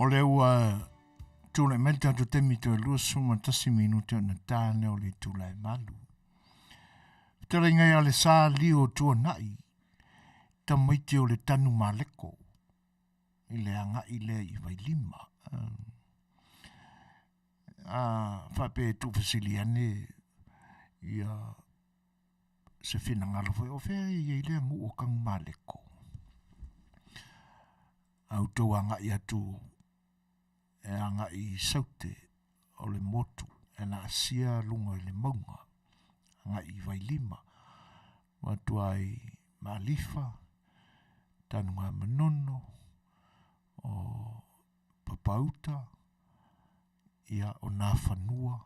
O le ua tūle melta tu temi tu lua suma tasi minuto na tāne o le tūlai malu. Tere ngai ale sā lio tua nai, ta maiti o le tanu maleko, i le anga i le i vai lima. Whape tu fasiliane i se whina ngalo fai o whea i le ngu o kangu maleko. Au tau anga i atu e anga i saute o le motu e na asia lunga i le maunga anga i vai lima watu ai Meaalofa tanunga manono o papauta ia o nā whanua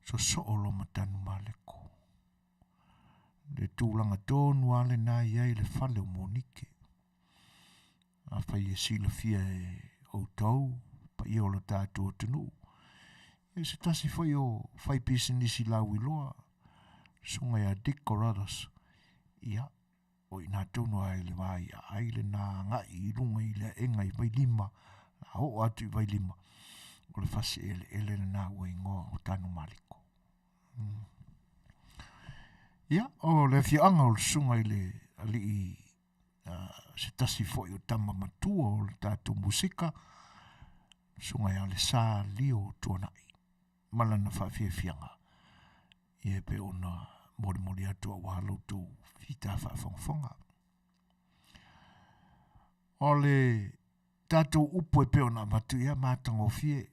so o lo matanu maleko le tūlanga tōnu ale nā iai le whale o monike a whai e sila fia e o tau, pa i o lo tātua tunu. E se tasi whai o whai pisinisi lau i loa, sunga ia dikoradas, ia, o i nā tono ai le vai, ai le nā ngai i runga i le enga i vai lima, a ho atu i vai lima, o le whasi ele nā ua ingoa o tanu maliko. Ia, o le fianga o le sunga i le ali i se tasi foi o tama matua o le tātou musika, sunga ia le sā lio tuanai, malana whawhiawhianga, i e pe ona mori atua walo tu fita whaafonga. O le tatou upo e peo na matu ia mātango fie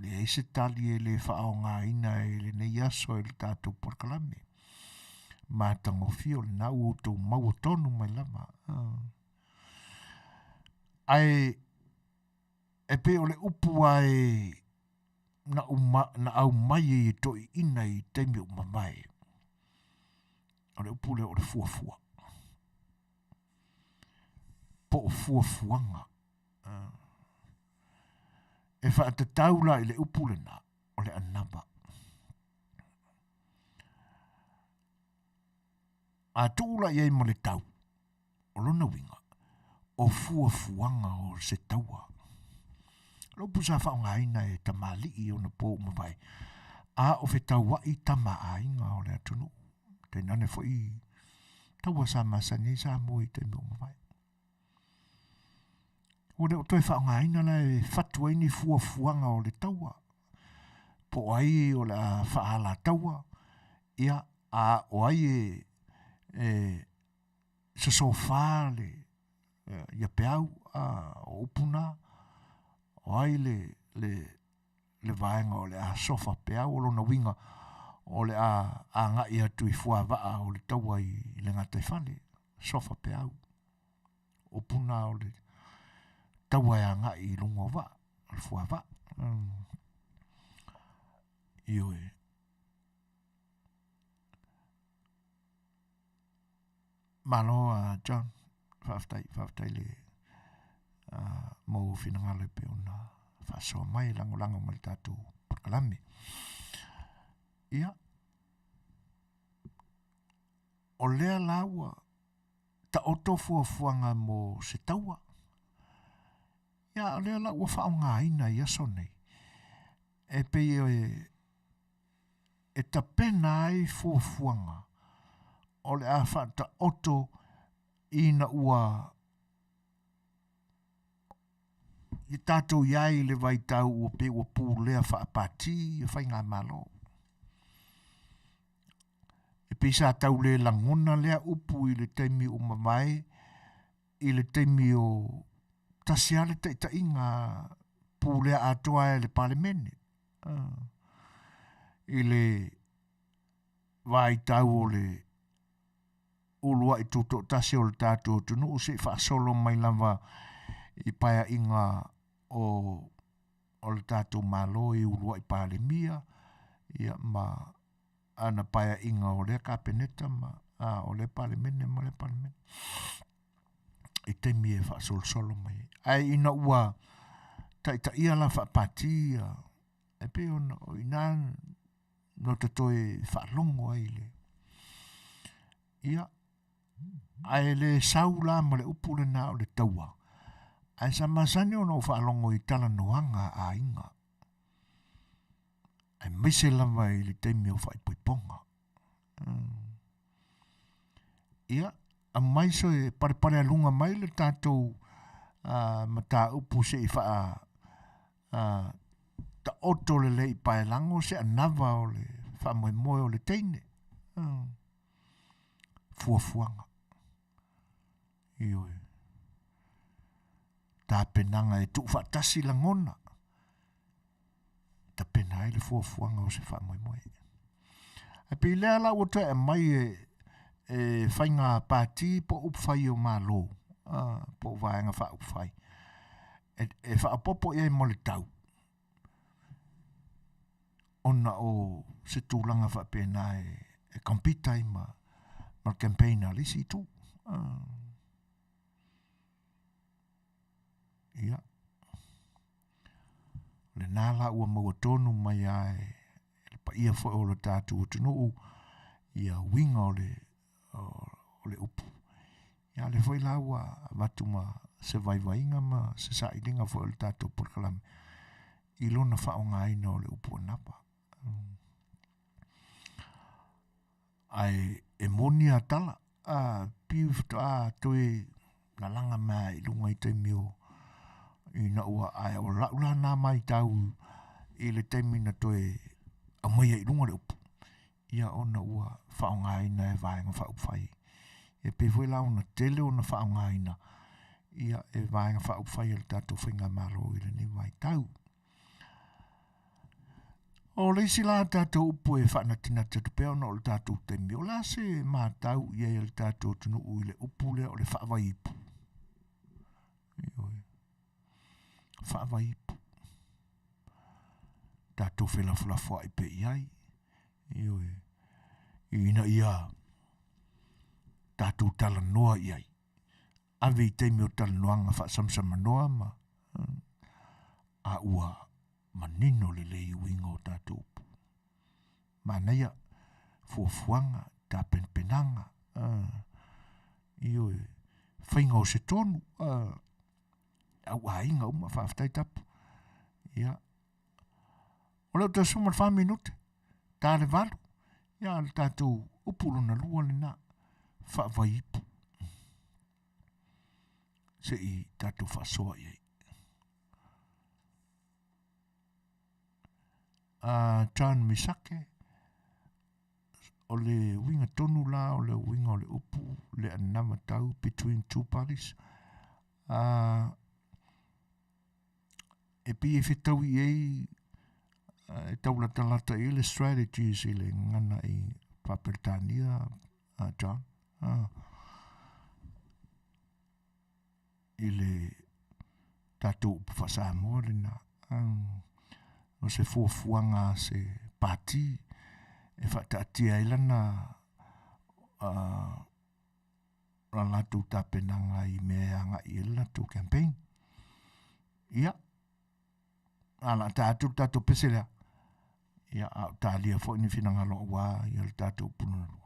le eise tali e le whaonga ina e le nei aso e le tatou porkalame. Mātango fie o le nau o tau mau tonu mai lama. Ai e peo le upo ai na au mai e toi ina i teimi o mamai. O le upo le o le fuafua. Po o fuafuanga. E whaatatau la i le upo le na o le anaba. A tūla iei mo le tau. O lona winga. O fuafuanga o se taua. Lopu sa whaonga ina e tamali i o na po mawai. A o fe taua i tama a inga o le atunu. Te nane fo i taua sa masani sa mo i te mo mawai. O le o toi whaonga ina la e fatua ini fuafuanga o le taua. Po ai o le whaala taua. Ia a o ai se sofa le ia peau o upuna. O ai le vaenga o le a sofa peau o lona winga o le a ngai atu i fuavaa o le taua i le ngata i whale. Sofa peau. O puna o le taua e a ngai i lungo va. O le fuavaa. Io e. Malo John. Whaftai le mo finangale pe ona Faasoa mai lango mai Tatou porkalame. Ia. O lea laua ta oto fuafuanga mo se taua. Ia o lea laua whaonga ina i aso nei. E pei e ta pena ai fuafuanga. O le a whata oto ina ua i tātou iai le vai tau o pe o pū lea whaapati e whai ngā malo. E pisa tau le langona lea upu i le teimi o mamai, i le teimi o tasiale ta inga pū lea Atua e le palemene. I le vai tau o le ulua i tuto tasi o le tātou tunu o se whaasolo mai lava i paia inga o le tātou malo i ulua i palemia ia ma ana paia inga o le kapeneta ma o le palemene ma le palemene i teimi e whaasolo mai ai ina ua ta ia la whaapati e pe ona o ina no te toi whaalongo ai le ia ai le saula ma le upule na o le taua ai sa masani o no whaalongo i tala noanga a inga ai maise lava i le teimi o whaipoiponga ia a maiso e pare alunga mai le tātou ma tā upu se i wha ta oto le lei pae lango se anava o le wha moe o le teine fuafuanga ioi ta penanga e tu Faatasi langona ta pena le fuafuanga o se wha moe e pi lea la o te e mai e whainga pāti po upwhai o malo po vaenga wha upwhai e wha apopo e mo le tau ona o se tūlanga wha pena e kompitai ma campaigna lisi tu ia le nala ua maua tonu mai ai pa ia fo o le tātou tunu ia winga o le upu ia le foi la ua watu ma se vaivainga ma se saidinga fo o le tātou porkalame i lona whaonga ina o le upu napa ai e moni a tala piu toi la langa mai lunga i te mio i na ua ai o la na mai tau i le teimi na toi a mai i lunga le upu ia ona ua whaongaina e vaenga whaupwhai. E pewhi la ona tele ona whaongaina ia e vaenga whaupwhai e le tātou whinga maro i le ni vai tau. O leisi la tātou upu e whaanatina te peo na o le tātou temi. O la se mā tau ia e le tātou tunu ui le upu le o le whaavai ipu. Whaavai ipu. Tātou whelafulafua i pe iai. Ina ia tātou tala noa iai. Awe i teimi o tala noanga whaasamsama noa ma. A ua manino le lei uinga o tātou upu. Manaia fuafuanga tā penpenanga. Whainga o se tonu. Au ainga uma whaaftai tapu. Ia. O leo tā sumar 5 minute. Tā le valu. Ia le tātou upulu na lua le na. Whaavai ipu. Se i tātou Faasoa iei. John Misake. O le winga tonu la, o le winga o le upu, le anama tau between two parties. E pi e whetau i ei, e tau la talata i le strategies i le ngana i Paperitania, John. I le tātou upu Samoa le na. O se fuafuanga se pati e whaatatia i lana la latu tapenanga i meanga i latu campaign. Ia. Ala tātou peselea. Ia au tālia fo ni finanga lo wa i le tātou pununua.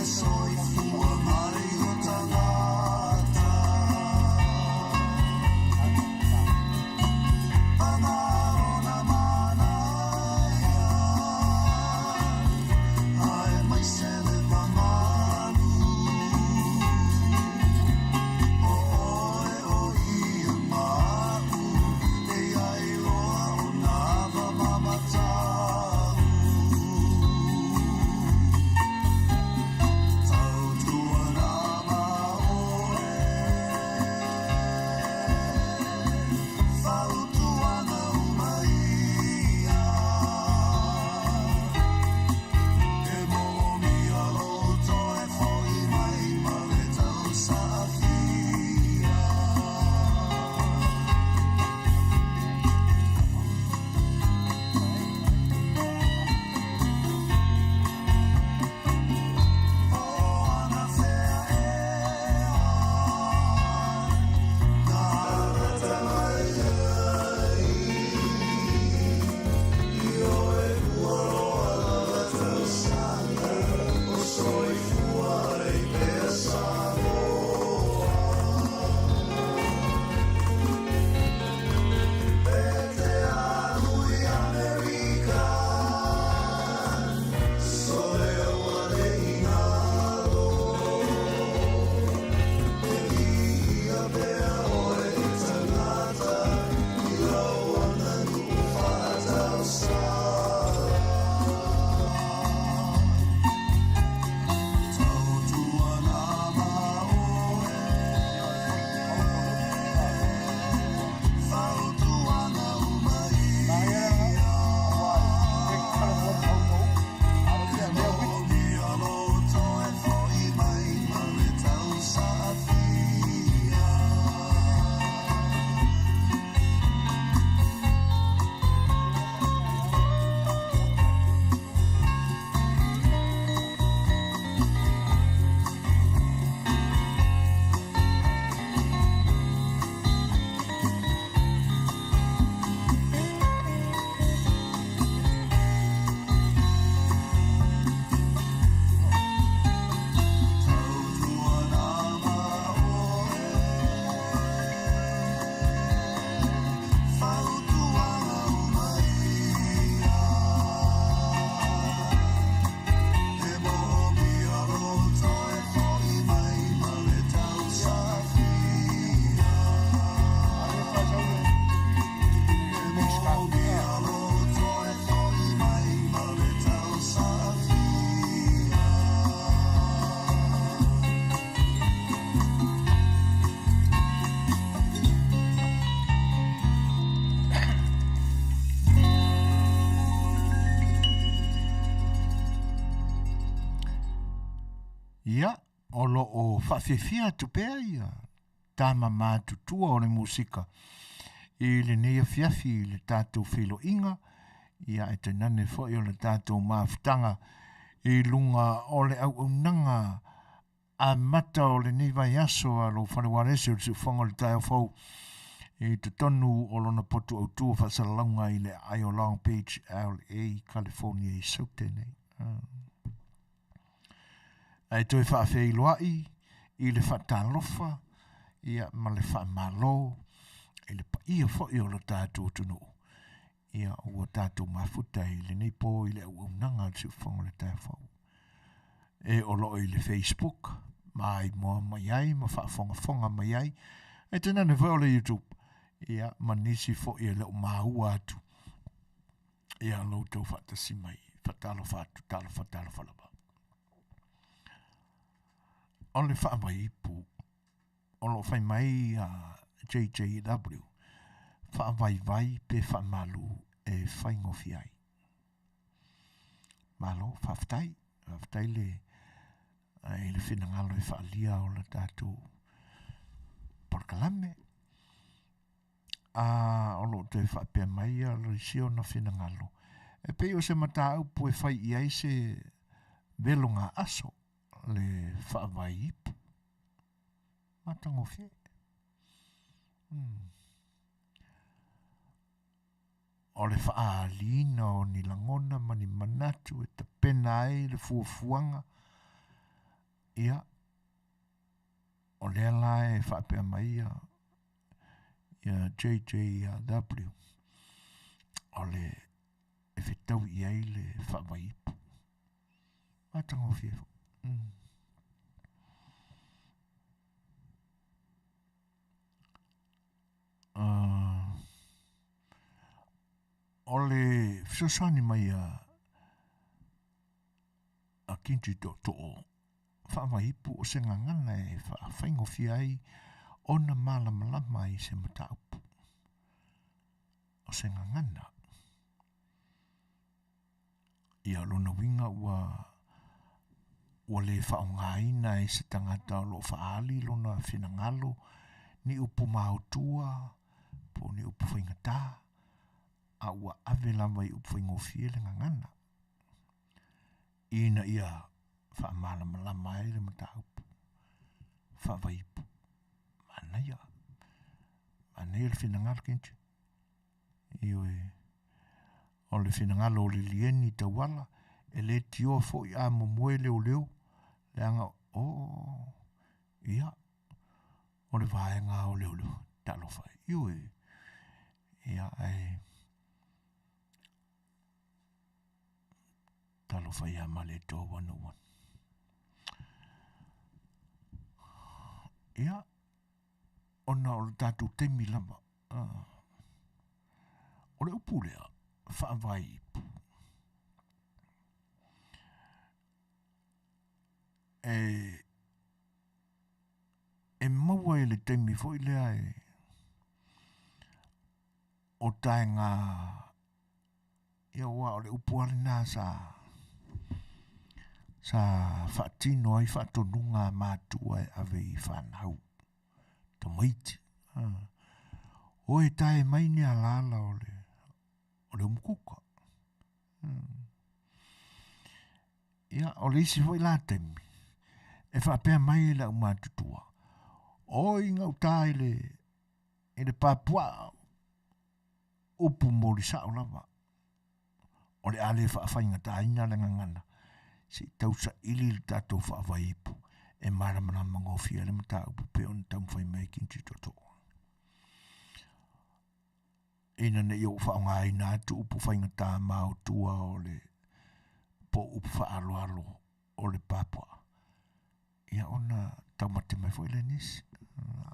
Soy fu amare o tanata lo o whawhiwhia tu pēr ia. Tāma mātutua o le musika. I le nei Afiafi i le tātou whilo inga. Ia e te nane fo i o le tātou māwhitanga. I lunga o le au unanga a mata o le nei vai aso a lo wharewarese o le whanga le tai o fau. I te tonu o lona potu au tua whasalaunga i le Io Long Beach, LA, California i sautene. Ai toi whaafei loai, i le whaatalofa, ia ma le whaamalo, i le pa ia fo i o le tātou tunu. Ia ua tātou mafuta i le nei po i le au nanga le whanga le tai fau. E o lo i le Facebook, mai moa mai ai, ma whaafonga mai ai, e tena ne vau le YouTube. Ia manisi fo i le o maua atu. Ia lo tau Faatasi mai, whaatalofa atu, talofa laba. O le whaamai ipu, o lo whai mai a JJW, whaamai pe whaamalu e whaingofi ai. Malo, whaftai le whinangalo e whaalia o le tātou porkalame. O lo te whaapea mai a lo isio na whinangalo. E pe o se mata au po e whai iai se velonga aso. Le whaawai ipu. Matango fie. O le whaalina o ni langona mani manatu e ta pena ai le fuafuanga. Ia. O le ala e whaapea mai a JJW. O le e whetau i ai le whaawai ipu. Matango fie. O le fisosani mai a kinti to whaamai ipu o se ngangana e whaingofi ai ona malama i se mataupu. O se ngangana. Ia lona winga ua le whaongaina e se tangata lo whaali lona whinangalo ni upu mautua po ni upu whaingata a ua ave lama i upu whaingofie le ngangana. Ina ia whaamalama lama e le mataupu. Whaavaipu. Manuia le whinangalo kinti. Iwe o le whinangalo o le lieni tawala e le tio fo i a momoe leo le anga ia o le vaenga o leo talofa iwe ia ai talofa ia male to 101 ia ona o le tatu temi lama o le upulea whaavai e maua e le temi fo i lea o taenga ia ua o le upuale nā sa whaatino ai whaatonunga mātua e ave i whanau ta maiti o e tae mai ni alala o le umukuka ia o le isi fo i la temi e whaapea mai la umatutua o inga uta ele papua upu mori sao lava o le ale whaafainga ta ina le ngangana si tausa ili le tatou whaavaipu e maramana mangofia le mata upu peo na taumwhai mai kinti toto ina ne iau whaonga ina atu upu whainga ta mau tua o le po upu whaaloalo o le papua ia ona taumate mai fo ile nisi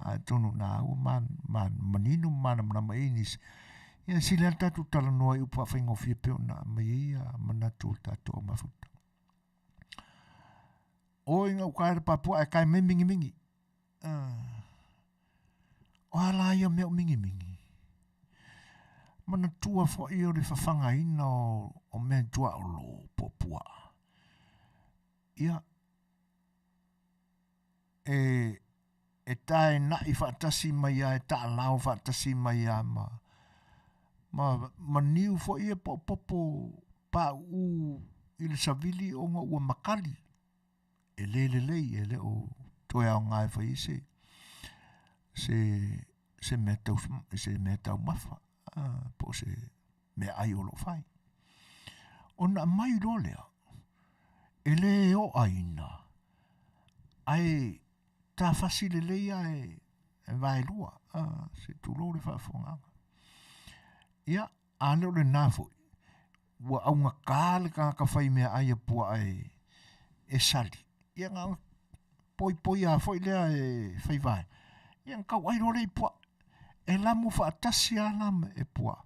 a tonu na au manino mana mai nisi ia sila tatu tala noa upu whainga fia peo na mai ia manatu tatu o mafuta o inga ukaere papua e kai me mingi o ala ia mea mingi manatua fo i o le whawhanga ina o mea tua o lo popua ia e tae na I faatasi mai a e ta lao faatasi mai a ma niu fo ia popo pa u I le savili o ngā ua makali e le o toe au ngai fa ise se mea tau mafa po se mea ai o lo fai ona mai lo lea e le o aina ai ta fasi le ia e vai lua se tu lo le whaafonga ia ane o le nafo ua au ngā kāle ka whai mea ai a pua e sali ia ngā poi a foi lea e whai vai ia kau ai role I pua e lamu faatasi a lama e pua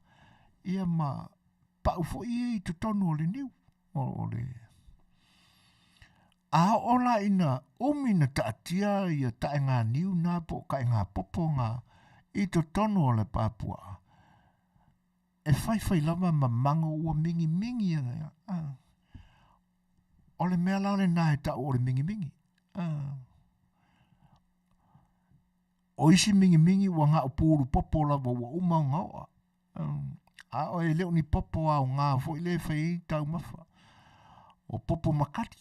ia ma pau foi I tu tonu o le niu o le a ola ina umina taatia ia tae ngā niu nā po kai ngā popo ngā I tu tonu o le papua e whai lava ma mango ua mingi ia o le mea lao le nā e tau o le mingi o isi mingi ua ngā upuru popo lava ua umau ngaua a o e leo ni popo au ngā fo I le whai tau mafa o popo makati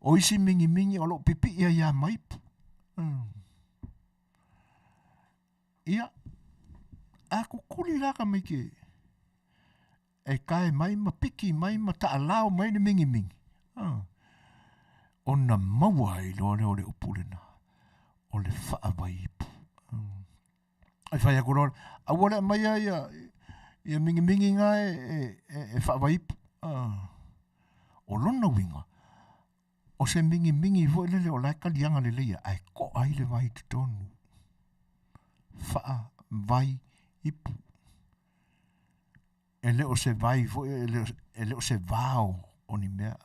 o isi mingi o lo pipi ia maipu ia a kukuli laka mai ke e kai mai ma piki mai ma ta alao mai ni mingi ona maua I lo le upulena o le whaawaipu ai whai ako rore a wale mai ia mingi ngā e whaawaipu o lona winga o se mingi vo lele o lai kalianga le leia ai ko ai le vai te tonu vai ipu ele o se vai vo ele o se vao o ni mea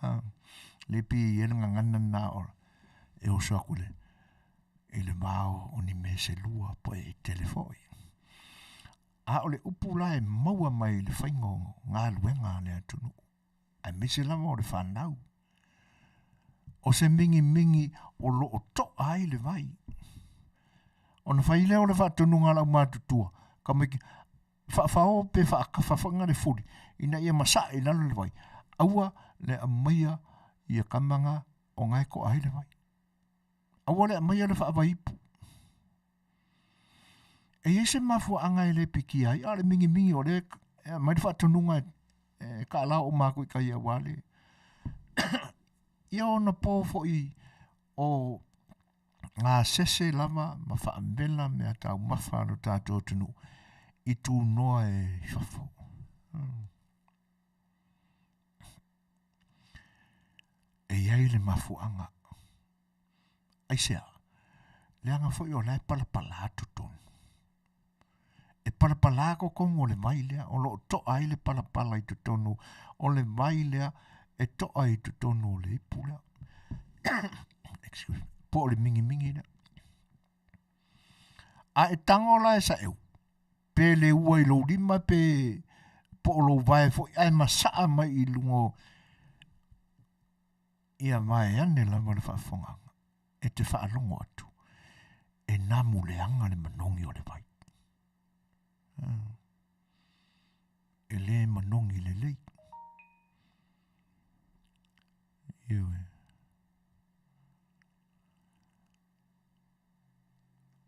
le pi ele ngana na o e o so kule ele vao o ni me se lua po e telefoi a o le upu la e maua mai le whaingo ngā luenga le atunu ai mese lama o le whanau o se mingi o lo o to ai le vai o na whai leo le whaatunu ngā lau mātutua ka mai whaafao pe whaakawhawhanga le furi ina ia masa I lalo le vai aua le amaia ia kamanga o ngai ko ai le vai aua le amaia le whaawaipu e ese mafua angai le piki ai a le mingi o le mai le whaatununga ka ala o māku I kai a wale ia ona po foi o ngā sese lama ma whaambela mea tau mawha no tātou tunu I tū noa e whafo. E iai le mafuanga. Ai sea, le anga foi o lai palapala atu tonu. E palapala ko kongo le mai lea, o lo to ai le palapala I tu tonu, o le mai lea, e to ai tu tonu o le ipu lea. Excuse me. Po le mingi lea. A e tango la e sa eu. Pe le ua I lo lima pe po lo vai foi ai masaa mai I lungo ia mai ane la ma le whaafonga e te whaalongo atu e namu le anga le manongi o le vai e le manongi le lei iwe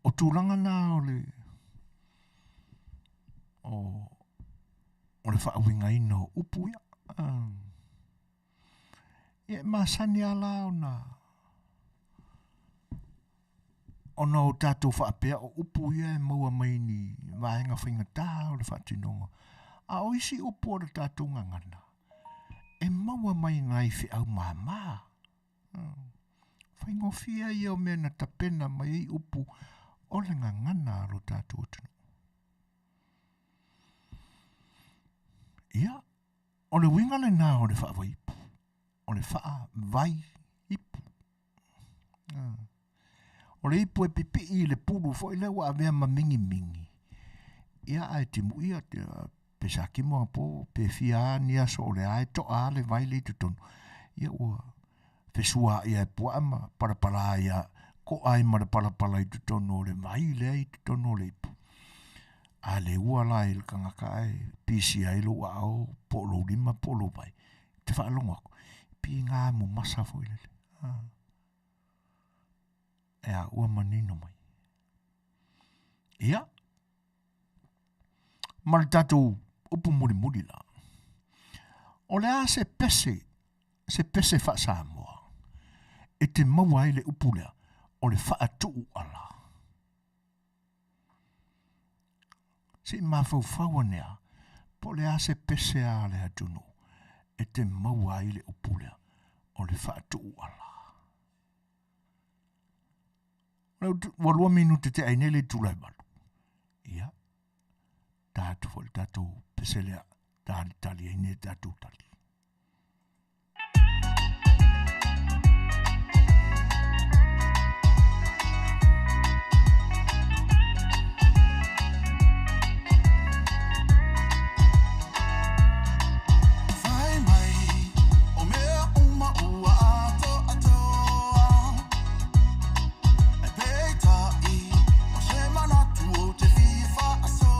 o tūlanga nā o le o le whaawinga ina o upu ia. Ia masani ala ona o tātou whaapea o upu ia e maua mai ni vaenga whainga tā o le whaatinonga. A o isi upu o le tātou ngangana. E maua mai ngai whi au māma. Whaingofia ia o mea na tapena mai upu o le ngangana o tātou tunu. Ia, o le winga le nā o le whaawaipu, o le wha vai ipu. O le ipu e pipi I le pulu fo I le wa avea ma mingi. Ia ai timu ia te pesa kimo po pe fia nia so le ai to a le vai le tutonu. Ia ua Fesua ia e puama, parapala ia, ko ai mara parapala i tutono le mai le i tutono le ipu. A le ua la il kangaka e, pisi ai lo ao, polo lima, polo vai. Te whaalonga ako, pi ngā mo masa fo ilele. E a ua manino mai. Ia. Mara tatou upu muri muri la. O le a se pese wha Samoa. E te maua i le upu lea, o le wha atuu ala. Si mawhauwhaua nea, po le a se pese a le atunu. E te maua i le upu lea, o le wha atuu ala. Walua minute te ainele tulai malu. Ia. Tātu fol tātou peselea tali aine tātou tali. Faasoa.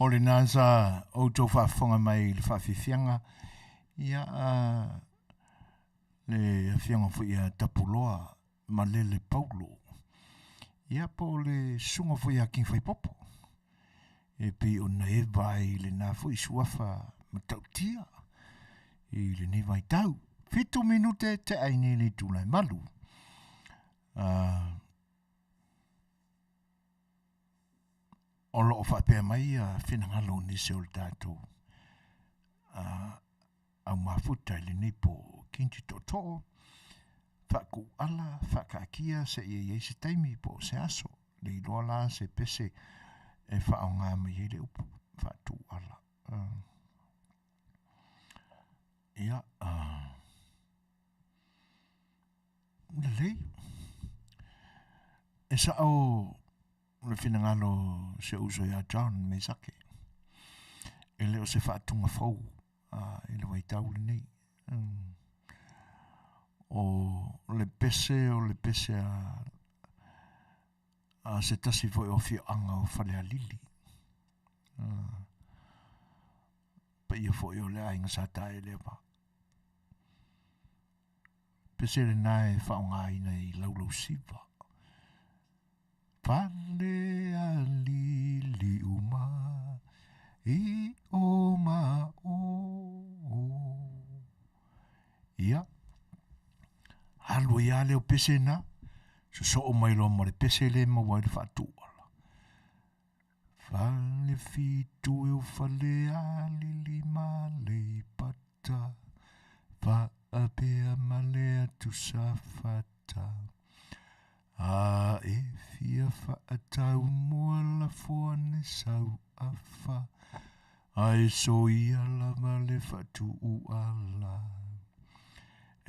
O le nasa o tau whaafonga mai le whaafifianga. Ia le fianga fu ia tapuloa ma le paulo. Ia po le sunga fu ia king fai popo. E pi o na e vai le na fu i suafa ma tautia. I le ne vai tau. 7 minute te aine le tūlai malu. O loo whapea mai whenangalo ni se o le tātou. Au mafuta le nepo kinti toto. Whaku ala, whakaakia se ia se taimi po se aso. Le iloa la se pese e whaonga mai le upu. Whatu ala. Ia, lei. E sa o le whinangalo se uso ia John me sake. E leo se whaatunga fau. E le waitau le nei. O le pese a se tasi foi o fio anga o whale a lili. Pa ia foi o le ainga sa tae le pa. Pese le nae whaonga ina i laulau siva. Whale a lili uma i o ma o. Ia. Halu ia leo pese na. So o mai lo mo le pese le ma wai le whatu ala. Whale fitu e o whale a lili ma le pata. Whaapea ma le atu sa whata. A e fia whaatau mua la fuane sau awha. Ai so ia la ma le whatu u ala.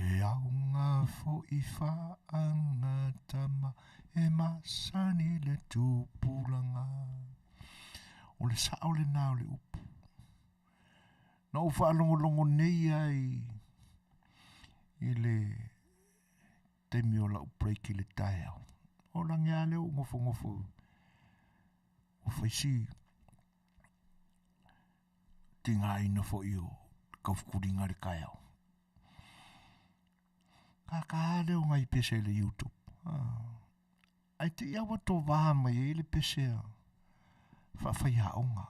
E au ngā fo i whaanga tama e masani le tūpulanga. O le sao le nao le upu. Na o whaalongolongo nei ai i le temi o la upreiki le tae au. O la ngā leo ngofo. O whaisi tinga ina fo i o kaufukuringa le kai au. Ka leo ngai pese le YouTube. Ai te ia wato waha mai e le pese a. Whawhai haonga.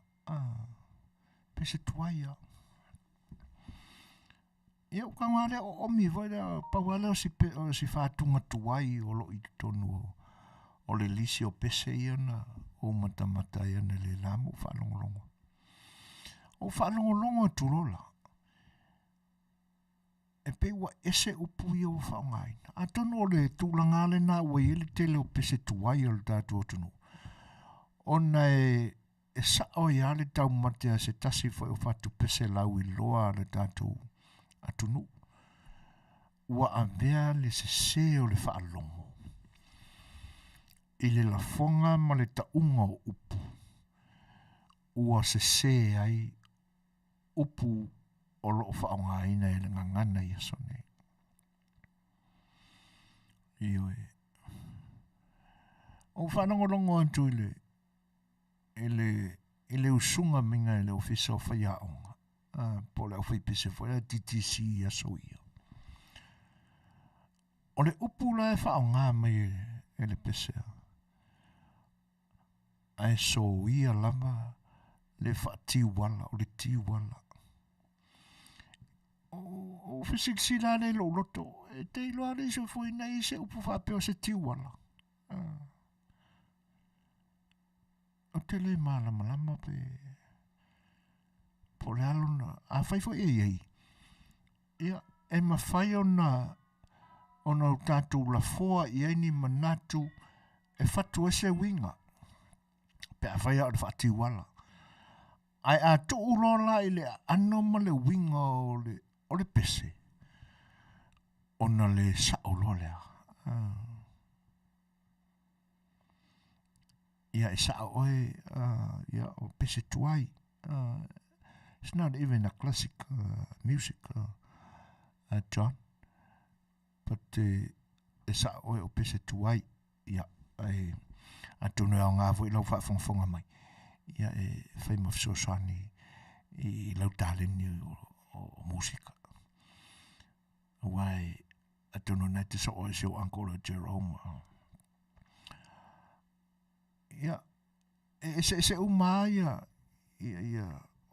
Pese tuaia. Ia uka ngā leo o omi vai leo paua leo si whātunga tuai o lo i tonu o le lisi o pese ia na o matamata ia na le lamu whalongolongo. O whalongolongo turola. E pe ua ese upu ia o whaongaina. A tono o le tūlanga le nā ua i le tele o pese tuai o le tātou o tunu. O na e sao ia le tau matea se tasi fai o whatu pese lau i loa le tātou a tunu. Ua a mea le se o le whaalongo. I le lafonga ma le taunga o upu. Ua se ai upu o loo whaongaina e le ngangana i asone. Ioi. O whanangolongo antu ile usunga minga ile ofisa o whaiaonga. Po le au whaipese whaia TTC i aso ia. O le upu la e whaonga mai e le pesea. Ai so ia lama le whaatiwala o le tiwala. O fisiksi la le lo loto e te iloa le iso fui nei se upu whapeo se tiwala. O te le malama pe po le alona a whaifo ei. Ia e mawhai ona tātou la foa i eini manatu e whatu ese winga. Pe a whai au le whaatiwala. Ai a tu ulola i le anoma le winga o le pese. Ona le saololea. Ia e sao oe, ia o pese tuai. It's not even a classic music, John. But e sao oe o pese tuai. Ia, a tunu au ngā fo i lau whafonga mai. ia e whai mawhisoasani i lau tāleni o musika. Wai atono nei te so o seo Uncle Jerome. Ia, se uma ia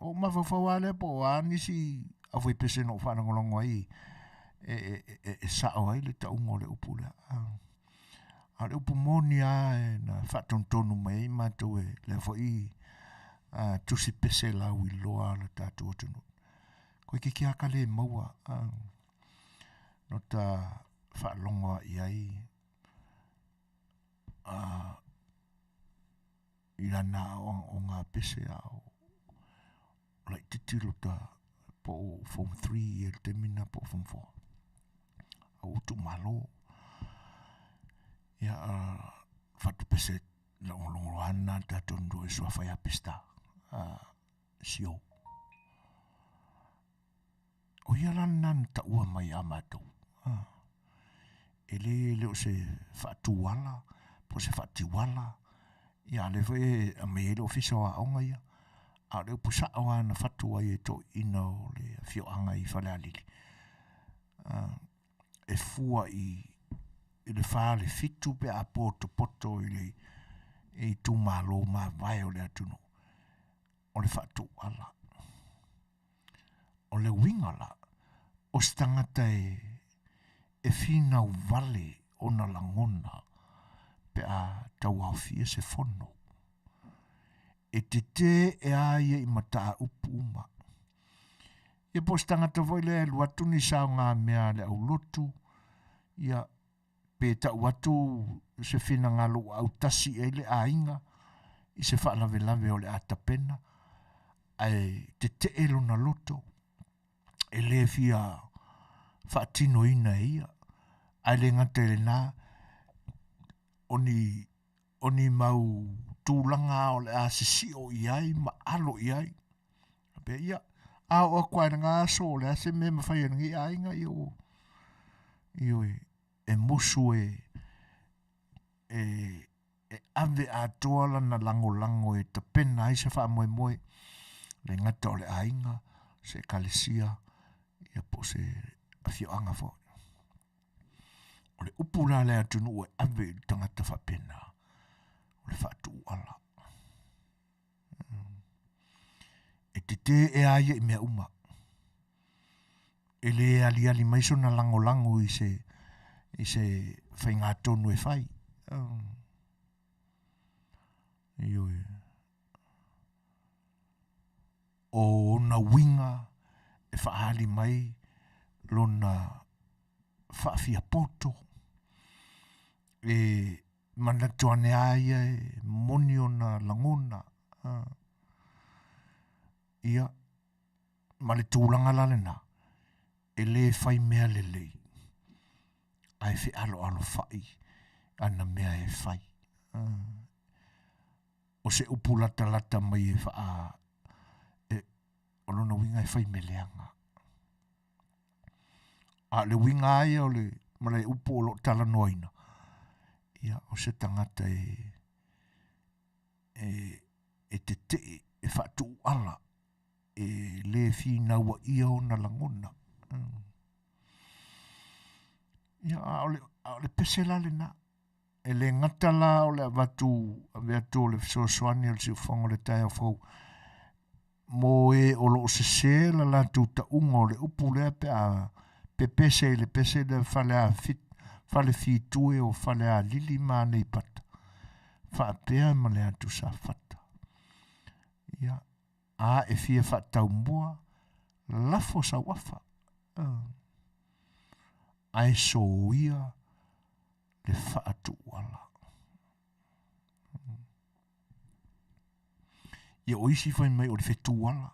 o mawhawhawale po anisi a fwoi pese no whanangolongo ai sao ai le taungo le upu le. A le upu moni a na whatontonu mai mātou le fwoi tusi pese lau i loa le Tatou atunu. Koe ki aka le maua no ta whaalonga i ai i lana o ngā pese au lai titilo ta po Form 3 e te mina po Form 4 au utu malo ia whatu pese longo ana tatondo e sua whai apista sio o ia lana ta ua mai amatou ele leo se whatuala po se whatiwala ia le fwe a me ele ofisa wa aonga ia a le pusa awa na whatua i to ina o le whioanga i whale alili e fua i le whale fitu pe a poto poto i le e tu malo ma vai o le atunu o le whatuala o le wingala o stangata e fina vale o na langona pe a tau awhia se fono. E te e aia i mataa upu uma. Ia postanga ta voi le luatu ni sao ngā mea le au lotu. Ia pe tau watu se fina ngalo au tasi e le ainga. I se whaalave lave o le atapena. Ai te elo na loto. E le fia whaatino ina ia. Ai le ngata le nā. Oni mau tūlanga o le asisi o iai, ma alo iai. Pe ia, au a kwae ngā aso o le ase me mawhai anangi ainga i e musu e ave a toala na lango e ta pena i se wha moe moe. Le ngata o le ainga, se kalesia, ia po se Afioanga fo. O le upura le atunu e ave tangata wha pena. O le whatu ala. E te e aia i mea uma. E le ali maiso na lango i se whai ngā tonu e whai. Ioi. O na winga e whaali mai lona whaafia poto. E manatuane aia e moni o na langona. Ia, ma le tūlanga lalena, e le whai mea le lei. Ai whi alo whai, ana mea e whai. O se upulata lata mai e wha o lona winga e whai me leanga. A le winga aia o le, ma le upo o lo tala noina. Ia, o se tangata e te e whatu ala. E le fina wa ia o na langona. Ia, o le pese la le na. E le ngatala o le avatu o le Suasua o le siufongo le tai o fau. Mo e o lo se la la tu ta ungo le upu le pe a pese le fale a fit fale fitue o fale a lili ma nei pata. Fa pea ma le atu sa fata. Ia. A e fia whatau mua, lafo sa wafa. Ai so ia le whaatu wala. Ia oisi whai mai o le whetu wala.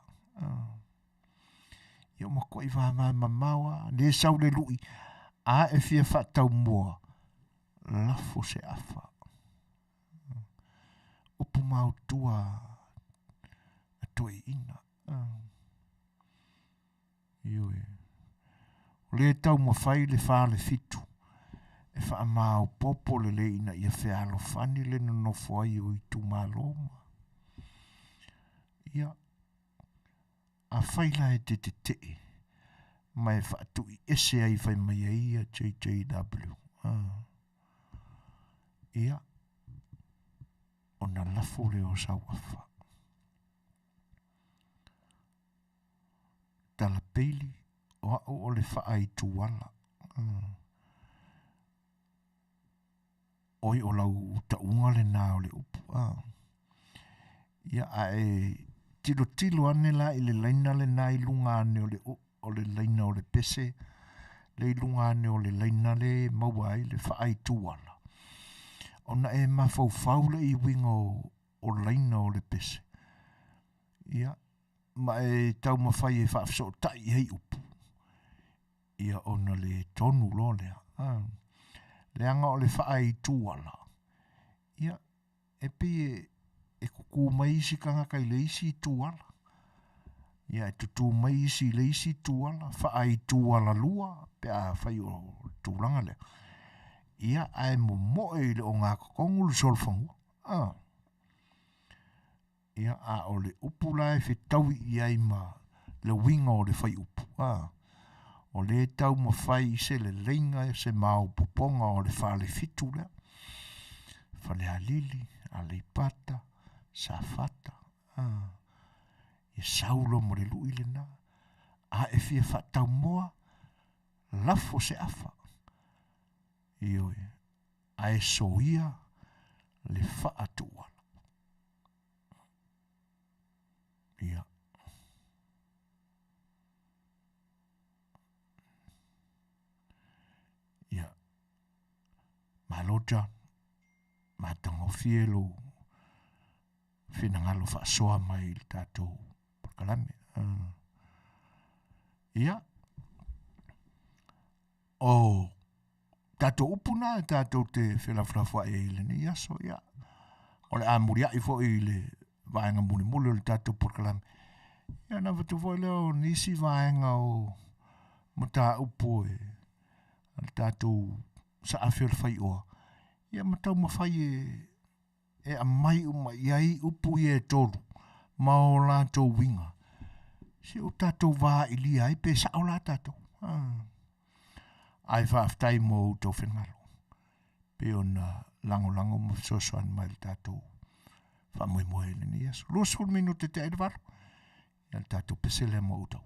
Ia makoi whaama mamawa, ne sau le lui. A e fia whatau mua, lafo se afa. Upu mau tua toi ina. Ioi. Le tau mawhai le wha le fitu. E wha mau popo le ina ia Meaalofa le no fwai o i tu maloma. Ia. A whaila e te. Mai whaatu I ese ai whai mai ai a JJW. Ia. O na lafo leo sau afa. Tala peili. O le wha ai tuala. Oi o lau taunga le nā o le upu. Ia a e tilo ane la I le laina le nā I lunga ane o le laina o le pese. Le lunga ane o le laina le mawai le wha ai tuala. Ona e mawhau le I winga o laina o le pese. Ia. Ma e tau mawhai e whaafso tai hei upu. Ia ona le tonu lo lea. Le anga o le whaai tuala. Ia, e pi e kuku mai isi kanga kai le isi tuala. Ia, e tutu mai isi le isi tuala. Whaai tuala lua, pe a whai o tūlanga lea. Ia, ai mo e le o ngā kakongu le solfangu. Ia, a o le upu lai whi taui I ai ma le winga o le whai upu. O le tau ma whai I se le leinga se mau puponga o le whale fitu lea. Whale alili, aleipata, safata. I saulo mo le lui le nā. A e fia whatau moa, lafo se afa. Ioi, a e soia le whaatuala. Ia. Maloja, matango fielo, finangalo Faasoa mai le Tatou Pakalame. Ia. O Tatou upuna, Tatou te whelawhawha e ile ni aso, ia. O le amuria I fo I le vaenga muli le Tatou Pakalame. Ia na watu foi leo nisi vaenga o mata upo e le Tatou sa A Le Fai'oa. Ia matau mawhai e a mai iai upu I e tolu. Ma o lātou winga. Si o tātou wā I lia ai pe sa o la tātou. Ai whaaftai mo tau whenngaro. Pe o na lango mo sosoan mai le tātou. Wha moe le ni aso. Losul minute te aidwaro. Ia le tātou pesele mo tau.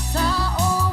Sa o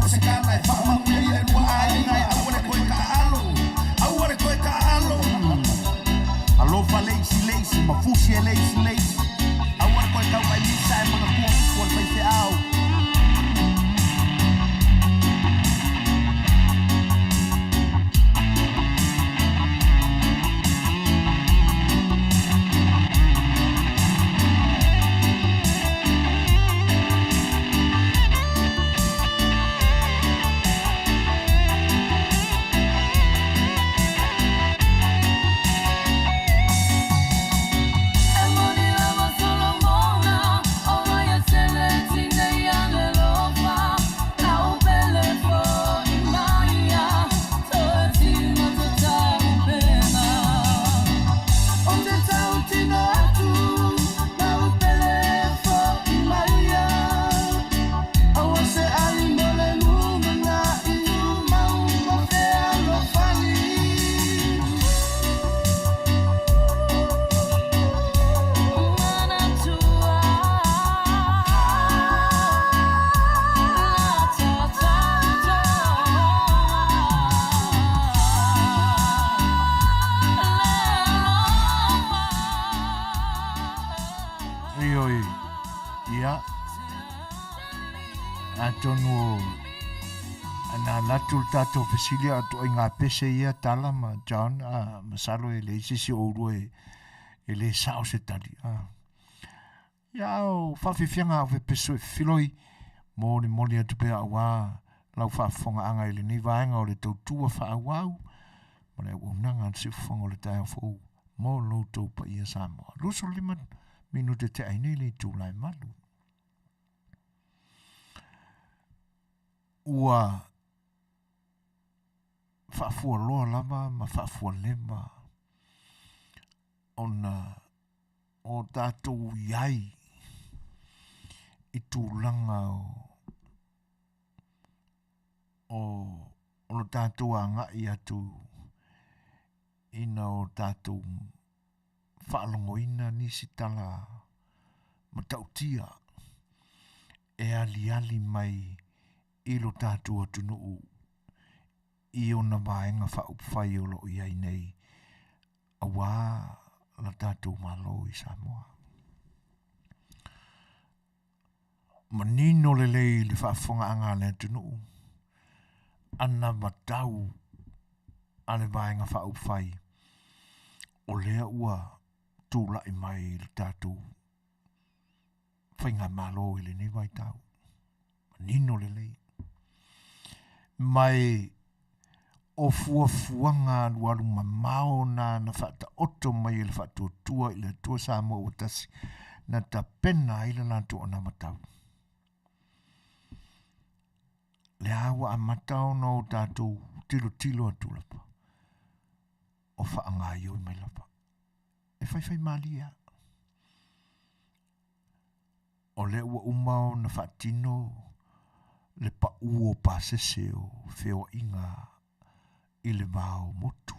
se kala e whaamamia i le rua ainga e aware koe ka alo. Aware koe ka alo. Alofa leisi leisi, mafusi e leisi leisi. Aware koe kau mai misa e mga kua kua le paise au. Latu tatou pesilia atu ai ngā pese ia tala ma John masalo e le sisi o rue e le sao se tali. Ia o whawhiwhianga o peso e filoi mori atu pea awa lau whaafonga anga i le ni vaenga o le tautua whaawau ma le unanga si whanga o le tae fau mo loutou pa ia Samoa. Ruso 5 minute te aine le tūlai malu. Ua whaafua loa lava ma whaafua lema o tātou iai i tūlanga o tātou anga i atu ina o tātou whaalongoina nisi tala ma tautia e ali mai i lo tātou atunuu i ona vaenga whaupwhai o lo iai nei a wā la tātou malo i Samoa. Manino le lei le whaafonga anga le atunuu ana matau a le vaenga whaupwhai o lea ua tūla i mai le tātou whainga malo i le ni vai tau. Manino le lei. Mai o fuafuanga waru mamao na whata oto mai le whatu tua i le tua Samoa o tasi na ta pena i le lantu o na matau. Le awa a matau no tātou tilo atulapa o whaanga i oi mai lapa. E whai malia. O le ua umao na whatino le pa uo pasese o feo inga i le vāo motu.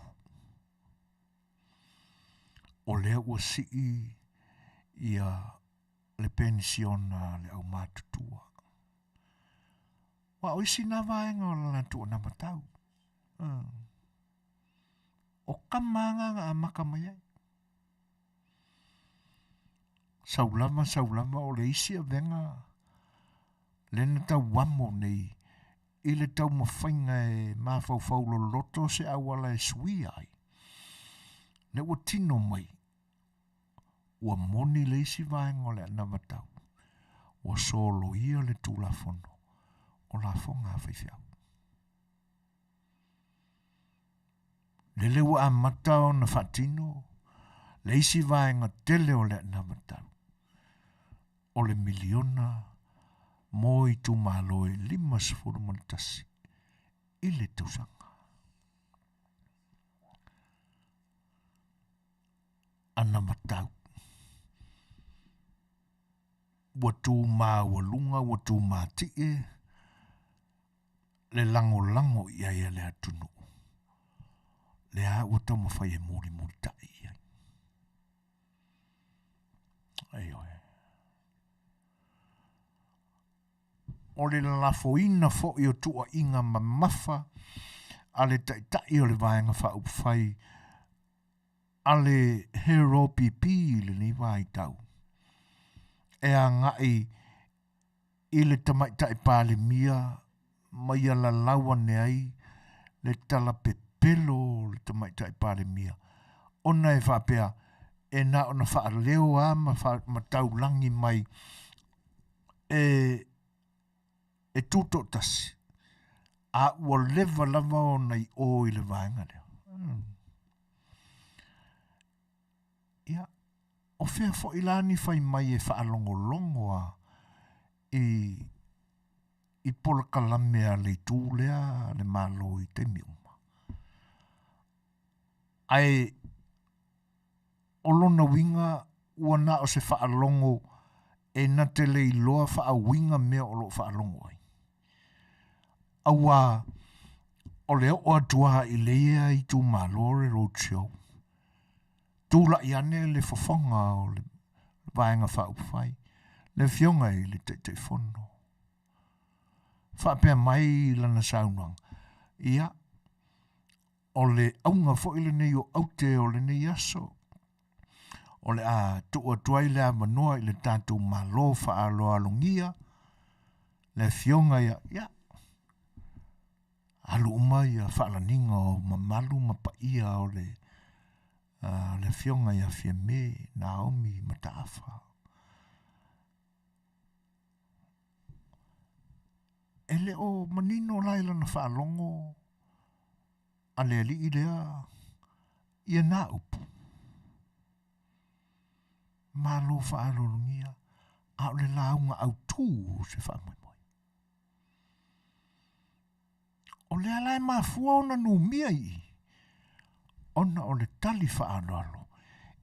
O lea ua sii ia le pensiona le au mātutua. Wa oisi na vaenga o la tu na matau. O kamanga ngā makamai ai. Saulama o le isi a venga. Lena tau wamo nei i le tau mawhainga e mawhau lo loto se awala e sui ai. Ne ua tino mai. Ua moni le isi vaenga o le anamatau. Ua solo ia le tūlafono. O la fonga whaifiau. Lele ua amatau na whatino. Le isi vaenga tele o le anamatau. O le miliona moi tu maloi 5 montasi i le tausanga. Ana matau. Watu maa walunga, watu maa tie, le lango ia ia le atunu. Le a wata mawhai e muri tai ia. o le lafoina fo i o tua inga mamafa, a le taitai o le vaenga whaupwhai, a le hero pipi le ni vai tau. E a ngai i le tamaitai pāle mia, mai ala laua neai, le tala pepelo le tamaitai pāle mia. Ona e whapea, e na ona wha leo a ma taulangi mai, e tuto tasi. A ua lewa lava o nei o i le vaenga leo. Ia, o whea fo ilani whai mai e whaalongo longo a i pola kalamea le tūlea le malo i te miuma. Ai, o lona winga ua na o se whaalongo e na te le iloa wha winga mea o lo whaalongo ai. Aua, o leo o atua i lea i tū malore roadshow. Tūla i ane le fofonga o le vaenga whaupwhai. Le fionga i le te fono. Whapea mai lana saunang. Ia, o le aunga fo ile nei o aute o le nei aso. O le a tua tuai le a Manuia i le Tatou Meaalofa a loalongia. Le fionga ia. Alu umai a whaalaninga o mamalu mapaia o le fionga ia Afiafi, Naomi mataafa. Ele o manino laila na whaalongo a le ali i lea ia nā upu. Meaalofa a loalongia a o le launga au tū se whaamoi. O le alai mafua ona numia i. Ona o le tali whaaloalo.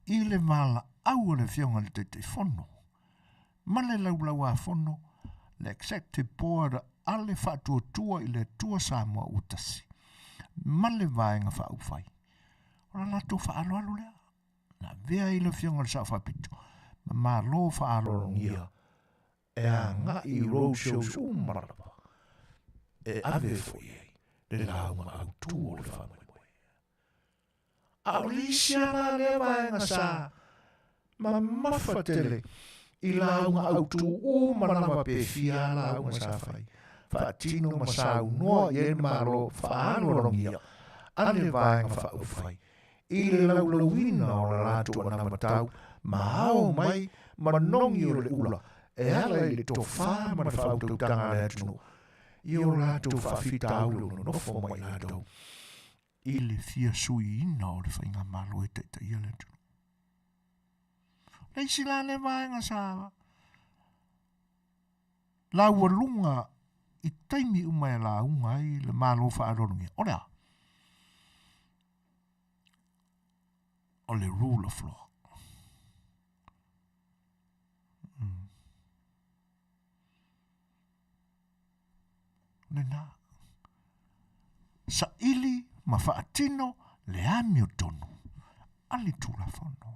I le mala au o le fionga le te fono. Ma le laulau a fono. Le executive board a le whatuatua i le tua Samoa utasi. Ma le vaenga whaupwhai. Ona lato whaaloalo lea. Na vea i le fionga le sa whapito. Ma Meaalofa a loalongia. E a ngā i roadshows o marapa. E ave foi e. Le launga au tū o le whanoi. A olisiana le vaenga sa. Ma mawhatele. I launga au tū o manawa pe fia launga sa whai. Whaatino ma sau noa i e maro whaalorongia. A le vaenga whaupwhai. I le laulawina o la lato ana matau. Ma hao mai manongi o le ula. E ala i le tofa ma le whautautanga le atunu. I o lato whaafita aulo no nofo mai lato. I le fia sui ina o le whainga malo e te ia le tunu. Nei sila le vaenga sa. La walunga i taimi umai la unga i le Meaalofa a loalongia. Olea. O le rule of law. Nena. Sa ili ma whaatino le ami o tonu. Ali tūla whono.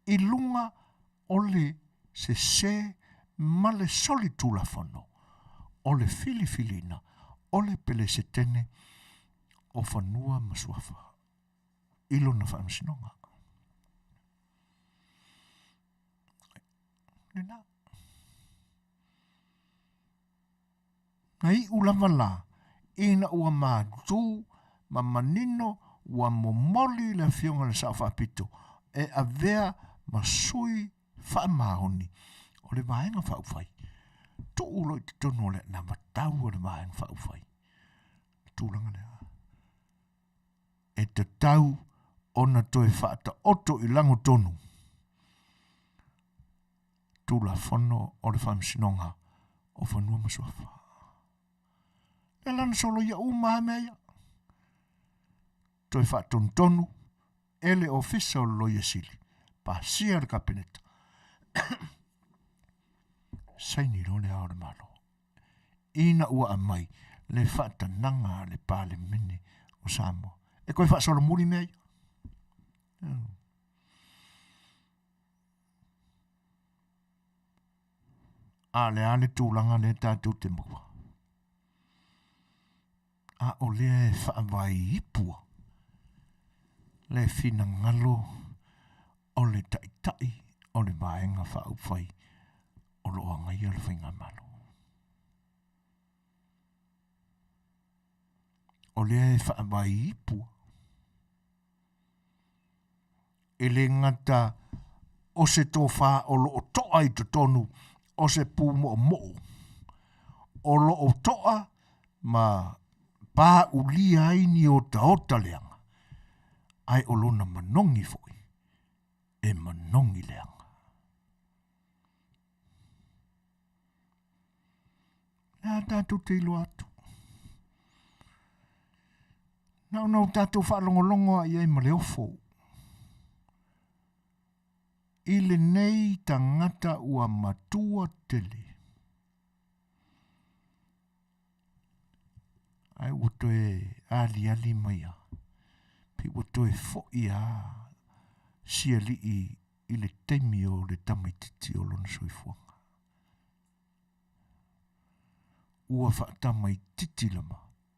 I lunga o le se ma le soli tūla whono. O le filifilina. O le pele se tene. O whanua masuafa. Ilo na whaamsinonga. Nena. Nai ulama la, ina ua mātu, ma manino, ua momoli le fionga le sa whapito, e a vea ma sui whaamahoni, o le vaenga whaupwhai. Tu ulo i te tono le na matau o le vaenga whaupwhai. Tūlanga lea. E te tau ona toe whaata oto i lango tonu. Tūla whono o le whaamsinonga o whanua masuafa. E lana solo ia umaha mea. Toi whaatontonu, ele ofisa o loia sili, pa sia le kapineta. Saini role a ore malo. Ina ua amai, le whaatananga le pāle mene o Samoa. E koe whaasolo muri mea. A le ale tūlanga le tātou te mua. A o le whaavai ipua. Le fina ngalo o le taitai o le vaenga whaupwhai o lo anga i le whainga malo. O le whaavai ipua. E le ngata o se tōwha o lo o toa i to tonu o se pū mo mo. O lo o toa ma pā ulia ini o taota leanga. Ai o lona manongi foi. E manongi leanga. Nā tātou te ilo atu. Nau tātou whaalongolongo a iei ma le ofo. Ile nei tangata ua matua tele. Ai wato e ali maia. Pi wato e fo'i a sia li i le teimi o le tamaititi o lona soifuanga. Ua whaatamaititi lama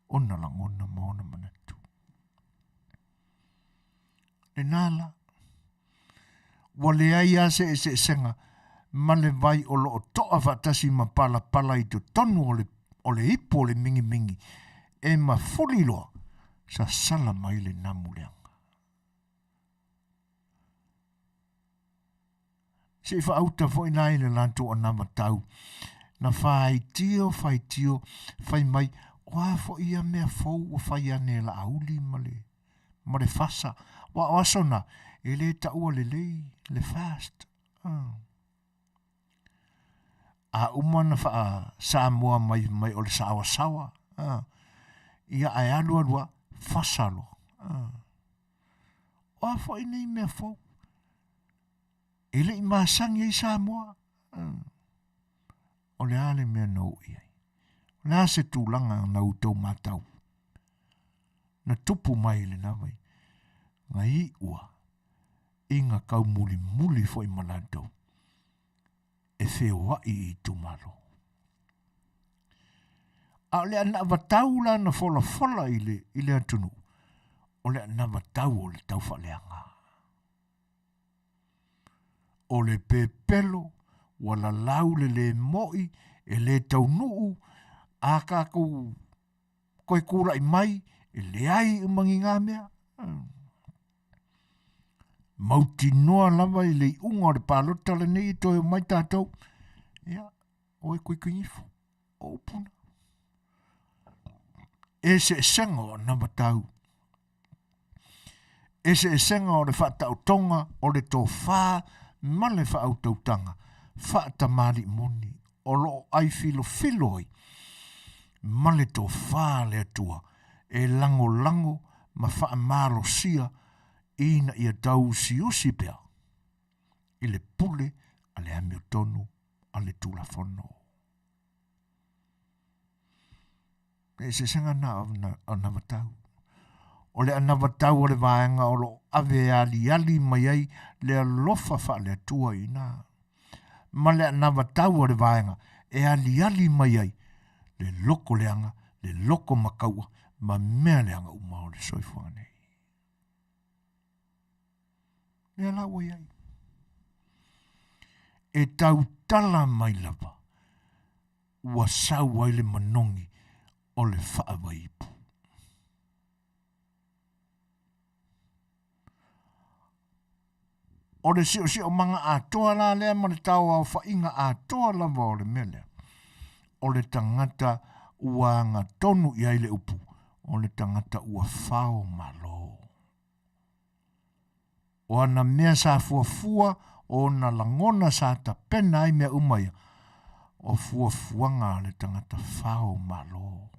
ona langona maona manatu. Le nala wale ai a se senga male vai o lo toa Faatasi ma pala i to tonu o le ipo le mingi e ma fuli loa sa sala mai le namuleanga. Se whaauta foi nai le lanto o nama tau na fai tio fai mai wa fo ia mea fou o fai ane la auli ma le fasa wa asona e le taua le fast. A umana wha Samoa mai o le sawa. Ia ai alua fasalo. O fo inei mea fou. Ele i masangi i Samoa. O le ale mea nau iai. Nā se tūlanga na utau matau. Na tupu mai le nawai. Ngai ua. Inga kau muli fo i malantou. E Fai'oa i tumalo. A le ana watau la na fola i le atunu. O le ana watau o le tau whaleanga. O le pepelo, wala lau le moi, e le tau nuu, a kako koe kura i mai, e le ai umangi ngā mea. Mauti noa lava i le unga o le palota le nei toi o mai tātou. Ia, oe koe kuinifo, o upuna. E se senga o nama tau. E se senga o le whaatau tonga, o le tō whaa, ma le whaatau tanga, whaatamari moni, o lo ai filoi, ma le tō whaa le atua, e lango, ma whaamaro sia, ina ia tau si pea. I le pule, a le amiotonu, a le tulafono. E se senga na anavatau. O le anavatau o le vaenga o lo ave ali mai ai le alofa wha le atua ina. Ma le anavatau o le vaenga e ali mai ai le loko leanga, le loko makaua, ma mea leanga uma o le soifuanga nei. E lau ai. E tau tala mai lava. Ua sau ai le manongi o le whaawaipu. O le sio manga atoa la lea ma le tau au whainga atoa lava o le mele. O le tangata ua nga tonu i aile upu. O le tangata ua whao malo. O ana mea sa fuafua, o na langona sa ta pena ai mea umaya. O fuafuanga le tangata whao malo.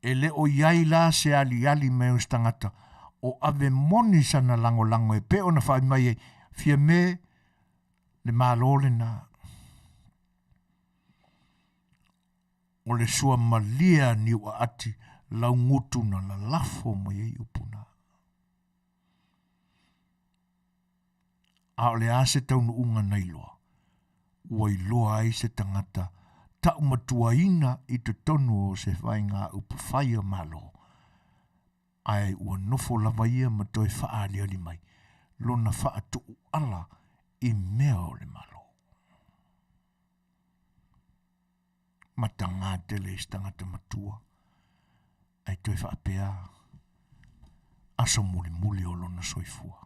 E le o iai la se ali me o stangata. O ave moni sana lango e pe o na whai mai e fia me le malole na. O le sua malia ni wa ati lau ngutu na la lafo mai e upuna. A o le a se taunu unga nei loa. Ua i loa ai se tangata tau matuaina i te tonu o se whainga upa whaia malo. Ai ua nofo lava ia ma toi whaari ali mai. Lona wha tuu ala i mea o le malo. Matanga tele i stangata matua. Ai toi wha apea. Aso muli muli o lona soifua.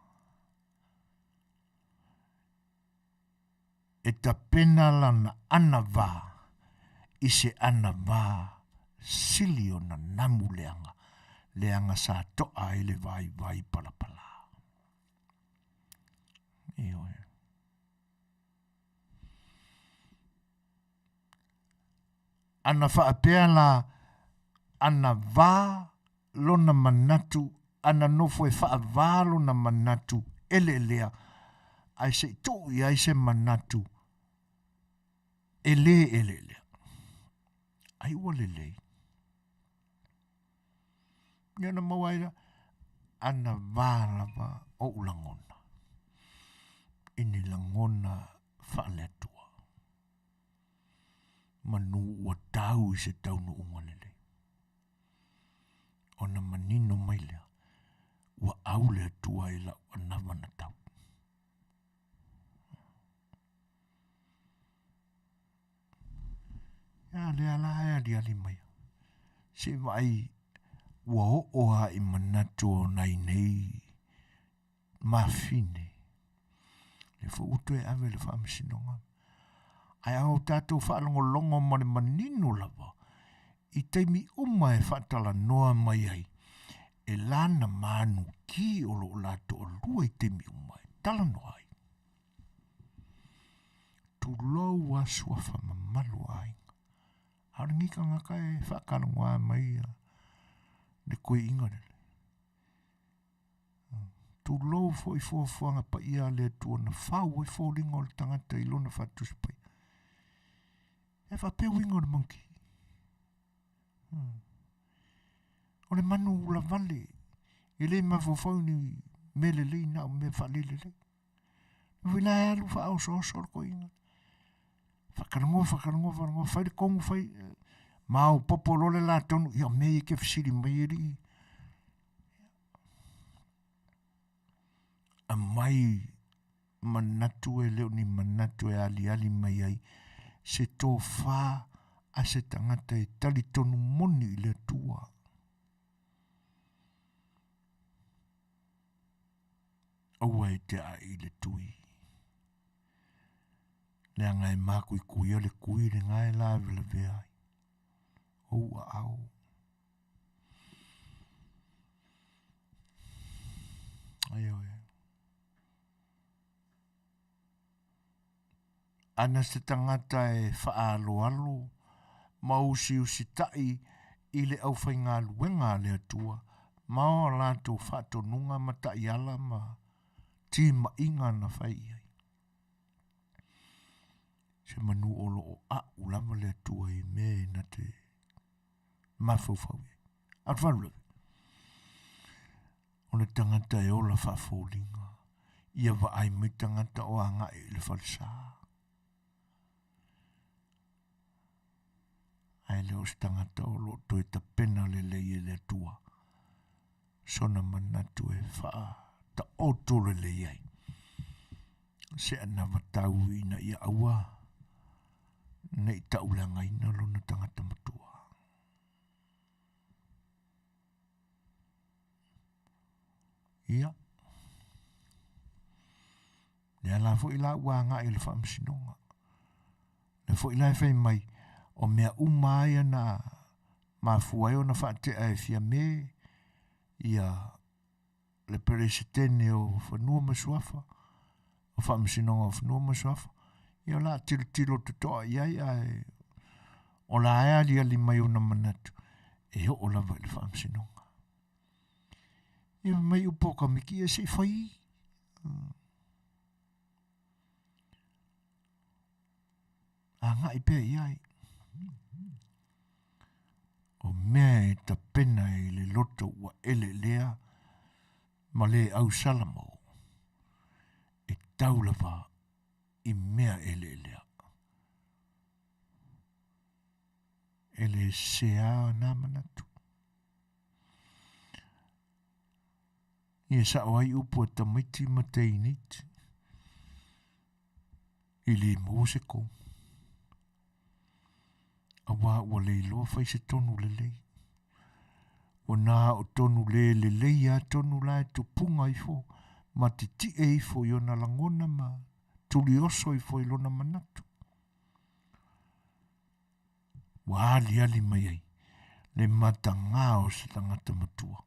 E ta pena lana ana vā. I se ana vā. Sili o na namu leanga. Leanga sa toa ele vai vai palapala. Iyo e. Ana whaapea la ana vā lona manatu, ana nofo e wha vā lona manatu, ele lea, ai se tui ai se manatu, ele lea. Ai ua lei. Niana mawaira, ana vā lava o ulangona. Ini langona whaaletua. Manu ua tau i se taunu ungalele. Ona manino mailea, ua aule atua i la anawa na tau. Ya lea la ea di alimai. Se vai ua oa i manatu o nai nei mafine. Le fo uto e ave le whaamisinonga. Ai au tātou whaalongolongo mane manino lava. I teimi uma e whaatala noa mai ai. E lana manu ki o lo lato o lua i teimi uma e tala noa ai. Tu lau a suafa mamalu ai. Haringika ngaka e whaakalongoa mai a le koe ingarele. Tu lau fo i fuafuanga pa ia le tua na whau e fōlinga o le tangata i lona whatusi pai. E whapea winga o le monkey. O le manu ula vale. E le mawhawhau ni mele lei na o me whalele lei. Wina e alu wha au so ko inga. Whakarangoa. Whaire kongu whai. Mau popolo le la tonu. Ia mei ke whisiri mai eri. A mai manatu e leo ni manatu e ali mai ai. Se tō whā a se tangata e tali tonu moni i le tua. Aua e te a i le tui. Le anga e māku i kuia le kui le ngai la vila vea. Oua au. Ai oi. Ana se tangata e whaaloalo, mausi tai i le au whainga luenga le atua, mao lato whatonunga mata i ala ma tima inga na whai ai. Se manu olo o a ulama le atua i me na te mawhawhau. Atwaru. O le tangata e ola whawholinga, ia wa ai me tangata o anga i le falsaa. Ai leo stangata o lo toi ta pena le lei le tua. Sona manatu e wha ta oto le lei ai. Se ana watau ina ia aua. Nei ta ulanga ina lona tangata matua. Ia. Lea la fo ila ua nga i le whaamsinonga. Le fo ila e whai mai. O mea umaia na mafuai o na whaate ai fia me ia le peresetene o whanua masuafa o whaamisinonga o whanua masuafa ia la tilo tutoa iai ai o la aia li mai o na manatu e ho o lava i le whaamisinonga ia mai upoka miki e se whai a ngai pe iai o mea e ta pena i le loto wa ele lea ma le au salamo. E taulava I mea elelea. Ele sea na manatu. Ia sa wai upo tamaiti matei niti. Ili mose ko. Awa ua leiloa fai se tonu lelei. O nā o tonu lelei a tonu lai tupunga ifo. Ma titi e ifo i ona langona ma tuli oso ifo i lona manatu. Wa ali mai ai. Le matanga o se tangata matua.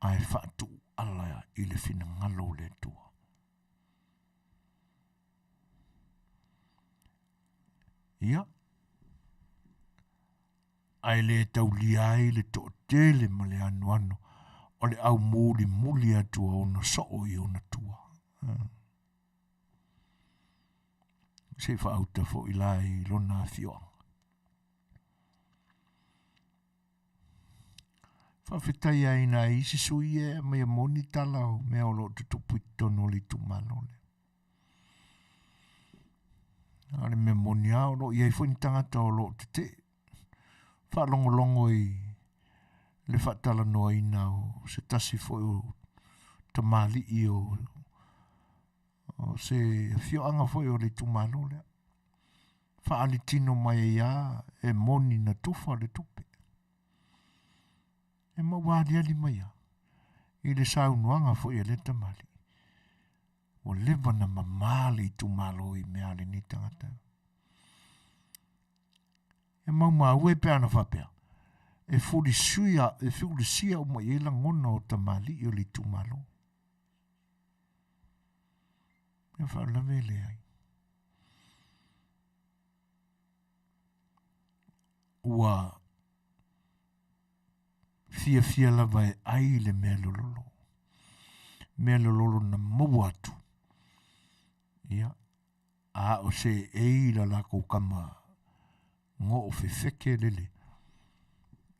Ai fatu ala I le fina ngalo le tua. Ia. Ai le tauliai le to'otele ma le anuano. O le au muli atua o na so'o I ona tua. Se whaauta fo I lai lona Afiafi. Whawhetai ai nā isi sui e mai a moni tala o mea o lo tutupu I tono li tu malole. Ale me moni au lo iai fwini tangata o lo te. Whalongolongo I le whatala noa ina o se tasi fo o tamali I o se whioanga fo o li tu malole. Whaali tino mai ia e moni na tufa le tupe. E mawari ali mai a. I le saunuanga fo I le tamali. O lewa na mamali tu malo I mea le ni tangata. E mau e pēana whapea. E furi sia o mai ela ngona o tamali I o li tu malo. E whaalawe le ai. Ua fia lava e ai le mea lololo. Mea lololo na mau atu. Ia. A o se eila lako kama ngo o fefeke lele.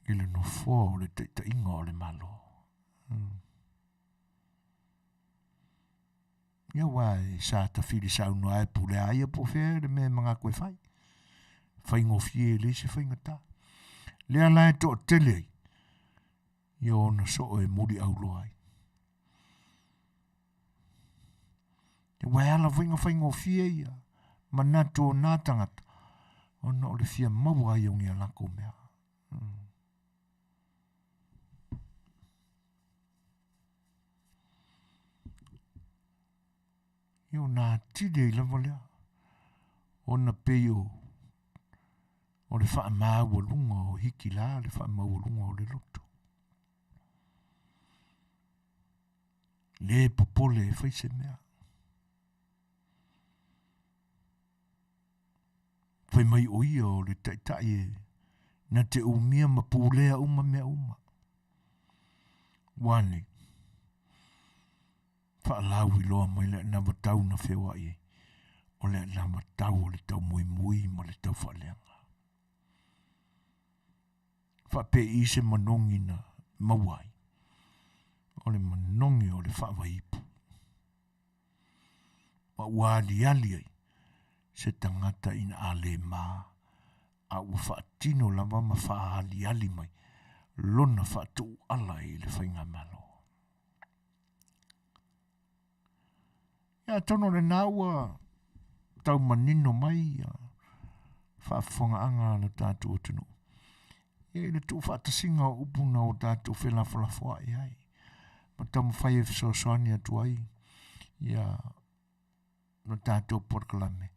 Ile no fo o le te inga o le malo. Ia wai sa ta fili sa unua e pule aia po fea le mea mga koe fai. Fai ngofie le se fai ngata. Lea lai to tele ai. Ia ona so e muri au loai. Ia wai ala fai ngofie ia. Manatu o nā tangata. Ona o le fia maua ai o ngia lako mea. Ia nā tide I lava lea. Ona peio o le wha mau lunga o hiki la, le wha mau lunga o le loto. Le popole e whaise mea. Whai mai oia o le taitai e na te umia ma pūlea uma mea uma. Wane. Wha lau I loa mai le na watau na whewa e. O le na watau o le tau mui ma le tau whaleanga. Wha pe I se manongi na mawai. O le manongi o le wha waipu. Wa wali ali ai. Se tangata ina ale maa. A ua wha tino lama ma wha ali mai. Lona wha tu ala I le whainga malo. Ia tono le naua tau manino mai. Wha anga na Tatou atunu. Ia le tu Faatasinga o upuna o Tatou whelafalafoa I ai. Ma tamu whai e Suasua Atua ai. Ia na Tatou porkalame.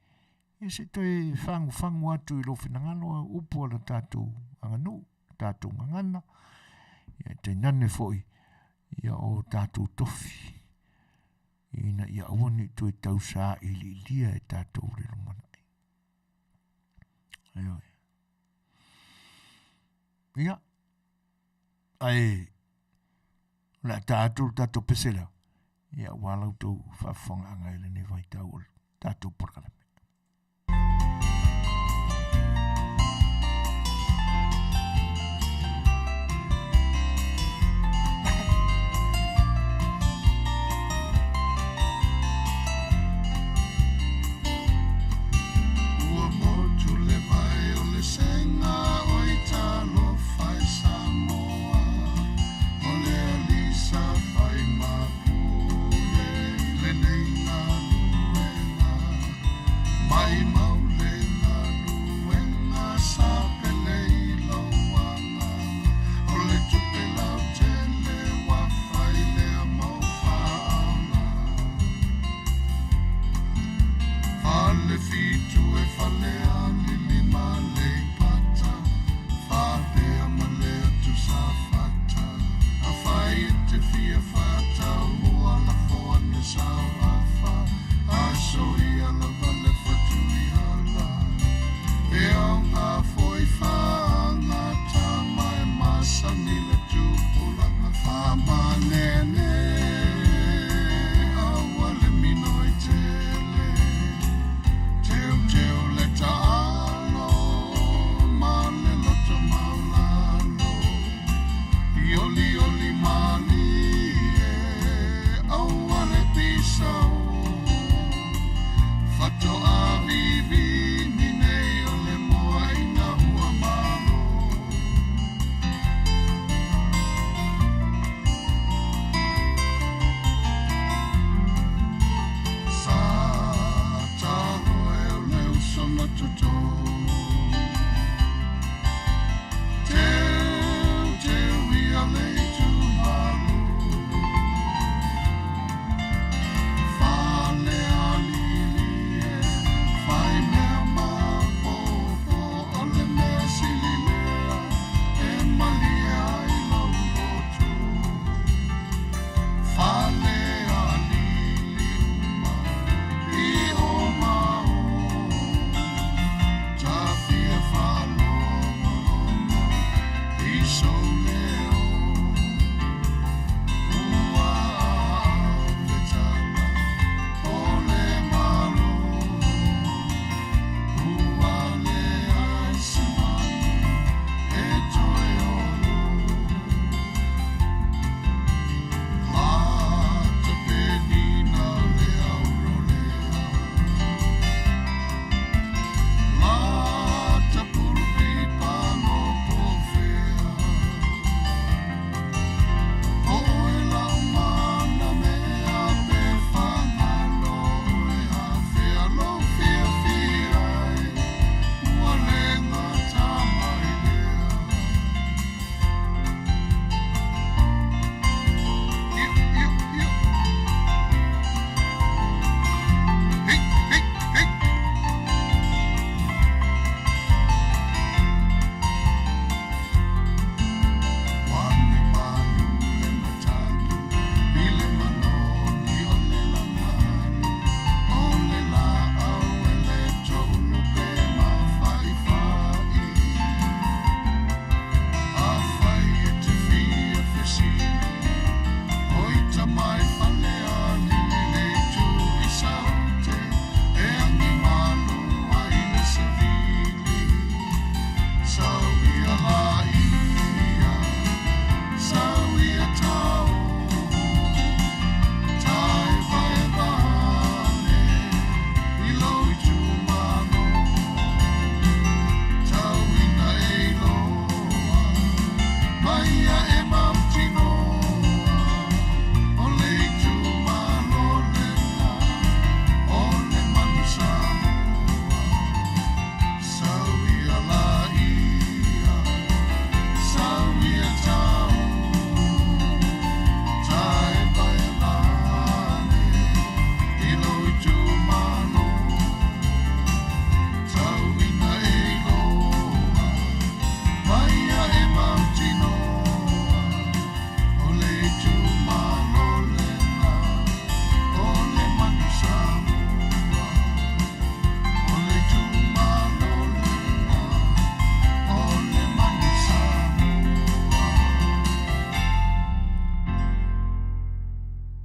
Ia se toi whangu atu I lo whinangalo upu ala Tatou Aganuu, Tatou Gagana. Ia te nane foi. Ia o Tatou tofi. Ina ia awani tu e tau sa ili lia e Tatou le lumanai. Ayo. Ia. Ai. La Tatou pesela. Ia walau tu whawhanga anga ele ne vai tau Tatou porkalame.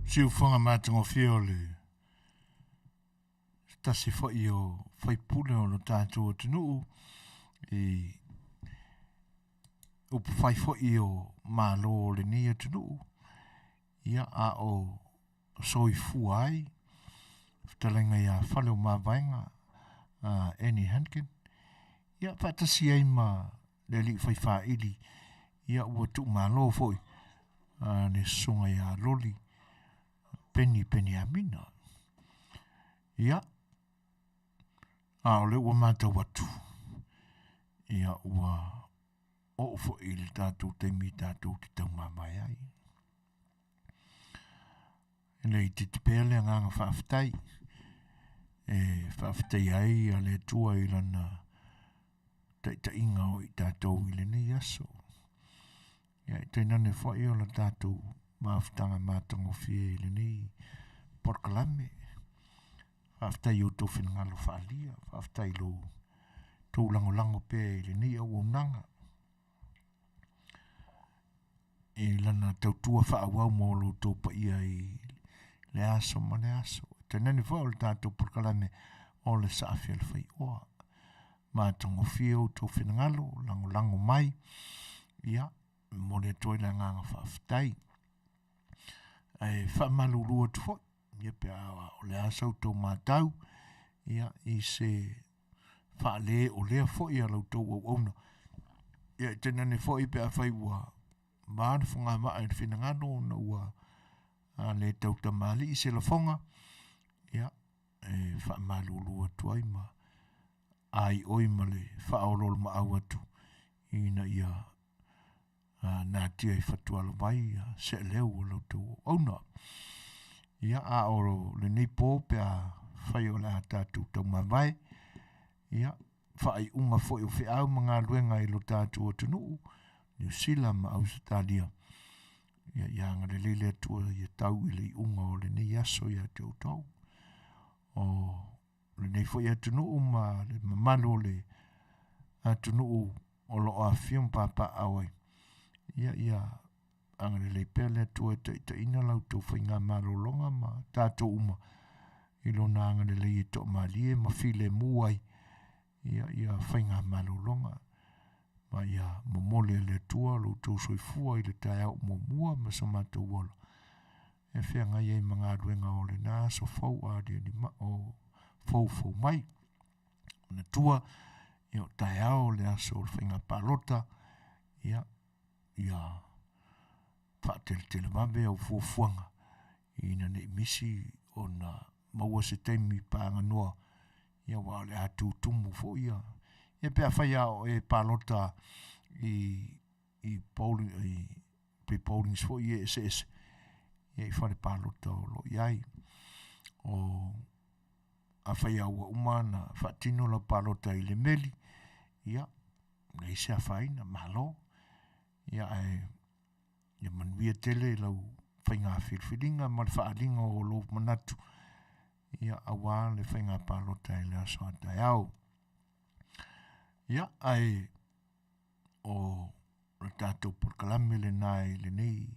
Si o whanga mātango whio le tasi whai o whaipule o no tātou o tunu e upu whai whai o mālo o le ni o tunu ia a o soi fuai whatalenga ia whale o māwainga Annie Hankin ia Faatasi ai ma le li whai whaili ia ua tu mālo whoi ne sunga ia loli penny amina ia a ole ua mātau watu ia ua o whoi le tātou teimi tātou ki tau mamai ai nei te pele nganga whaaftai whaaftai ai a le tua i lana ta inga o i tātou i le nei aso ia i teinane whai o la tātou maaftanga mātango fie i le nei porkalame whaaftai o tō whenangalo whaalia whaaftai lo tō lango pe i le nei au nanga e lana tautua whaawau mo lo tō pa ia i le aso ma le aso. Tēneni whao le tātou porkalame o le sa A Le Fai'oa. Mātango whio tō whenangalo, lango mai, ia, mo le toi la nganga whaaftai. E whaamalurua tu fo, ia pe o le asau tō mātau, ia, i se whaale o lea fo ia lau tō au auna. Ia, tēneni fo i pe a whaiua, maare whunga maa e whenangalo na ua, le tau tamali i se la fonga ia e whaamalulua tuai ma ai oi ma le whaaolol ma au atu ina ia nā tia i whatuala vai se leu o lau tau auna ia a oro le nei pō pe a whai o la tātou tau mawai ia whaai unga fwoi o whiau mga luenga i lo tātou o tunu New Zealand ma Australia ia ianga le lele atua ia tau i le unga o le nei aso ia tau tau. O le nei fo ia tunu ma le mamalo le atunu o lo a fium papa awai. Ia anga le pele atua ta ina lau tau whainga malo longa ma tātou uma. I lo na anga le le to malie ma file muai. Ia whainga malo longa. Ma ia momole le tua lo tau soifua i le tai au momua ma sa mātou wala. E whea ngai ei mga aduenga o le nā so fau a ria ni ma o fau mai. Na tua i o tai au le aso o le whainga palota. Ia whaatele mabe au fuafuanga. I na ne misi o na maua se teimi pa Aganuu. Ia wa le atu tumu fo ia. E pea whai au e palota i polling, i pre-pollings fo i SS. I whare palota o lo iai. O a whai au a umana whaatino la palota i le meli. Ia, nei se a whaina, malo. Ia ia Manuia tele lau whainga whirwhiringa, ma le whaalinga o lo manatu. Ia awa le whainga palota i le aso atai au. Ia o le tātou porkalame le nai le nei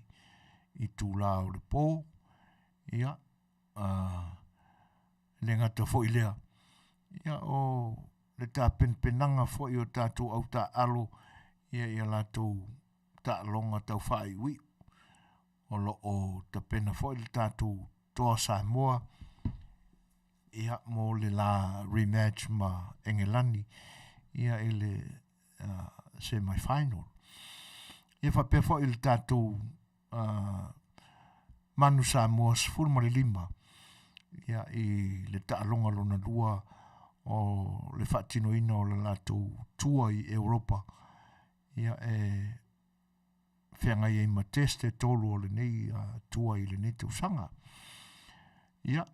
i tūlā o le pō. Ia le ngata fo i lea. Ia o le tā penpenanga fo i o tātou au tā alo. Ia lātou tā longa tau whai ui. O lo o tā pena fo i le tātou toa Samoa. Ia mo le la rematch ma Engelani. Ia ele semi-final. Ia whapea fo il tātou manu Samoa sifuru ma le 5. Ia i le taalonga lona lua o le whaatino ina o le lātou tua i Europa. Ia whianga i ma teste tolu o le nei tua i le nei tausanga. Ia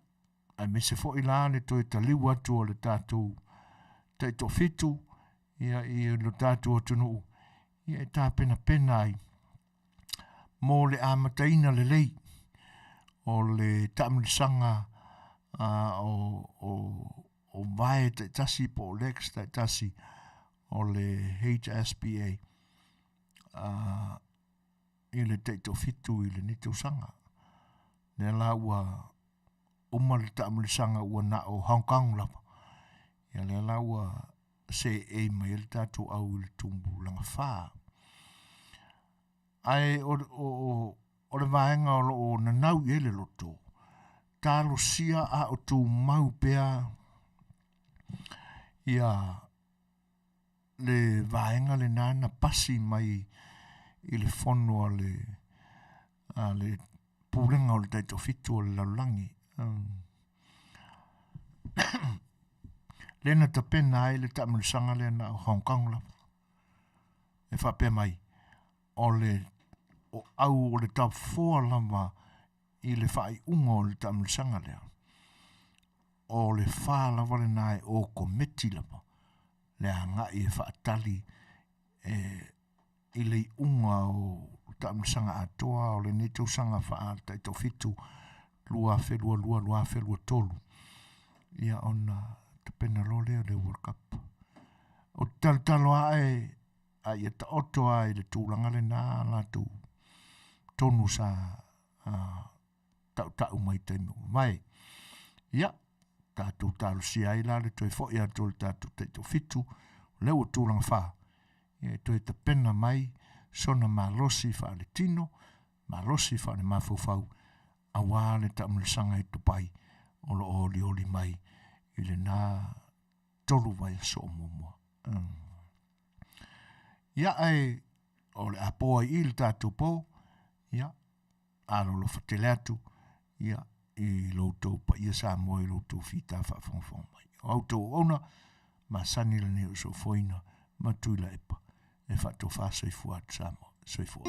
me se fo i lāne toi taliu atu o le tātou taito fitu. Ia i lo tātou o tunu. Ia tā pena ai. Mō le amataina le lei. O le tamilisanga o vai te tasi po lex te tasi. O le HSPA. I le teito fitu i le nito sanga. Ne la ua uma le taamulisanga ua na o Hong Kong lapa. Ia le la ua se e mai le tatou au le tumbu langa wha. Ai o le vaenga o na nau e le loto. Talo sia a o tu mau pea ia le vaenga le nana pasi mai i le fono a le purenga o le taito fitu o le laulangi. Lena ta pena ai le taamulisanga le na Hong Kong la. E whapea mai o au o le tau foa lama i le whai unga o le taamulisanga lea. O le wha lava le nai o kometi lama. Lea nga i e whaatali i le unga o taamulisanga Atua o le neto sanga wha taito fitu lua whelua tolu. Ia ona te pena lole o le World Cup. O talo ae ai e ta oto ai le tūlanga le nā la tu tonu sa tau mai taimu. Mai, ia, tātou tālu si ai la le toi fo ia tō le tātou taito fitu, leo tūlanga wha. Ia toi te pena mai, sona malosi wha le tino, malosi wha le mawhawhau, a wā le taamulisanga i tupai, o lo oli mai, i le nā tolu vai so mumua. Ia ai, o le apoa i le tātou po, ia, alo lo fatele atu, ia, i loutou pa ia Samoa i loutou fita whawhongwhong mai. O autou ona, ma sani le neo so foina, ma tuila epa, e whato wha soifua atu Samoa, soifua.